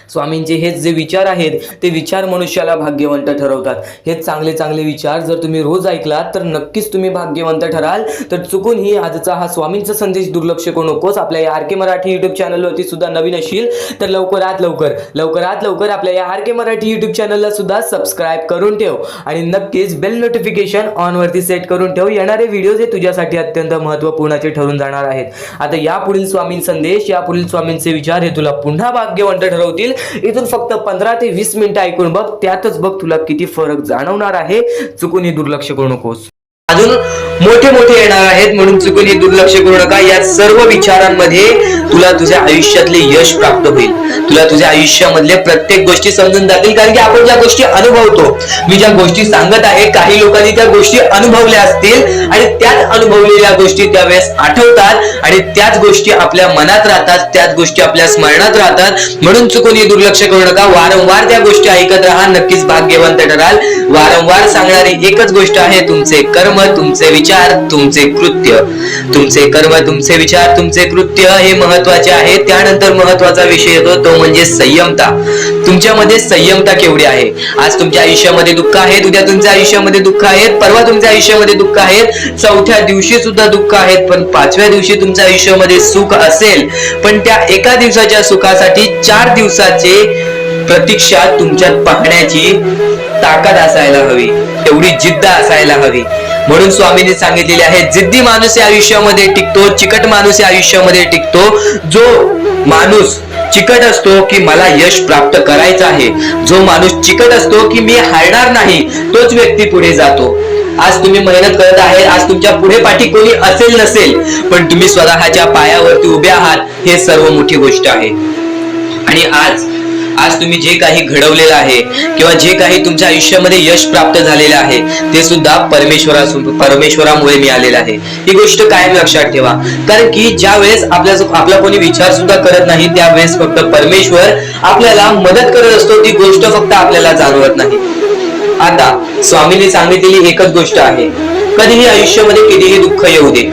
स्वामींचे हेच जे विचार आहेत ते विचार मनुष्याला भाग्यवंत ठरवतात. हे चांगले चांगले विचार जर तुम्ही रोज ऐकलात तर नक्कीच तुम्ही भाग्यवंत ठराल. तर चुकूनही आजचा हा स्वामींचा संदेश दुर्लक्ष करू नकोस. आपल्या या आर के मराठी युट्यूब चॅनलवरती सुद्धा नवीन असशील तर लवकरात लवकर आपल्या या आर के मराठी युट्यूब चॅनलला सुद्धा सबस्क्राईब करून ठेव आणि नक्कीच बेल नोटिफिकेशन ऑन वरती सेट करून ठेव. येणारे व्हिडिओज हे तुझ्यासाठी अत्यंत महत्त्वपूर्णाचे ठरून जाणार आहेत. आता यापुढील स्वामीं संदेश, यापुढील स्वामींचे विचार हे तुला पुन्हा भाग्यवंत ठरवतील. इथून फक्त 15 ते 20 मिनिटं ऐकून बघ, त्यातच बघ तुला किती फरक जाणवणार आहे. चुकूनही दुर्लक्ष करू नकोस. अजून मोठे मोठे येणार आहेत म्हणून चुकून दुर्लक्ष करू नका. या सर्व विचारांमध्ये तुला तुझ्या आयुष्यातले यश प्राप्त होईल. तुला तुझ्या आयुष्यामधले प्रत्येक गोष्टी समजून जातील. कारण की आपण ज्या गोष्टी अनुभवतो, मी ज्या गोष्टी सांगत आहे, काही लोकांनी त्या गोष्टी अनुभवल्या असतील आणि त्याच अनुभवलेल्या गोष्टी त्यावेळेस आठवतात आणि त्याच गोष्टी आपल्या मनात राहतात, त्याच गोष्टी आपल्या स्मरणात राहतात. म्हणून चुकून दुर्लक्ष करू नका. वारंवार त्या गोष्टी ऐकत राहा, नक्कीच भाग्यवंत ठराल. वारंवार सांगणारी एकच गोष्ट आहे, तुमचे कर्म, तुमचे विचार, तुमचे कृत्य. तुमचे कर्म, तुमचे विचार, तुमचे कृत्य हे महत्वाचे आहे. त्यानंतर महत्वाचा विषय येतो तो म्हणजे संयमता. तुमच्यामध्ये संयमता केवढी आहे. आज तुमच्या आयुष्यामध्ये दुःख आहे, उद्या तुमच्या आयुष्यामध्ये दुःख आहेत, परवा तुमच्या आयुष्यामध्ये दुःख आहेत, 4थ्या दिवशी सुद्धा दुःख आहेत, पण 5व्या दिवशी तुमच्या आयुष्यामध्ये सुख असेल. पण त्या एका दिवसाच्या सुखासाठी 4 दिवसाचे प्रतीक्षा तुमच्यात पाहण्याची ताकद असायला हवी, एवढी जिद्द असायला हवी. म्हणून स्वामींनी सांगितलेले आहे, जिद्दी माणूस या आयुष्यामध्ये टिकतो, चिकट माणूस या आयुष्यामध्ये टिकतो. जो माणूस चिकट असतो की मला यश प्राप्त करायचं आहे, जो माणूस चिकट असतो की मी हारणार नाही, तोच व्यक्ती पुढे जातो. आज तुम्ही मेहनत करत आहे, आज तुमच्या पुढे पाठी कोणी असेल नसेल, पण तुम्ही स्वतःच्या पायावरती उभे आहात, हे सर्व मोठी गोष्ट आहे. आणि आज आज तुम्ही जे काही घडवलेलं आहे किंवा जे काही तुमच्या आयुष्यामध्ये यश प्राप्त झालेलं आहे ते सुद्धा परमेश्वरामुळे मिळालेलं आहे. ही गोष्ट कायम लक्षात ठेवा. कारण की ज्या वेळेस आपला कोणी विचार सुद्धा करत नाही त्यावेळेस फक्त परमेश्वर आपल्याला मदत करत असतो. ती गोष्ट फक्त आपल्याला जाणवत नाही. आता स्वामींनी सांगितलेली एकच गोष्ट आहे, कधीही आयुष्यामध्ये कितीही दुःख येऊ दे,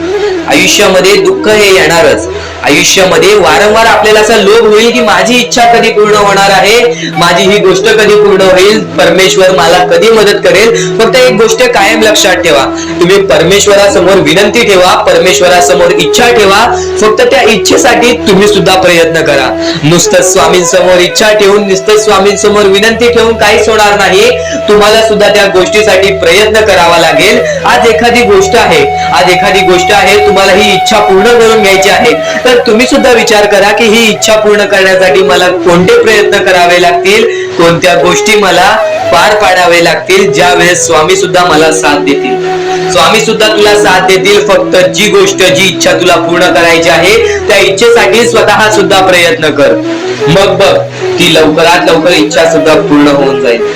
आयुष्यामध्ये दुःख हे येणारच. आयुष्यामध्ये वारंवार आपल्याला असा लोभ होईल की माझी इच्छा कधी पूर्ण होणार आहे, माझी ही गोष्ट कधी पूर्ण होईल, परमेश्वर मला कधी मदत करेल. फक्त एक गोष्ट कायम लक्षात ठेवा, तुम्ही परमेश्वरासमोर विनंती ठेवा, परमेश्वरासमोर इच्छा ठेवा. फक्त त्या इच्छेसाठी तुम्ही सुद्धा प्रयत्न करा. नुसतं स्वामींसमोर इच्छा ठेवून, नुसतं स्वामींसमोर विनंती ठेवून काहीच होणार नाही. तुम्हाला सुद्धा त्या गोष्टीसाठी प्रयत्न करावा लागेल. आज एखादी गोष्ट आहे, तुम्हाला ही इच्छा पूर्ण करून घ्यायची आहे, तर तुम्ही सुद्धा विचार करा की ही इच्छा पूर्ण करण्यासाठी मला कोणते प्रयत्न करावे लागतील, कोणत्या गोष्टी मला पार पाडावे लागतील, ज्या वेळेस स्वामी सुद्धा मला साथ देतील. स्वामी सुद्धा तुला साथ देतील. फक्त जी गोष्ट, जी इच्छा तुला पूर्ण करायची आहे त्या इच्छेसाठी स्वतः सुद्धा प्रयत्न कर. मग बघ ती लवकरात लवकर इच्छा सुद्धा पूर्ण होऊन जाईल.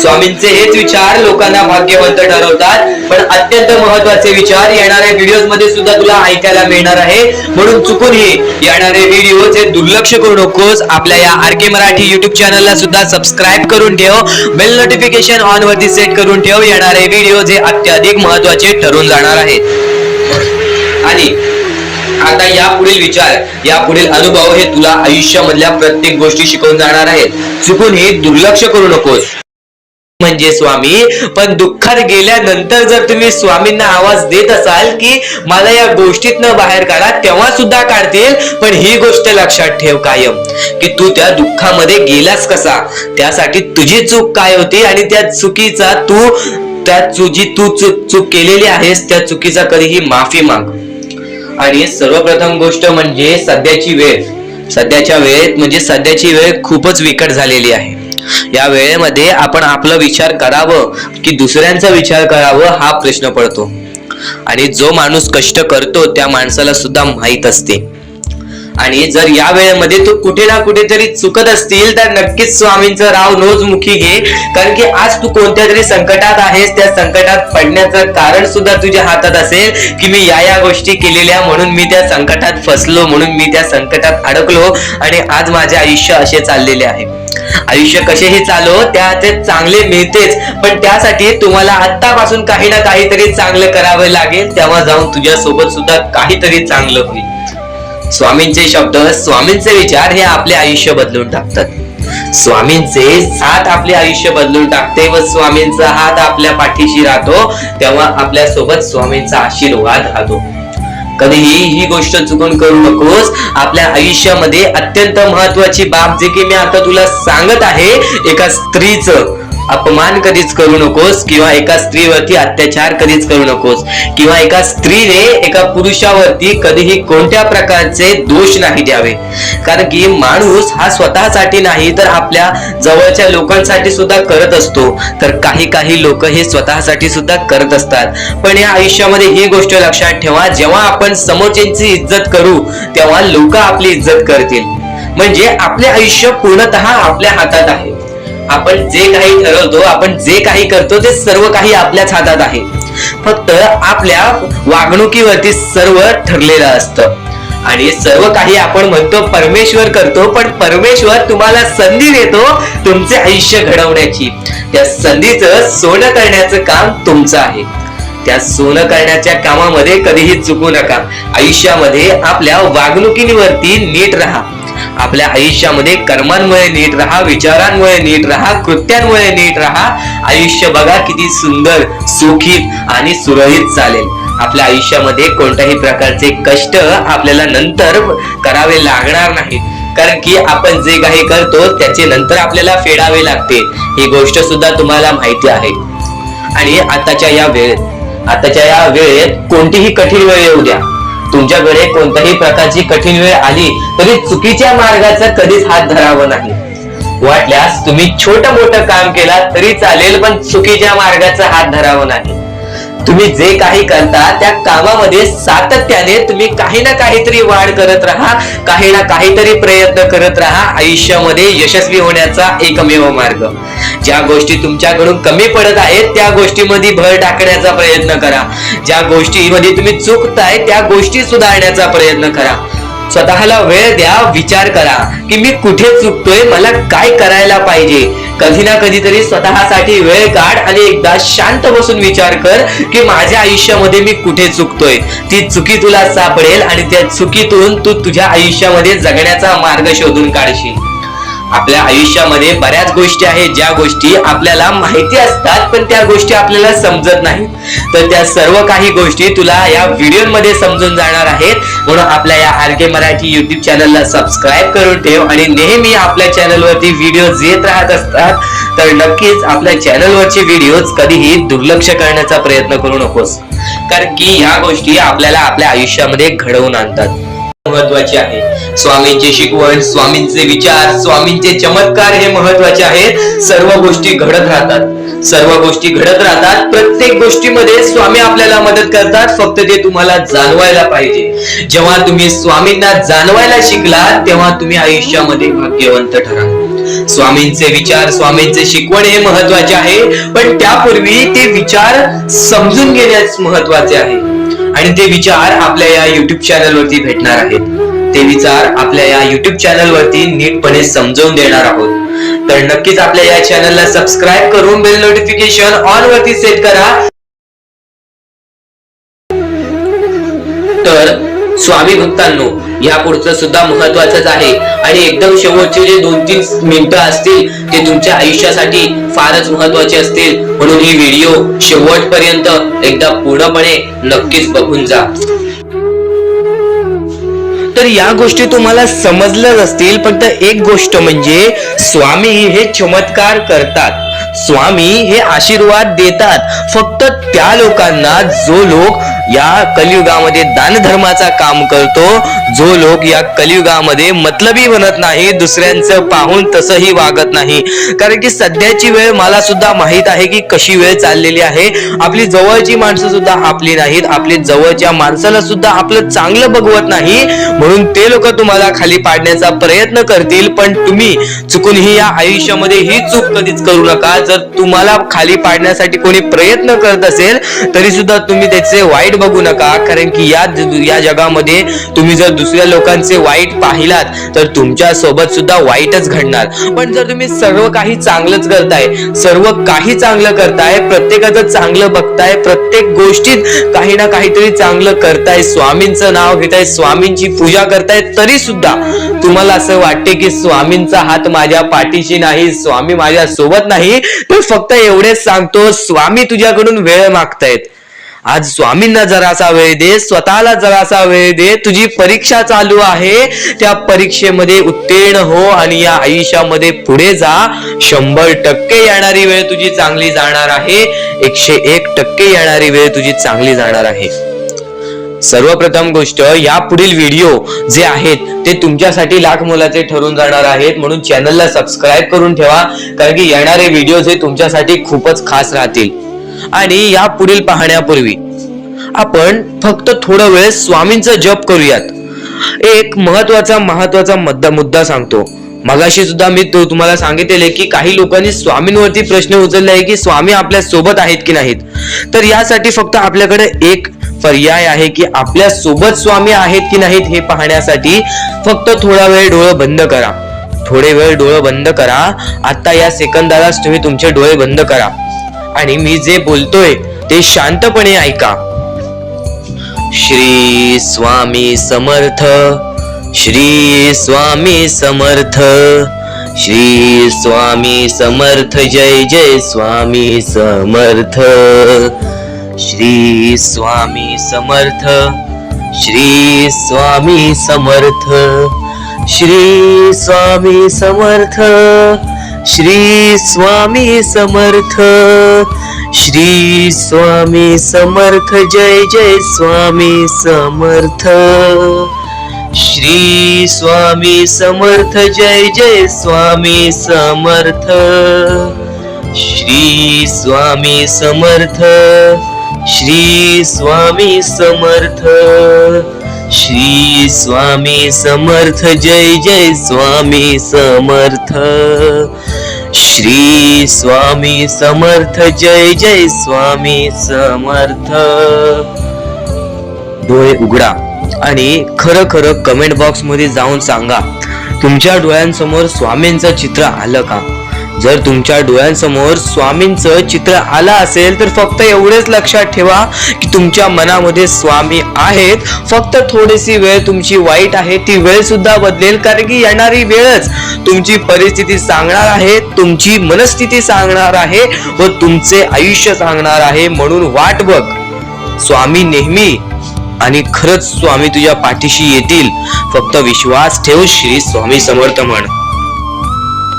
स्वामींचे हेच विचार लोकांना भाग्यवंत ठरवतात. पण अत्यंत महत्वाचे विचार येणाऱ्या व्हिडिओज मध्ये सुद्धा तुला ऐकायला मिळणार आहे. म्हणून चुकूनही येणारे व्हिडिओ जे दुर्लक्ष करू नकोस. आपल्या या आरके मराठी युट्यूब चॅनलला सुद्धा सबस्क्राईब करून ठेव, बेल नोटिफिकेशन ऑन वरती सेट करून ठेव. येणारे व्हिडिओ जे अत्याधिक महत्वाचे ठरून जाणार आहेत. आणि आता यापुढील विचार, यापुढील अनुभव हे तुला आयुष्यामधल्या प्रत्येक गोष्टी शिकवून जाणार आहेत. चुकूनही दुर्लक्ष करू नकोस. म्हणजे स्वामी, पण दुःखात गेल्यानंतर जर तुम्ही स्वामींना आवाज देत असाल की मला या गोष्टीतनं बाहेर काढा, तेव्हा सुद्धा काढतील. पण ही गोष्ट लक्षात ठेव कायम की तू त्या दुःखामध्ये गेलास कसा, त्यासाठी तुझी चूक काय होती आणि त्या चुकीचा चूक केलेली आहेस त्या चुकीचा कधीही माफी माग. आणि सर्वप्रथम गोष्ट म्हणजे सध्याची वेळ खूपच विकट झालेली आहे. या वेळेमध्ये आपण आपला विचार करावं की दुसऱ्यांचा विचार करावं हा प्रश्न पडतो. आणि जो माणूस कष्ट करतो त्या माणसाला सुद्धा माहित असते. आणि जर या वेळेमध्ये तू कुठे ना कुठेतरी चुकत असतील तर नक्कीच स्वामींचं राव नोजमुखी घे. कारण की आज तू कोणत्या तरी संकटात आहेस. त्या संकटात पडण्याचं कारण सुद्धा तुझ्या हातात असेल की मी या गोष्टी केलेल्या म्हणून मी त्या संकटात फसलो, म्हणून मी त्या संकटात अडकलो आणि आज माझे आयुष्य असे चाललेले आहे. आयुष्य कसेही चालो त्याचे चांगले मिळतेच, पण त्यासाठी तुम्हाला आत्तापासून काही ना काहीतरी चांगलं करावं लागेल. तेव्हा जाऊन तुझ्या सोबत सुद्धा काहीतरी चांगलं होईल. स्वामींचे शब्द, स्वामींचे विचार हे आपले आयुष्य बदलून टाकतात. स्वामींचे साथ आपले आयुष्य बदलून टाकते व स्वामींचा हात आपल्या पाठीशी राहतो. तेव्हा आपल्या सोबत स्वामींचा आशीर्वाद राहतो. कधीही ही गोष्ट चुकून करू नकोस. आपल्या आयुष्यामध्ये अत्यंत महत्वाची बाब जे की मी आता तुला सांगत आहे, एका स्त्रीचं अपमान कधीच करू नकोस किंवा एका स्त्रीवरती अत्याचार कधीच करू नकोस किंवा एका स्त्रीने एका पुरुषावरती कधीही कोणत्या प्रकारचे दोष नाही द्यावे. कारण की माणूस हा स्वतःसाठी नाही तर आपल्या जवळच्या लोकांसाठी सुद्धा करत असतो. तर काही लोक हे स्वतःसाठी सुद्धा करत असतात. पण या आयुष्यामध्ये ही गोष्ट लक्षात ठेवा, जेव्हा आपण समोरच्यांची इज्जत करू तेव्हा लोक आपली इज्जत करतील. म्हणजे आपले आयुष्य पूर्णतः आपल्या हातात आहे. आपण जे काही ठरवतो, आपण जे काही करतो ते सर्व काही आपल्याच हातात आहे. फक्त आपल्या वागणुकीवरती सर्व ठरलेलं असतं. आणि सर्व काही आपण म्हणतो परमेश्वर करतो, पण परमेश्वर तुम्हाला संधी देतो तुमचे आयुष्य घडवण्याची. त्या संधीचं सोनं करण्याचं काम तुमचं आहे. त्या सोनं करण्याच्या कामामध्ये कधीही चुकू नका. आयुष्यामध्ये आपल्या वागणुकीवरती नीट राहा. आपल्या आयुष्यामध्ये कर्मांमुळे नीट राहा, विचारांमुळे नीट राहा, कृत्यांमुळे नीट राहा. आयुष्य बघा किती सुंदर, सुखीत आणि सुरळीत चालेल. आपल्या आयुष्यामध्ये कोणत्याही प्रकारचे कष्ट आपल्याला नंतर करावे लागणार नाही. कारण की आपण जे काही करतो त्याचे नंतर आपल्याला फेडावे लागते. ही गोष्ट सुद्धा तुम्हाला माहिती आहे. आणि आताच्या या वेळेत कोणतीही कठीण वेळ येऊ द्या, तुमच्याकडे कोणत्याही प्रकारची कठीण वेळ आली तरी चुकीच्या मार्गाचा कधीच हात धरावा नाही. वाटल्यास तुम्ही छोटं मोठं काम केला तरी चालेल, पण चुकीच्या मार्गाचा हात धरावा नाही. तुम्ही जे काही करता त्या कामामध्ये सातत्याने तुम्ही काही ना काहीतरी वाढ करत राहा, काही ना काहीतरी प्रयत्न करत राहा. आयुष्यामध्ये यशस्वी होण्याचा एकमेव मार्ग. ज्या गोष्टी तुमच्याकडून कमी पडत आहेत त्या गोष्टीमध्ये भर टाकण्याचा प्रयत्न करा. ज्या गोष्टीमध्ये तुम्ही चुकताय त्या गोष्टी सुधारण्याचा प्रयत्न करा. स्वतःला वेळ द्या, विचार करा की मी कुठे चुकतोय, मला काय करायला पाहिजे. कधी ना कधीतरी स्वतःसाठी वेळ काढ आणि एकदा शांत बसून विचार कर की माझ्या आयुष्यामध्ये मी कुठे चुकतोय. ती चुकी तुला सापडेल आणि त्या चुकीतून तू तुझ्या आयुष्यामध्ये जगण्याचा मार्ग शोधून काढशील. आपल्या आयुष्यामध्ये बऱ्याच गोष्टी आहेत ज्या गोष्टी आपल्याला माहिती असतात पण त्या गोष्टी आपल्याला समजत नाहीत. तर त्या सर्व काही गोष्टी तुला या व्हिडिओमध्ये समजून जाणार आहेत. म्हणून आपल्या या RK मराठी YouTube चॅनलला सबस्क्राईब करून ठेव आणि नेहमी आपल्या चॅनलवरती व्हिडिओज येत राहत असतात. तर नक्कीच आपल्या चॅनलवरचे व्हिडिओज कधीही दुर्लक्ष करण्याचा प्रयत्न करू नकोस, कारण की ह्या गोष्टी आपल्याला आपल्या आयुष्यामध्ये घडवून आणतात. महत्वाचे आहे स्वामींची शिकवण, स्वामींचे विचार, स्वामींचे चमत्कार हे महत्वाचे आहेत. सर्व गोष्टी घडत राहतात, सर्व गोष्टी घडत राहतात. प्रत्येक गोष्टीमध्ये स्वामी आपल्याला मदत करतात, फक्त ते तुम्हाला जाणवायला पाहिजे. जेव्हा तुम्ही स्वामींना जाणवायला शिकला तेव्हा तुम्ही आयुष्यामध्ये भाग्यवंत ठराल. स्वामींचे विचार, स्वामींचे शिकवण हे महत्वाचे आहे, पण त्यापूर्वी ते विचार समजून घेण्यास महत्वाचे आहे. आणि ते विचार आपल्या या YouTube चॅनलवरती भेटणार आहेत. ते विचार आपल्या या YouTube चॅनलवरती नीटपणे समजावून देणार आहोत. तर नक्कीच आपल्या या चॅनलला सबस्क्राईब करून बेल नोटिफिकेशन ऑन वरती सेट करा. तर स्वामी भक्तांनो, या पुढचं सुद्धा महत्वाचंच आहे आणि एकदम शेवटचे जे 2-3 मिनिटं असतील ते तुमच्या आयुष्यासाठी फारच महत्वाचे असतील. म्हणून ही व्हिडिओ शेवटपर्यंत एकदा पूर्णपणे नक्कीच बघून जा. तर या गोष्टी तुम्हाला समजल्याच असतील, पण एक गोष्ट म्हणजे स्वामी हे चमत्कार करतात, स्वामी हे आशीर्वाद देतात फक्त त्या लोकांना जो लोक या कलियुगामध्ये दानधर्माचा काम करतो, जो लोक या कलियुगामध्ये मतलबी बनत नाही, दुसऱ्यांचं पाहून तसंही वागत नाही. कारण की सध्याची वेळ मला सुद्धा माहित आहे की कशी वेळ चाललेली आहे. आपली जवळची माणसं सुद्धा आपली नाहीत, आपली जवळच्या माणसाला सुद्धा आपलं चांगलं बघवत नाही. म्हणून ते लोक तुम्हाला खाली पाडण्याचा प्रयत्न करतील, पण तुम्ही चुकूनही या आयुष्यामध्ये ही चूक कधीच करू नका. जर तुम्हाला खाली पाडण्यासाठी कोणी प्रयत्न करत असेल तरी सुद्धा तुम्ही त्याचे वाईट बघू नका, कारण की या जगामध्ये तुम्ही जर दुसऱ्या लोकांचे वाईट पाहिलात तर तुमच्या सोबत सुद्धा वाईटच घडणार. पण जर तुम्ही सर्व काही चांगलंच करताय, सर्व काही चांगलं करताय, प्रत्येकाचं चांगलं बघताय, प्रत्येक गोष्टीत काही ना काहीतरी चांगलं करताय, स्वामींचं नाव घेताय, स्वामींची पूजा करताय, तरी सुद्धा तुम्हाला असं वाटते की स्वामींचा हात माझ्या पाठीशी नाही, स्वामी माझ्या सोबत नाही, तर फक्त एवढेच सांगतो, स्वामी तुझ्याकडून वेळ मागतायत. आज स्वामींना जरासा वेळ दे, स्वतःला जरासा वेळ दे. तुझी परीक्षा चालू आहे, त्या परीक्षेमध्ये उत्तीर्ण हो आणि या आयुष्यामध्ये पुढे जा. 100% येणारी वेळ तुझी चांगली जाणार आहे, 101% येणारी वेळ तुझी चांगली जाणार आहे. सर्वप्रथम गोष्ट, या पुढील व्हिडिओ जे आहेत ते तुमच्यासाठी लाख मोलाचे ठरून जाणार आहेत. म्हणून चॅनलला सबस्क्राईब करून ठेवा, कारण की येणारे व्हिडिओ हे तुमच्यासाठी खूपच खास राहतील. आणि या पुढील पाहण्यापूर्वी आपण फक्त थोडा वेळ स्वामींचा जप करूयात. एक महत्वाचा मुद्दा सांगतो. मगाशी सुद्धा मी तुम्हाला सांगितले की काही लोकांनी स्वामींवरती प्रश्न उचलले आहे की स्वामी आपल्या सोबत आहेत की नाहीत. तर यासाठी फक्त आपल्याकडे एक पर्याय आहे की आपल्या सोबत स्वामी आहेत की नाहीत हे पाहण्यासाठी फक्त थोडा वेळ डोळे बंद करा. थोडे वेळ डोळे बंद करा. आता या सेकंदालाच तुम्ही तुमचे डोळे बंद करा आणि मी जे बोलतोय ते शांतपणे ऐका. श्री स्वामी समर्थ, श्री स्वामी समर्थ, श्री स्वामी समर्थ, जय जय स्वामी समर्थ. श्री स्वामी समर्थ, श्री स्वामी समर्थ, श्री स्वामी समर्थ, श्री स्वामी समर्थ, श्री स्वामी समर्थ, जय जय स्वामी समर्थ. श्री स्वामी समर्थ, जय जय स्वामी समर्थ. श्री स्वामी समर्थ, श्री स्वामी समर्थ, श्री स्वामी समर्थ, जय जय स्वामी समर्थ, श्री स्वामी समर्थ, जय जय स्वामी समर्थ. डोळे उघडा आणि खरं खरं कमेंट बॉक्स मध्ये जाऊन सांगा, तुमच्या डोळ्यांसमोर स्वामींचं चित्र आलं का? जर तुमच्या डोळ्यांसमोर स्वामींचं चित्र आलं असेल तर फक्त एवढेच लक्षात ठेवा की तुमच्या मनामध्ये स्वामी आहेत. फक्त थोडीशी वेळ तुमची वाईट आहे, ती वेळ सुद्धा बदलेल, कारण की येणारी वेळच तुमची परिस्थिती सांगणार आहे, तुमची मनस्थिती सांगणार आहे व तुमचे आयुष्य सांगणार आहे. म्हणून वाट बघ, स्वामी नेहमी आणि खरंच स्वामी तुझ्या पाठीशी येतील. फक्त विश्वास ठेव, श्री स्वामी समर्थ म्हण.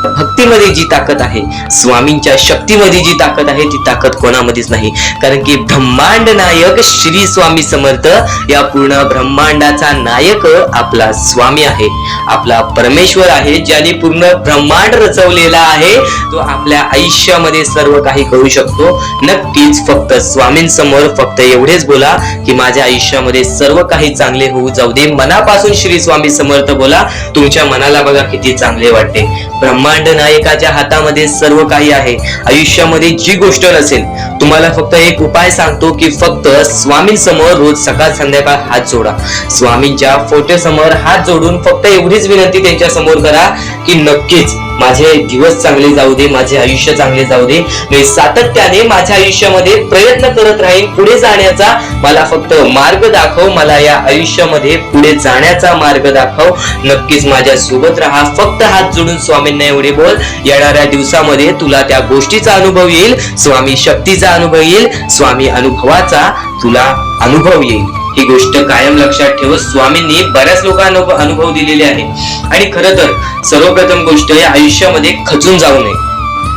भक्तीमध्ये जी ताकद आहे, स्वामींच्या शक्तीमध्ये जी ताकद आहे, ती ताकद कोणामध्येच नाही. कारण की ब्रह्मांड नायक श्री स्वामी समर्थ, या पूर्ण ब्रह्मांडाचा नायक आपला स्वामी आहे, आपला परमेश्वर आहे, ज्याने पूर्ण ब्रह्मांड रचवलेला आहे. तो आपल्या आयुष्यामध्ये सर्व काही करू शकतो. नक्कीच फक्त स्वामींसमोर फक्त एवढेच बोला की माझ्या आयुष्यामध्ये सर्व काही चांगले होऊ जाऊ दे. मनापासून श्री स्वामी समर्थ बोला. तुमच्या मनाला बघा किती चांगले वाटते. ब्रह्मांड नायकाच्या हातामध्ये सर्व काही आहे. आयुष्यामध्ये जी गोष्ट नसेल, तुम्हाला फक्त एक उपाय सांगतो की फक्त स्वामींसमोर रोज सकाळ संध्याकाळ हात जोडा. स्वामींच्या फोटो समोर हात जोडून फक्त एवढीच विनंती त्यांच्या समोर करा की नक्कीच माझे दिवस चांगले जाऊ दे, माझे आयुष्य चांगले जाऊ दे. मी सातत्याने माझ्या आयुष्यामध्ये प्रयत्न करत राहीन पुढे जाण्याचा. मला फक्त मार्ग दाखव, मला या आयुष्यामध्ये पुढे जाण्याचा मार्ग दाखव. नक्कीच माझ्या सोबत राहा. फक्त हात जोडून स्वामींना एवढे बोल. येणाऱ्या दिवसामध्ये तुला त्या गोष्टीचा अनुभव येईल, स्वामी शक्तीचा अनुभव येईल, स्वामी अनुभवाचा तुला अनुभव येईल. ही गोष्ट कायम लक्षात ठेव. स्वामींनी बऱ्याच लोकांना अनुभव दिलेले आहे. आणि खरं तर सर्वप्रथम गोष्ट या आयुष्यामध्ये खचून जाऊ नये,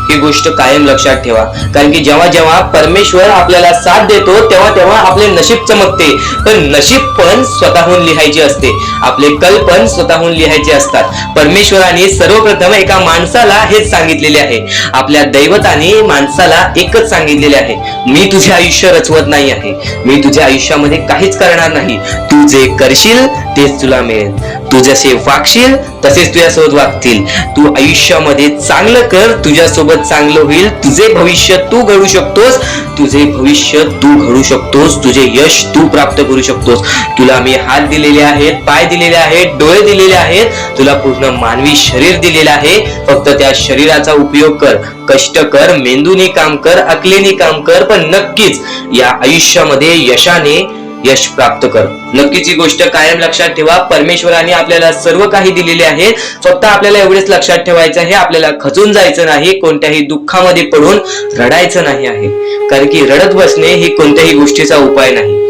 ही गोष्ट कायम लक्षात ठेवा. कारण की जेव्हा जेव्हा परमेश्वर आपल्याला साथ देतो तेव्हा तेव्हा आपले नशीब चमकते. पण नशीब पण स्वतःहून लिहायचे असते, आपले कल पण स्वतःहून लिहायचे असतात. परमेश्वराने सर्वप्रथम एका माणसाला हेच सांगितलेले आहे, आपल्या दैवताने माणसाला एकच सांगितलेले आहे, मी तुझे आयुष्य रचवत नाही आहे, मी तुझ्या आयुष्यामध्ये काहीच करणार नाही. तू जे करशील तेच तुला मिळेल. तू जसे वागशील तसेच तुझ्यासोबत वागतील. तू आयुष्यामध्ये चांगलं कर, तुझ्यासोबत चांगलं होईल. तुझे भविष्य तू घडू शकतोस, तुझे भविष्य तू घडू शकतोस, तुझे यश तू प्राप्त करू शकतोस. तुला मी हात दिलेले आहेत, पाय दिलेले आहेत, डोळे दिलेले आहेत, तुला पूर्ण मानवी शरीर दिलेले आहे. फक्त त्या शरीराचा उपयोग कर, कष्ट कर, मेंदूने काम कर, अकलेने काम कर, पण नक्कीच या आयुष्यामध्ये यशाने यश प्राप्त कर. नक्कीच ही गोष्ट कायम लक्षात ठेवा. परमेश्वराने आपल्याला सर्व काही दिलेले आहे. फक्त आपल्याला एवढेच लक्षात ठेवायचं आहे, आपल्याला खचून जायचं नाही, कोणत्याही दुःखामध्ये पडून रडायचं नाही आहे. कारण की रडत बसणे ही कोणत्याही गोष्टीचा उपाय नाही.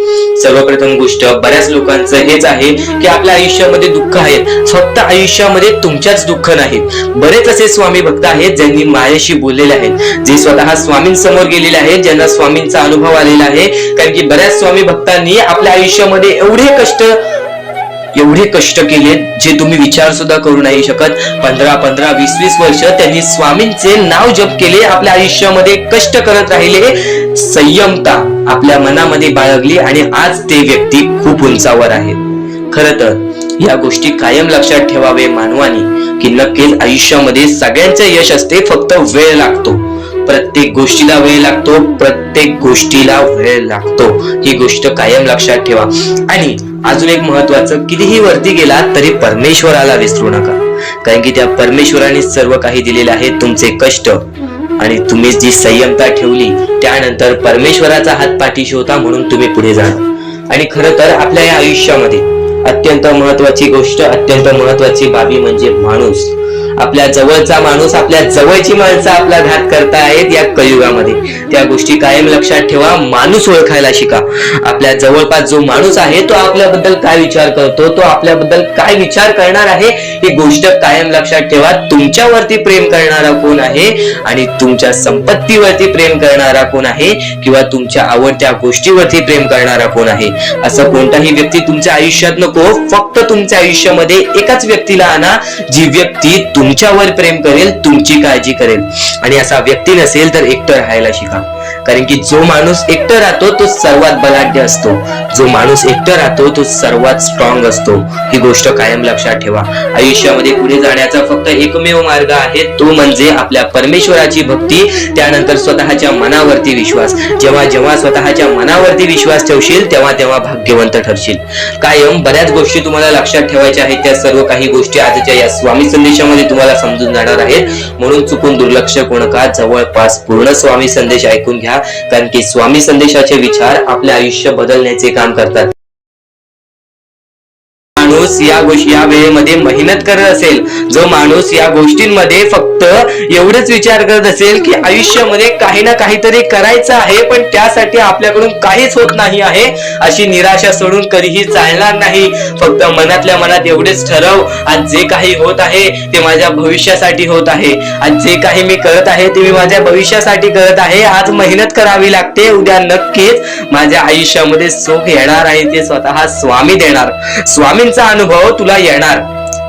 सर्वप्रथम गोष्ट बऱ्याच लोकांचं हेच आहे की आपल्या आयुष्यामध्ये दुःख आहेत. फक्त आयुष्यामध्ये तुमच्याच दुःख नाहीत. बरेच असे स्वामी भक्त आहेत ज्यांनी माझ्याशी बोललेले आहेत, जे स्वतः स्वामींसमोर गेलेले आहेत, ज्यांना स्वामींचा अनुभव आलेला आहे. कारण की बऱ्याच स्वामी भक्तांनी आपल्या आयुष्यामध्ये एवढे कष्ट केले जे तुम्ही विचार सुद्धा करू नाही शकत. 15, 20 वर्ष त्यांनी स्वामींचे नाव जप केले, आपल्या आयुष्यामध्ये कष्ट करत राहिले, संयमता आपल्या मनामध्ये बाळगली आणि आज ते व्यक्ती खूप उंचावर आहेत. खरं तर या गोष्टी कायम लक्षात ठेवावे मानवानी की नक्कीच आयुष्यामध्ये सगळ्यांचे यश असते, फक्त वेळ लागतो. प्रत्येक गोष्टीला वेळ लागतो, प्रत्येक गोष्टीला वेळ लागतो. ही गोष्ट कायम लक्षात ठेवा. आणि अजून एक महत्वाचं, कितीही वरती गेला तरी परमेश्वराला विसरू नका. कारण की त्या परमेश्वराने सर्व काही दिलेले आहे. तुमचे कष्ट आणि तुम्ही जी संयमता ठेवली त्यानंतर परमेश्वराचा हात पाठीशी होता, म्हणून तुम्ही पुढे जाणार. आणि खरं तर आपल्या या आयुष्यामध्ये अत्यंत महत्वाची गोष्ट, अत्यंत महत्वाची बाबी म्हणजे माणूस. आपल्या जवळचा माणूस, आपल्या जवळची माणसं आपला घात करतायत या कलियुगामध्ये. त्या गोष्टी कायम लक्षात ठेवा. माणूस ओळखायला शिका. आपल्या जवळपास जो माणूस आहे तो आपल्याबद्दल काय विचार करतो, तो आपल्याबद्दल काय विचार करणार आहे, ही गोष्ट कायम लक्षात ठेवा. तुमच्यावरती प्रेम करणारा कोण आहे आणि तुमच्या संपत्तीवरती प्रेम करणारा कोण आहे किंवा तुमच्या आवडत्या गोष्टीवरती प्रेम करणारा कोण आहे. असं कोणताही व्यक्ती तुमच्या आयुष्यात नको. फक्त तुमच्या आयुष्यामध्ये एकाच व्यक्तीला आणा, जी व्यक्ती तुमच्यावर प्रेम करेल, तुमची काळजी करेल. आणि असा व्यक्ती नसेल तर एकटं राहायला शिका. कारण की जो माणूस एकटा राहतो तो सर्वात बलाढ्य असतो, जो माणूस एकटा राहतो तो सर्वात स्ट्रॉंग असतो. ही गोष्ट कायम लक्षात ठेवा. आयुष्यामध्ये पुढे जाण्याचा फक्त एकमेव मार्ग आहे, तो म्हणजे आपल्या परमेश्वराची भक्ती, त्यानंतर स्वतःच्या मनावरती विश्वास. जेव्हा जेव्हा स्वतःच्या मनावरती विश्वास ठेवशील तेव्हा तेव्हा भाग्यवंत ठरशील. कायम बऱ्याच गोष्टी तुम्हाला लक्षात ठेवायच्या आहेत. त्या सर्व काही गोष्टी आजच्या या स्वामी संदेशामध्ये तुम्हाला समजून जाणार आहेत. म्हणून चुकून दुर्लक्ष करू नका. जवळपास पूर्ण स्वामी संदेश ऐकून घ्या, कारण की स्वामी संदेशाचे विचार आपले आयुष्य बदलण्याचे काम करतात. माणूस या वेळेमध्ये मेहनत करत असेल, जो माणूस या गोष्टींमध्ये फक्त एवढंच विचार करत असेल की आयुष्यामध्ये काही ना काहीतरी करायचं आहे पण त्यासाठी आपल्याकडून काहीच होत नाही आहे, अशी निराशा सोडून कधीही चालणार नाही. फक्त मनातल्या मनात एवढेच ठरव, आज जे काही होत आहे ते माझ्या भविष्यासाठी होत आहे. आज जे काही मी करत आहे ते मी माझ्या भविष्यासाठी करत आहे. आज मेहनत करावी लागते, उद्या नक्कीच माझ्या आयुष्यामध्ये सुख येणार आहे, ते स्वतः स्वामी देणार. स्वामींचा अनुभव तुला येणार.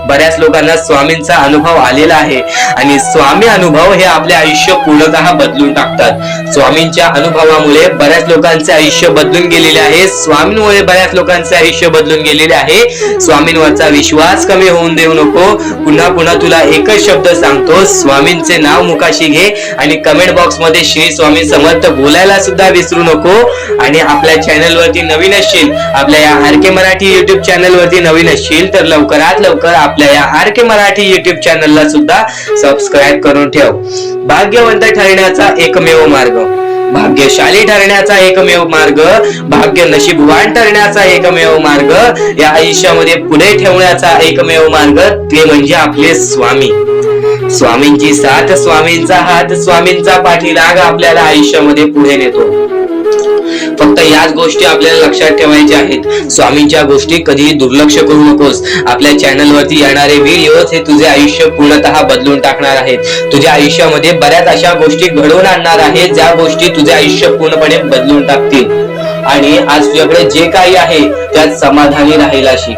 बऱ्याच लोकांना स्वामींचा अनुभव आलेला आहे आणि स्वामी अनुभव हे आपले आयुष्य पूर्णतः बदलून टाकतात. स्वामींच्या अनुभवामुळे बऱ्याच लोकांचे आयुष्य बदलून गेलेले आहे. स्वामींमुळे बऱ्याच लोकांचे आयुष्य बदलून गेलेले आहे. स्वामींवरचा विश्वास कमी होऊन देऊ नको. पुन्हा पुन्हा तुला एकच शब्द सांगतो, स्वामींचे नाव मुखाशी घे आणि कमेंट बॉक्स मध्ये श्री स्वामी समर्थ बोलायला सुद्धा विसरू नको. आणि आपल्या चॅनल वरती नवीन असशील, आपल्या या आर.के. मराठी युट्यूब चॅनल वरती नवीन असशील तर लवकरात लवकर आपल्या या आर.के. मराठी युट्यूब चॅनलला सुद्धा सबस्क्राईब करून ठेव. भाग्यवंत ठरण्याचा एकमेव मार्ग, भाग्यशाली ठरण्याचा एकमेव मार्ग, भाग्य नशीबवान ठरण्याचा एकमेव मार्ग, या आयुष्यामध्ये पुढे ठेवण्याचा एकमेव मार्ग ते म्हणजे आपले स्वामी. स्वामींची साथ, स्वामींचा हात, स्वामींचा पाठीराग आपल्याला आयुष्यामध्ये पुढे नेतो. फक्त याच गोष्टी आपल्याला लक्षात ठेवायच्या आहेत. स्वामींच्या गोष्टी कधीही दुर्लक्ष करू नकोस. आपल्या चॅनल वरती येणारे व्हिडिओज हे तुझे आयुष्य पूर्णतः बदलून टाकणार आहेत. तुझ्या आयुष्यामध्ये बऱ्याच अशा गोष्टी घडवून आणणार आहेत ज्या गोष्टी तुझे आयुष्य पूर्णपणे बदलून टाकतील. आणि आज तुझ्याकडे जे काही आहे त्यात समाधानी राहायला शिक.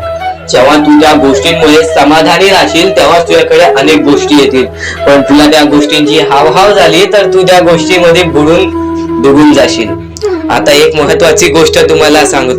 जेव्हा तू त्या गोष्टींमुळे समाधानी राहशील तेव्हा तुझ्याकडे अनेक गोष्टी येतील. पण तुला त्या गोष्टींची हावभाव झाली तर तू त्या गोष्टीमध्ये बुडून डुबून जाशील. आता एक महत्वाची गोष्ट तुम्हाला सांगतो.